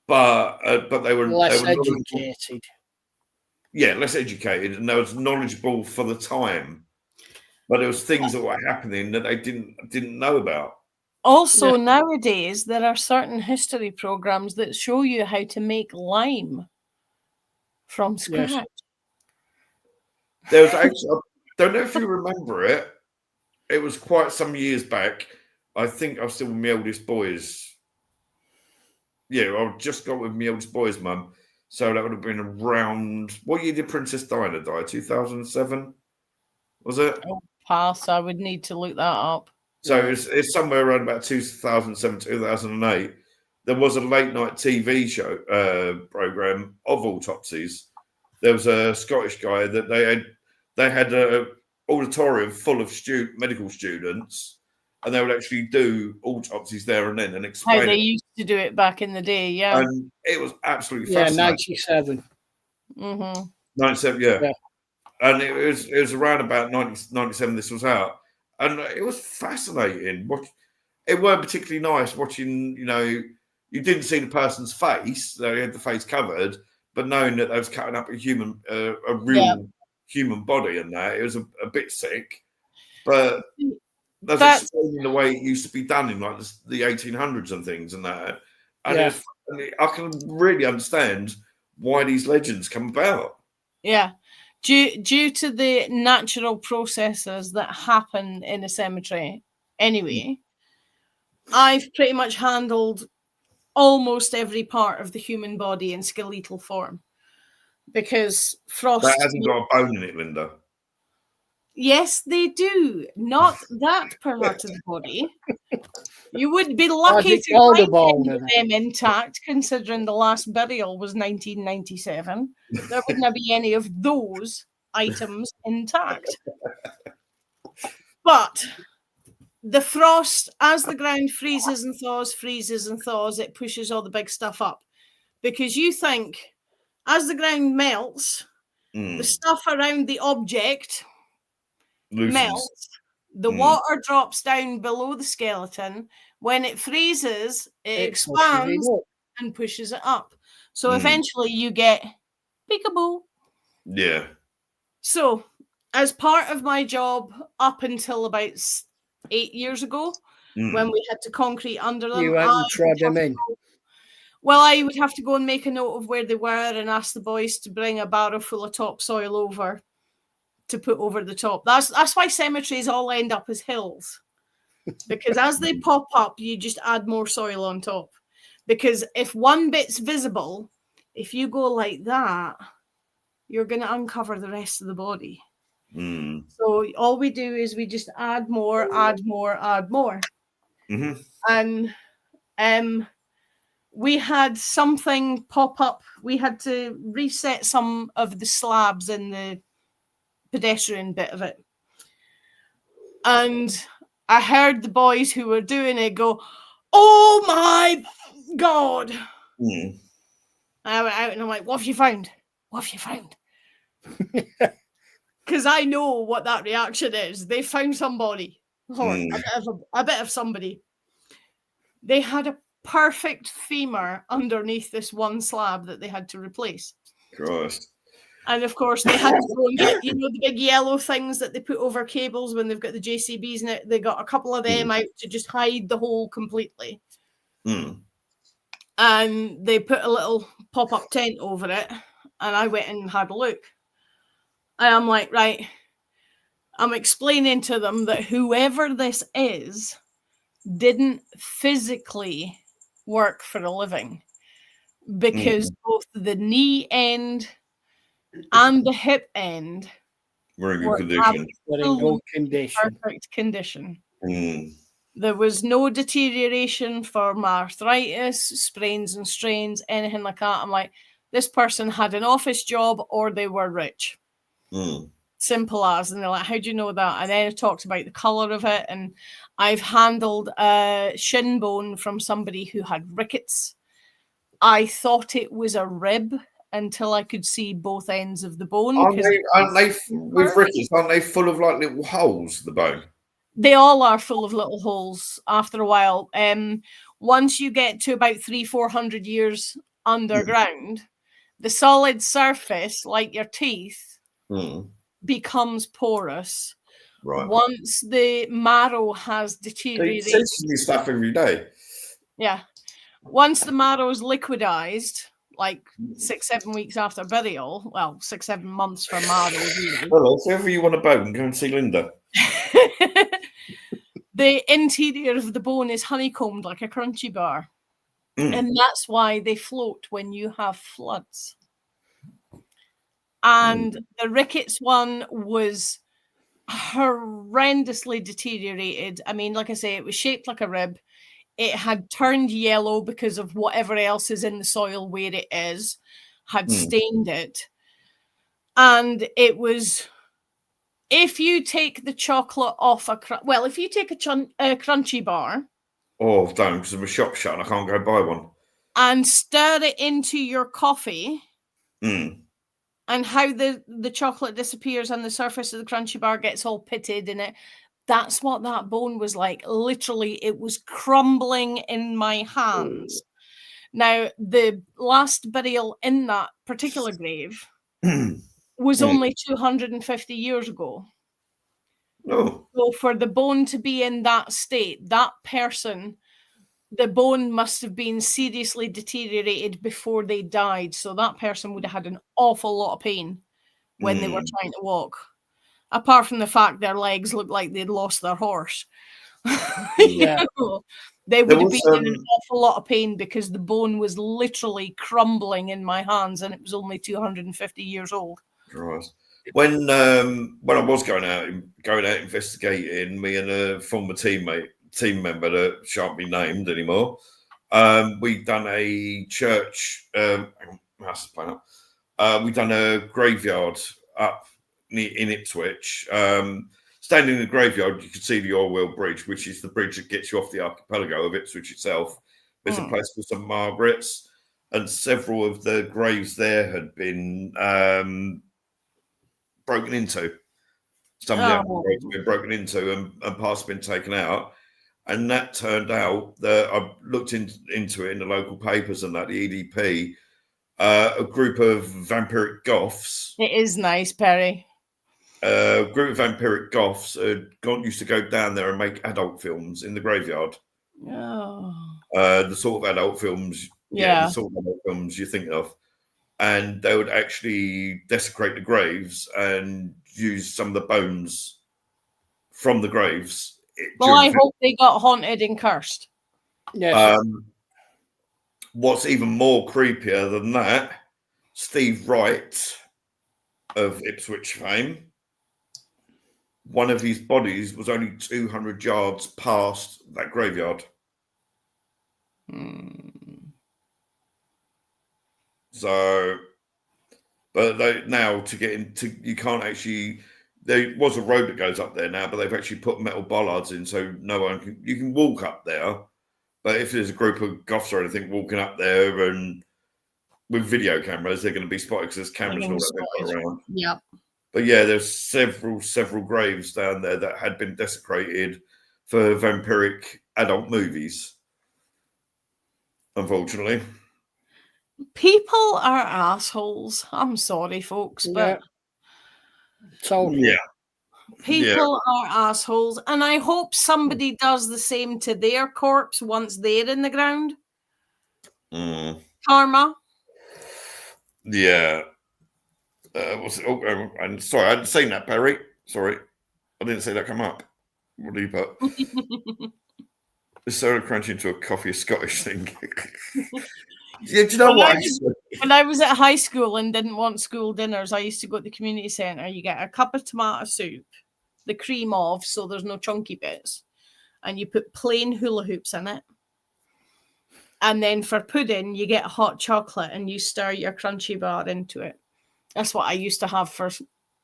but they were less educated. Yeah, less educated, and they was knowledgeable for the time. But there was things that were happening that they didn't know about. Also, nowadays there are certain history programs that show you how to make lime from scratch. Yes. There was actually, I don't know if you remember it. It was quite some years back. I think I was still with my eldest boys. Yeah, I just got with my eldest boy's mum. So that would have been around, what year did Princess Diana die? 2007? Was it? Oh, pass. I would need to look that up. So it's somewhere around about 2007, 2008. There was a late night TV show program of autopsies. There was a Scottish guy that they had a auditorium full of medical students, and they would actually do autopsies there and then and explain how they used to do it back in the day. Yeah, and it was absolutely fascinating. 97. 97, yeah. And it was around about 97 this was out, and it was fascinating. It weren't particularly nice watching, you know, you didn't see the person's face, they had the face covered, but knowing that they was cutting up a real human body and that, it was a bit sick. But that's explaining the way it used to be done in like the 1800s and things and that. And I can really understand why these legends come about. Yeah. Due to the natural processes that happen in a cemetery anyway, I've pretty much handled almost every part of the human body in skeletal form. Because frost... That hasn't got a bone in it, Linda. Yes, they do. Not that part of the body. You would be lucky to find them intact, considering the last burial was 1997. There wouldn't be any of those items intact. But the frost, as the ground freezes and thaws, it pushes all the big stuff up. Because you think, as the ground melts, the stuff around the object melts, the water drops down below the skeleton. When it freezes, it expands and pushes it up. So eventually you get peekaboo. Yeah. So as part of my job up until about 8 years ago, when we had to concrete under them. You went and trod them in. Well, I would have to go and make a note of where they were and ask the boys to bring a barrow full of topsoil over to put over the top. That's why cemeteries all end up as hills. Because as they pop up, you just add more soil on top. Because if one bit's visible, if you go like that, you're going to uncover the rest of the body. So all we do is we just add more, add more, add more. And we had something pop up. We had to reset some of the slabs in the pedestrian bit of it. And I heard the boys who were doing it go, "Oh my God." And I went out and I'm like, "What have you found? What have you found?" Because I know what that reaction is. They found somebody, or a bit of somebody. They had a perfect femur underneath this one slab that they had to replace. Christ. And of course, they had to go and get, the big yellow things that they put over cables when they've got the JCBs in it. They got a couple of them out to just hide the hole completely. And they put a little pop-up tent over it. And I went and had a look. And I'm like, right, I'm explaining to them that whoever this is didn't physically work for a living, because both the knee end and the hip end were in good condition. Perfect condition. There was no deterioration from arthritis, sprains and strains, anything like that. I'm like, this person had an office job or they were rich. Simple as. And they're like, how do you know that? And then I talked about the color of it. And I've handled a shin bone from somebody who had rickets. I thought it was a rib until I could see both ends of the bone. Aren't they with rickets? Aren't they full of like little holes? The bone. They all are full of little holes after a while. Once you get to about 300-400 years underground, the solid surface, like your teeth, becomes porous. Right. Once the marrow has deteriorated. They send me stuff every day. Yeah. Once the marrow is liquidized, like 6-7 weeks after burial, well, 6-7 months for marrow. Really. Well, if ever you want a bone, go and see Linda. The interior of the bone is honeycombed like a crunchy bar. And that's why they float when you have floods. And the rickets one was horrendously deteriorated. I mean, like I say, it was shaped like a rib. It had turned yellow because of whatever else is in the soil where it is, had stained it. And it was, if you take the chocolate off if you take a crunchy bar. Oh, don't, because I'm a shop shut and I can't go buy one. And stir it into your coffee. And how the chocolate disappears and the surface of the crunchy bar gets all pitted in it. That's what that bone was like. Literally, it was crumbling in my hands. Now, the last burial in that particular grave was only 250 years ago. So for the bone to be in that state, that person, the bone must have been seriously deteriorated before they died. So that person would have had an awful lot of pain when they were trying to walk. Apart from the fact their legs looked like they'd lost their horse. Yeah. They would have been in an awful lot of pain because the bone was literally crumbling in my hands and it was only 250 years old. Right. When I was going out investigating, me and a former team member that shan't be named anymore, we'd done a church. We'd done a graveyard up in Ipswich. Standing in the graveyard, you could see the Orwell Bridge, which is the bridge that gets you off the archipelago of Ipswich itself. There's a place called St Margaret's, and several of the graves there had been broken into. Some of the graves had been broken into and parts been taken out. And that turned out that I looked into it in the local papers and that the EDP, a group of vampiric goths. It is nice, Perry. a group of vampiric goths used to go down there and make adult films in the graveyard. Oh. The sort of adult films, the sort of adult films you think of. And they would actually desecrate the graves and use some of the bones from the graves. Well, I hope they got haunted and cursed. Yes. What's even more creepier than that, Steve Wright of Ipswich fame, one of his bodies was only 200 yards past that graveyard. So, but now to get into, you can't actually. There was a road that goes up there now, but they've actually put metal bollards in, so no one can. You can walk up there, but if there's a group of goths or anything walking up there and with video cameras, they're going to be spotted because there's cameras and all that around. Yeah. But yeah, there's several graves down there that had been desecrated for vampiric adult movies. Unfortunately, people are assholes. I'm sorry, folks, but people are assholes, and I hope somebody does the same to their corpse once they're in the ground. Karma. Yeah. I'm sorry, I hadn't seen that, Barry. Sorry, I didn't see that come up. What do you put? Is soda crunch into a coffee Scottish thing? Yeah, do you know what? When I was at high school and didn't want school dinners, I used to go to the community centre. You get a cup of tomato soup, the cream of, so there's no chunky bits, and you put plain hula hoops in it. And then for pudding, you get hot chocolate and you stir your crunchy bar into it. That's what I used to have for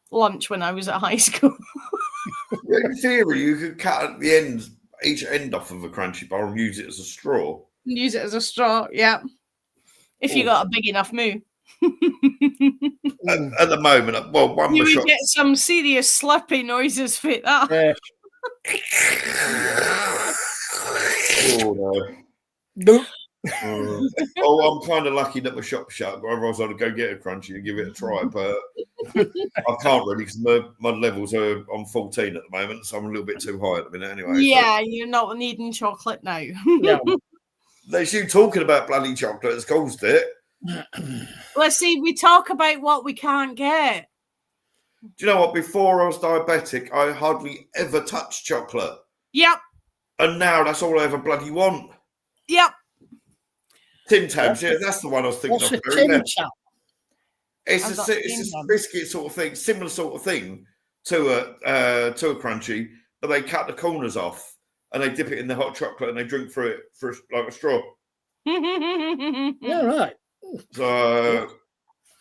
lunch when I was at high school. In theory, you could cut each end off of a crunchy bar and use it as a straw. Use it as a straw, yeah. If you got a big enough moo. At the moment, well, one you would get some serious slurpy noises for that. Oh no. I'm kind of lucky that my shop's shut, but otherwise I'd go get a crunchy and give it a try. But I can't really because my levels are on 14 at the moment, so I'm a little bit too high at the minute anyway. Yeah, so. You're not needing chocolate now. Yeah. There's you talking about bloody chocolate has caused it. Let's see, we talk about what we can't get. Do you know what? Before I was diabetic, I hardly ever touched chocolate. Yep. And now that's all I ever bloody want. Yep. Tim Tams, yeah, that's the one I was thinking of. It's a biscuit sort of thing, similar sort of thing to a crunchy, but they cut the corners off and they dip it in the hot chocolate and they drink through it for like a straw. Yeah, right. So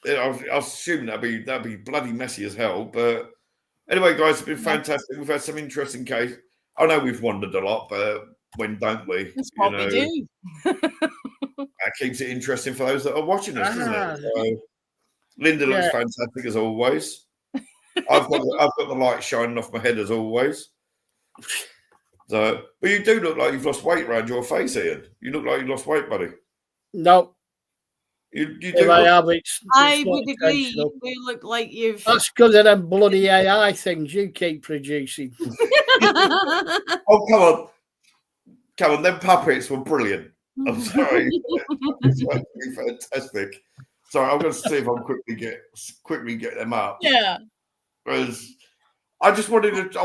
I assume that'd be bloody messy as hell. But anyway, guys, it's been fantastic. We've had some interesting case. I know we've wandered a lot, but when don't we? That's what we do. That keeps it interesting for those that are watching us, doesn't it? So, Linda looks fantastic as always. I've got the light shining off my head as always. So, but you do look like you've lost weight around your face, Ian. You look like you lost weight, buddy. No. You do. I would agree. You do look like you've. That's because of them bloody AI things you keep producing. Oh, come on! Them puppets were brilliant. I'm sorry, it's fantastic. Sorry, I'm going to see if I can quickly get them up. Yeah. Because I just wanted to. I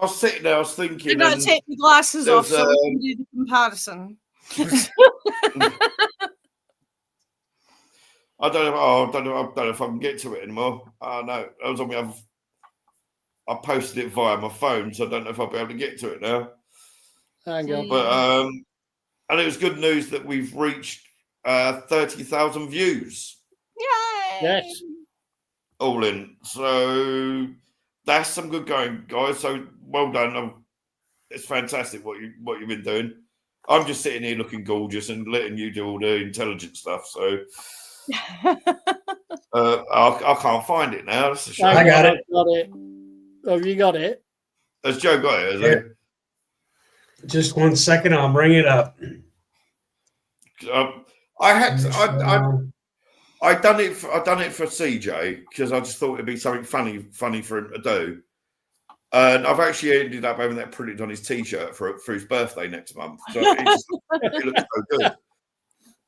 was sitting there. I was thinking. You're going to take the glasses off so we can do the comparison. I don't know if I can get to it anymore. No, I was on my other. I posted it via my phone, so I don't know if I'll be able to get to it now. Hang on. But and it was good news that we've reached 30,000 views. Yay! Yes. All in. So that's some good going, guys. So well done. It's fantastic what you've been doing. I'm just sitting here looking gorgeous and letting you do all the intelligent stuff. So I can't find it now. That's a shame. I got it. Have you got it? Has Joe got it? Has he? Just 1 second, I'll bring it up. I I done it for CJ because I just thought it'd be something funny for him to do. And I've actually ended up having that printed on his T-shirt for his birthday next month. So it looks so good.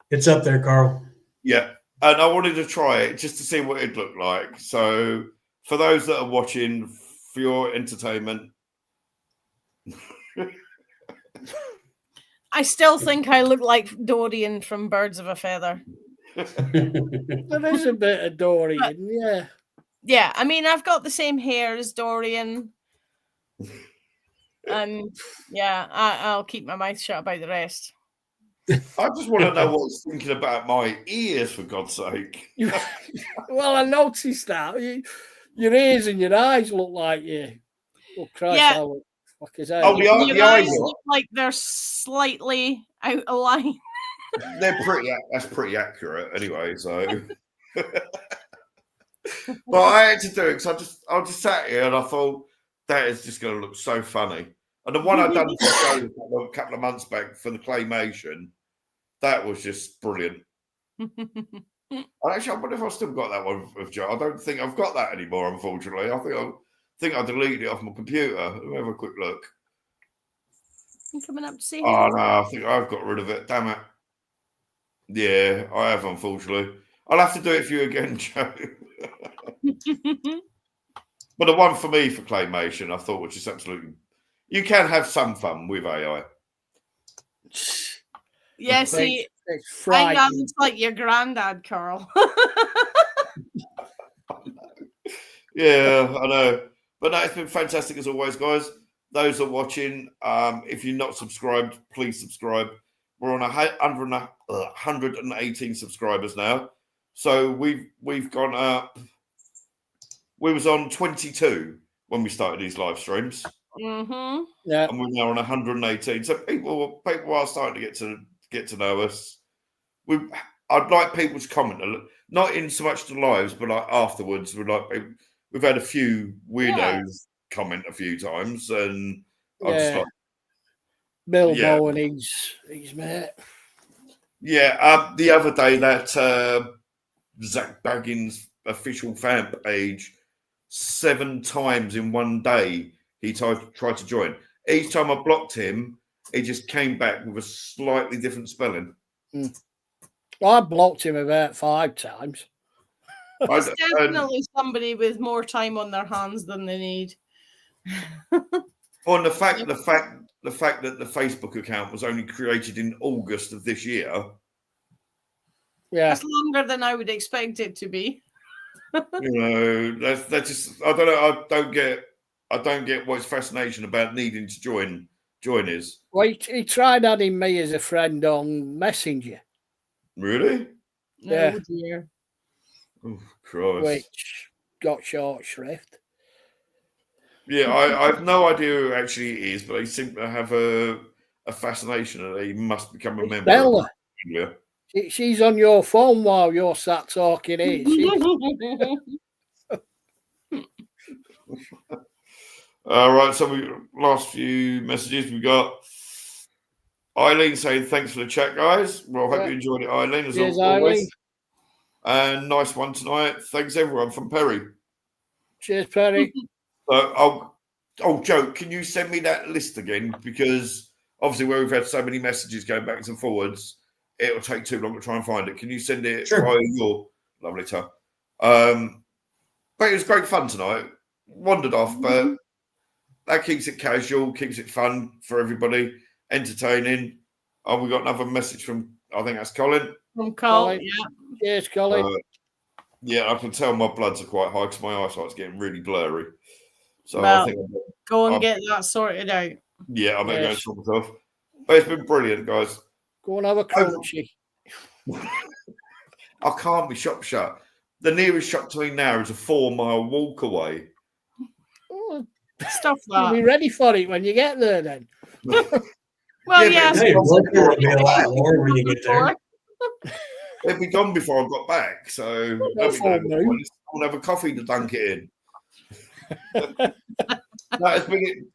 It's up there, Carl. Yeah, and I wanted to try it just to see what it'd look like. So for those that are watching, for your entertainment. I still think I look like Dorian from Birds of a Feather. There is a bit of Dorian, yeah. Yeah, I mean, I've got the same hair as Dorian. And yeah, I'll keep my mouth shut about the rest. I just want to know what's thinking about my ears, for God's sake. Well, I noticed that. Your ears and your eyes look like you. Oh, Christ, Yeah. how fuck is that? Oh, Your the eyes eyes look like they're slightly out of line. they're that's pretty accurate anyway, so but I had to do it because I just sat here and I thought that is just going to look so funny. And the one I done for a couple of months back for the claymation, that was just brilliant. And actually, I wonder if I still got that one of Joe. I don't think I've got that anymore, unfortunately. I think I deleted it off my computer. Let me have a quick look. You coming up to see him? Oh no, I think I've got rid of it. Damn it. Yeah, I have, unfortunately. I'll have to do it for you again, Joe. But the one for me for claymation, I thought was just absolutely. You can have some fun with AI. Yeah, see, it's I frightening. know it's like your granddad, Carl. Yeah, I know. But no, it's been fantastic as always, guys. Those are watching, if you're not subscribed, please subscribe. We're on 118 subscribers now. So we've gone up. We was on 22 when we started these live streams. Mm-hmm. Yeah. And we're now on 118. So people are starting to get to know us. I'd like people to comment, not in so much the lives, but like afterwards. We've had a few weirdos comment a few times, and I'm just like Bilbo and his mate. Yeah, the other day that Zach Baggins official fan page 7 times in one day he tried to join. Each time I blocked him, he just came back with a slightly different spelling. I blocked him about 5 times. It's definitely somebody with more time on their hands than they need. On the fact that the Facebook account was only created in August of this year. Yeah, that's longer than I would expect it to be. You know, that's just I don't know. I don't get what's fascination about needing to join is. Well, he tried adding me as a friend on Messenger. Really? Yeah. Oh dear. Oh, Christ. Which got short shrift. Yeah, I have no idea who actually it is, but they seem to have a fascination that he must become a member Bella. of the She's on your phone while you're sat talking here. All right, so last few messages we got. Eileen saying thanks for the chat, guys. Well, I hope you enjoyed it, Eileen, as Cheers, always. Eileen. And nice one tonight. Thanks, everyone, from Perry. Cheers, Perry. Joe, can you send me that list again? Because obviously, where we've had so many messages going backwards and forwards, it'll take too long to try and find it. Can you send it via your lovely time? But it was great fun tonight. Wandered off, but that keeps it casual, keeps it fun for everybody, entertaining. Oh, we got another message from, I think that's Colin. From Colin, yeah. Cheers, Colin. Yeah, I can tell my bloods are quite high because my eyesight's getting really blurry. So well, I think go and get that sorted out. Yeah, I better go and sort myself. But it's been brilliant, guys. Go and have a crunchy. I can't be shop shut. The nearest shop to me now is a 4-mile walk away. Oh, stuff that. You'll be ready for it when you get there then. Well, yes. Hey, will be a lot more when you get there. It'd be gone before I got back, so I'll have a coffee to dunk it in. No, it's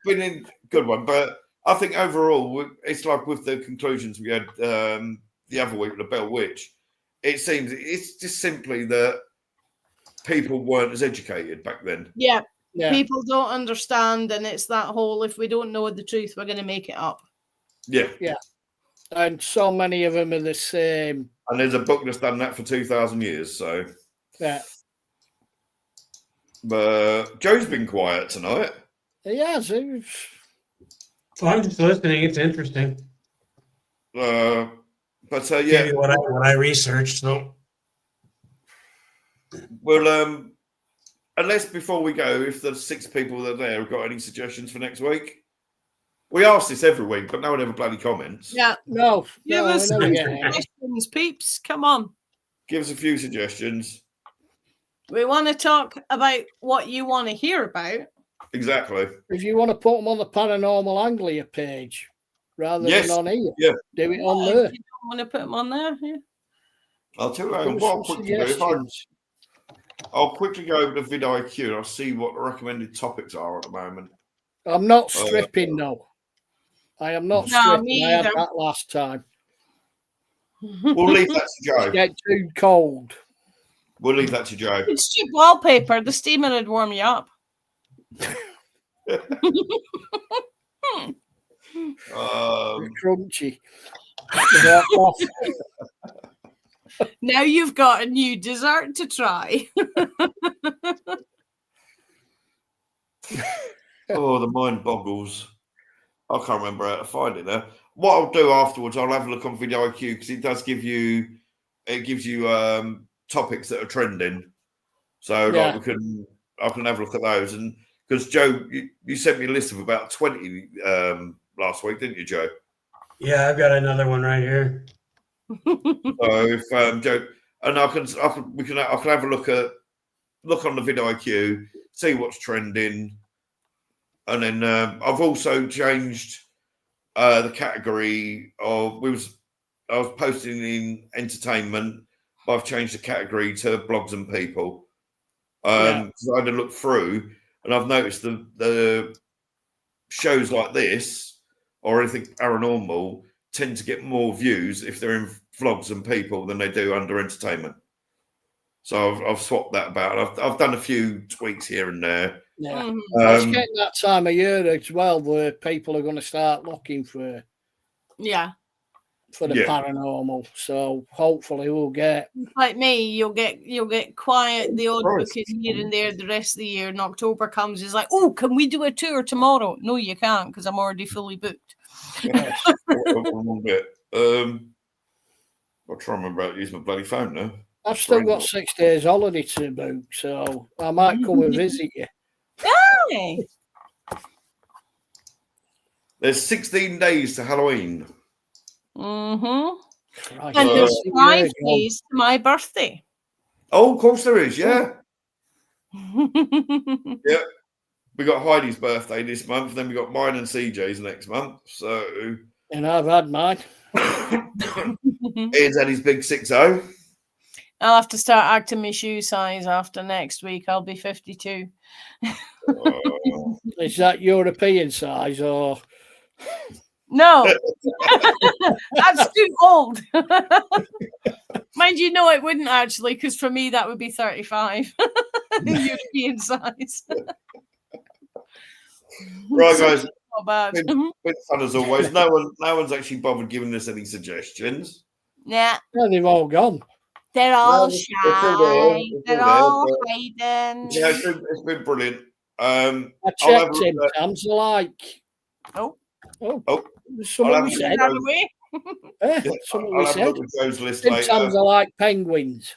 been a good one, but I think overall it's like with the conclusions we had the other week with the Bell Witch. it seems it's just simply that people weren't as educated back then. Yeah. Yeah. People don't understand, and it's that whole, if we don't know the truth, we're going to make it up. Yeah. And so many of them are the same. And there's a book that's done that for 2,000 years. So, Yeah. but Joe's been quiet tonight. He has. Well, I'm just listening. It's interesting. Yeah. Give you what I researched. So, well, unless before we go, if the 6 people that are there have got any suggestions for next week, we ask this every week, but no one ever bloody comments. Yeah. No. Give us some suggestions, peeps. Come on. Give us a few suggestions. We want to talk about what you want to hear about. Exactly. If you want to put them on the Paranormal Anglia page rather than on here, do it on there. You don't want to put them on there? Yeah. I'll tell you what I'll quickly do. I'll quickly go over to vidIQ and I'll see what the recommended topics are at the moment. I'm not stripping, no. I am not stripping. I had that last time. We'll leave that to Joe. It's get too cold. We'll leave that to Joe. It's cheap wallpaper. The steamer would warm you up. Crunchy. Now you've got a new dessert to try. Oh, the mind boggles. I can't remember how to find it now. What I'll do afterwards, I'll have a look on vidIQ because it does give you, topics that are trending. So like I can have a look at those. And because Joe, you sent me a list of about 20 last week, didn't you, Joe? Yeah, I've got another one right here. So if Joe and I can have a look on the vidIQ, see what's trending, and then I've also changed the category of I was posting in entertainment, but I've changed the category to blogs and people. Because I had to look through, and I've noticed the shows like this or anything paranormal tend to get more views if they're in vlogs and people than they do under entertainment. So I've swapped that about. I've done a few tweaks here and there. Yeah, it's getting that time of year as well where people are going to start looking for the paranormal. So hopefully we'll get like me. You'll get quiet. The odd book is here and there. The rest of the year, and October comes, is like, oh, can we do a tour tomorrow? No, you can't because I'm already fully booked. Yes. One bit. I'll try and remember how to use my bloody phone now. I've still got 6 days holiday to book, so I might come and visit you. Hey. There's 16 days to Halloween. And there's 5 days to my birthday. Oh, of course there is, yeah. Yeah. We got Heidi's birthday this month, then we got mine and CJ's next month. So, and I've had mine. Ian's had his big 6-0. I'll have to start acting my shoe size after next week. I'll be 52. Is that European size or? No, that's too old. Mind you, no, it wouldn't actually, because for me that would be 35. European size. Right, guys. Not bad. Been fun as always. No one's actually bothered giving us any suggestions. Yeah. Well, they've all gone. They're all shy. They're all hiding. Yeah, it's been brilliant. I checked Tim Tams like. Oh. Someone we said. Someone we said. Tim Tams are like penguins.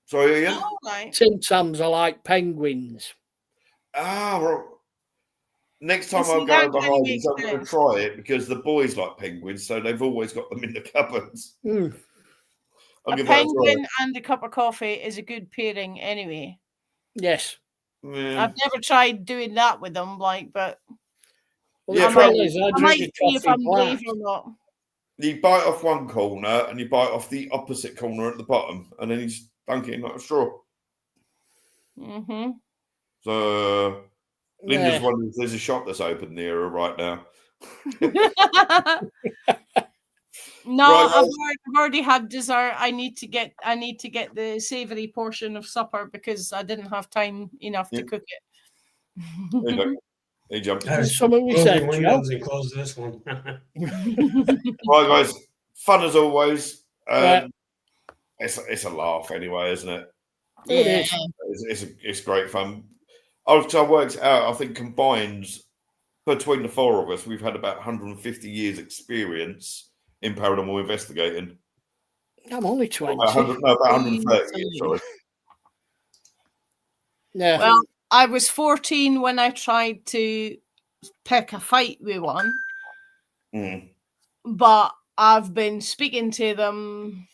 Sorry, Ian? Right. Tim Tams are like penguins. Well, next time I go behind these, I'm going to try it because the boys like penguins, so they've always got them in the cupboards. A penguin and a cup of coffee is a good pairing anyway. Yes. Yeah. I've never tried doing that with them, but well, I might see if I'm brave or not. You bite off one corner and you bite off the opposite corner at the bottom, and then you just dunk it in like a straw. So Linda's wondering if there's a shop that's open near her right now. No, Right, I've already had dessert. I need to get the savoury portion of supper because I didn't have time enough to cook There you go. it. He jumped. There's something we Close said, your Joe. windows and close this one. Right, guys. Fun as always. Right. It's a laugh anyway, isn't it? It is. It's great fun. I worked out. I think combined between the four of us, we've had about 150 years experience in paranormal investigating. I'm only 20. About 130 years, sorry. Yeah. Well, I was 14 when I tried to pick a fight with one, but I've been speaking to them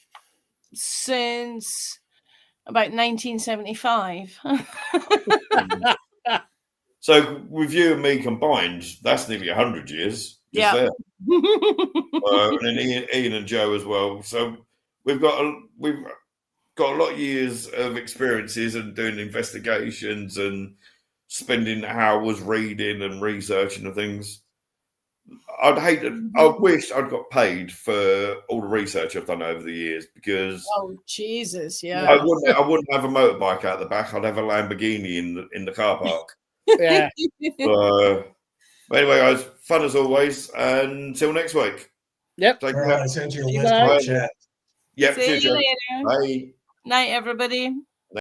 since about 1975. So with you and me combined, that's nearly 100 years. Just there. And then Ian and Joe as well. So we've got a lot of years of experiences and doing investigations and spending hours reading and researching and things. I wish I'd got paid for all the research I've done over the years because Oh Jesus, yeah. I wouldn't have a motorbike out the back. I'd have a Lamborghini in the car park. Yeah. But anyway, guys, fun as always. And until next week. Yep. Take Carl, care. I sent you a See you list in the later. chat. Yep. See Cheers, you Joe. later. Bye. Night, everybody.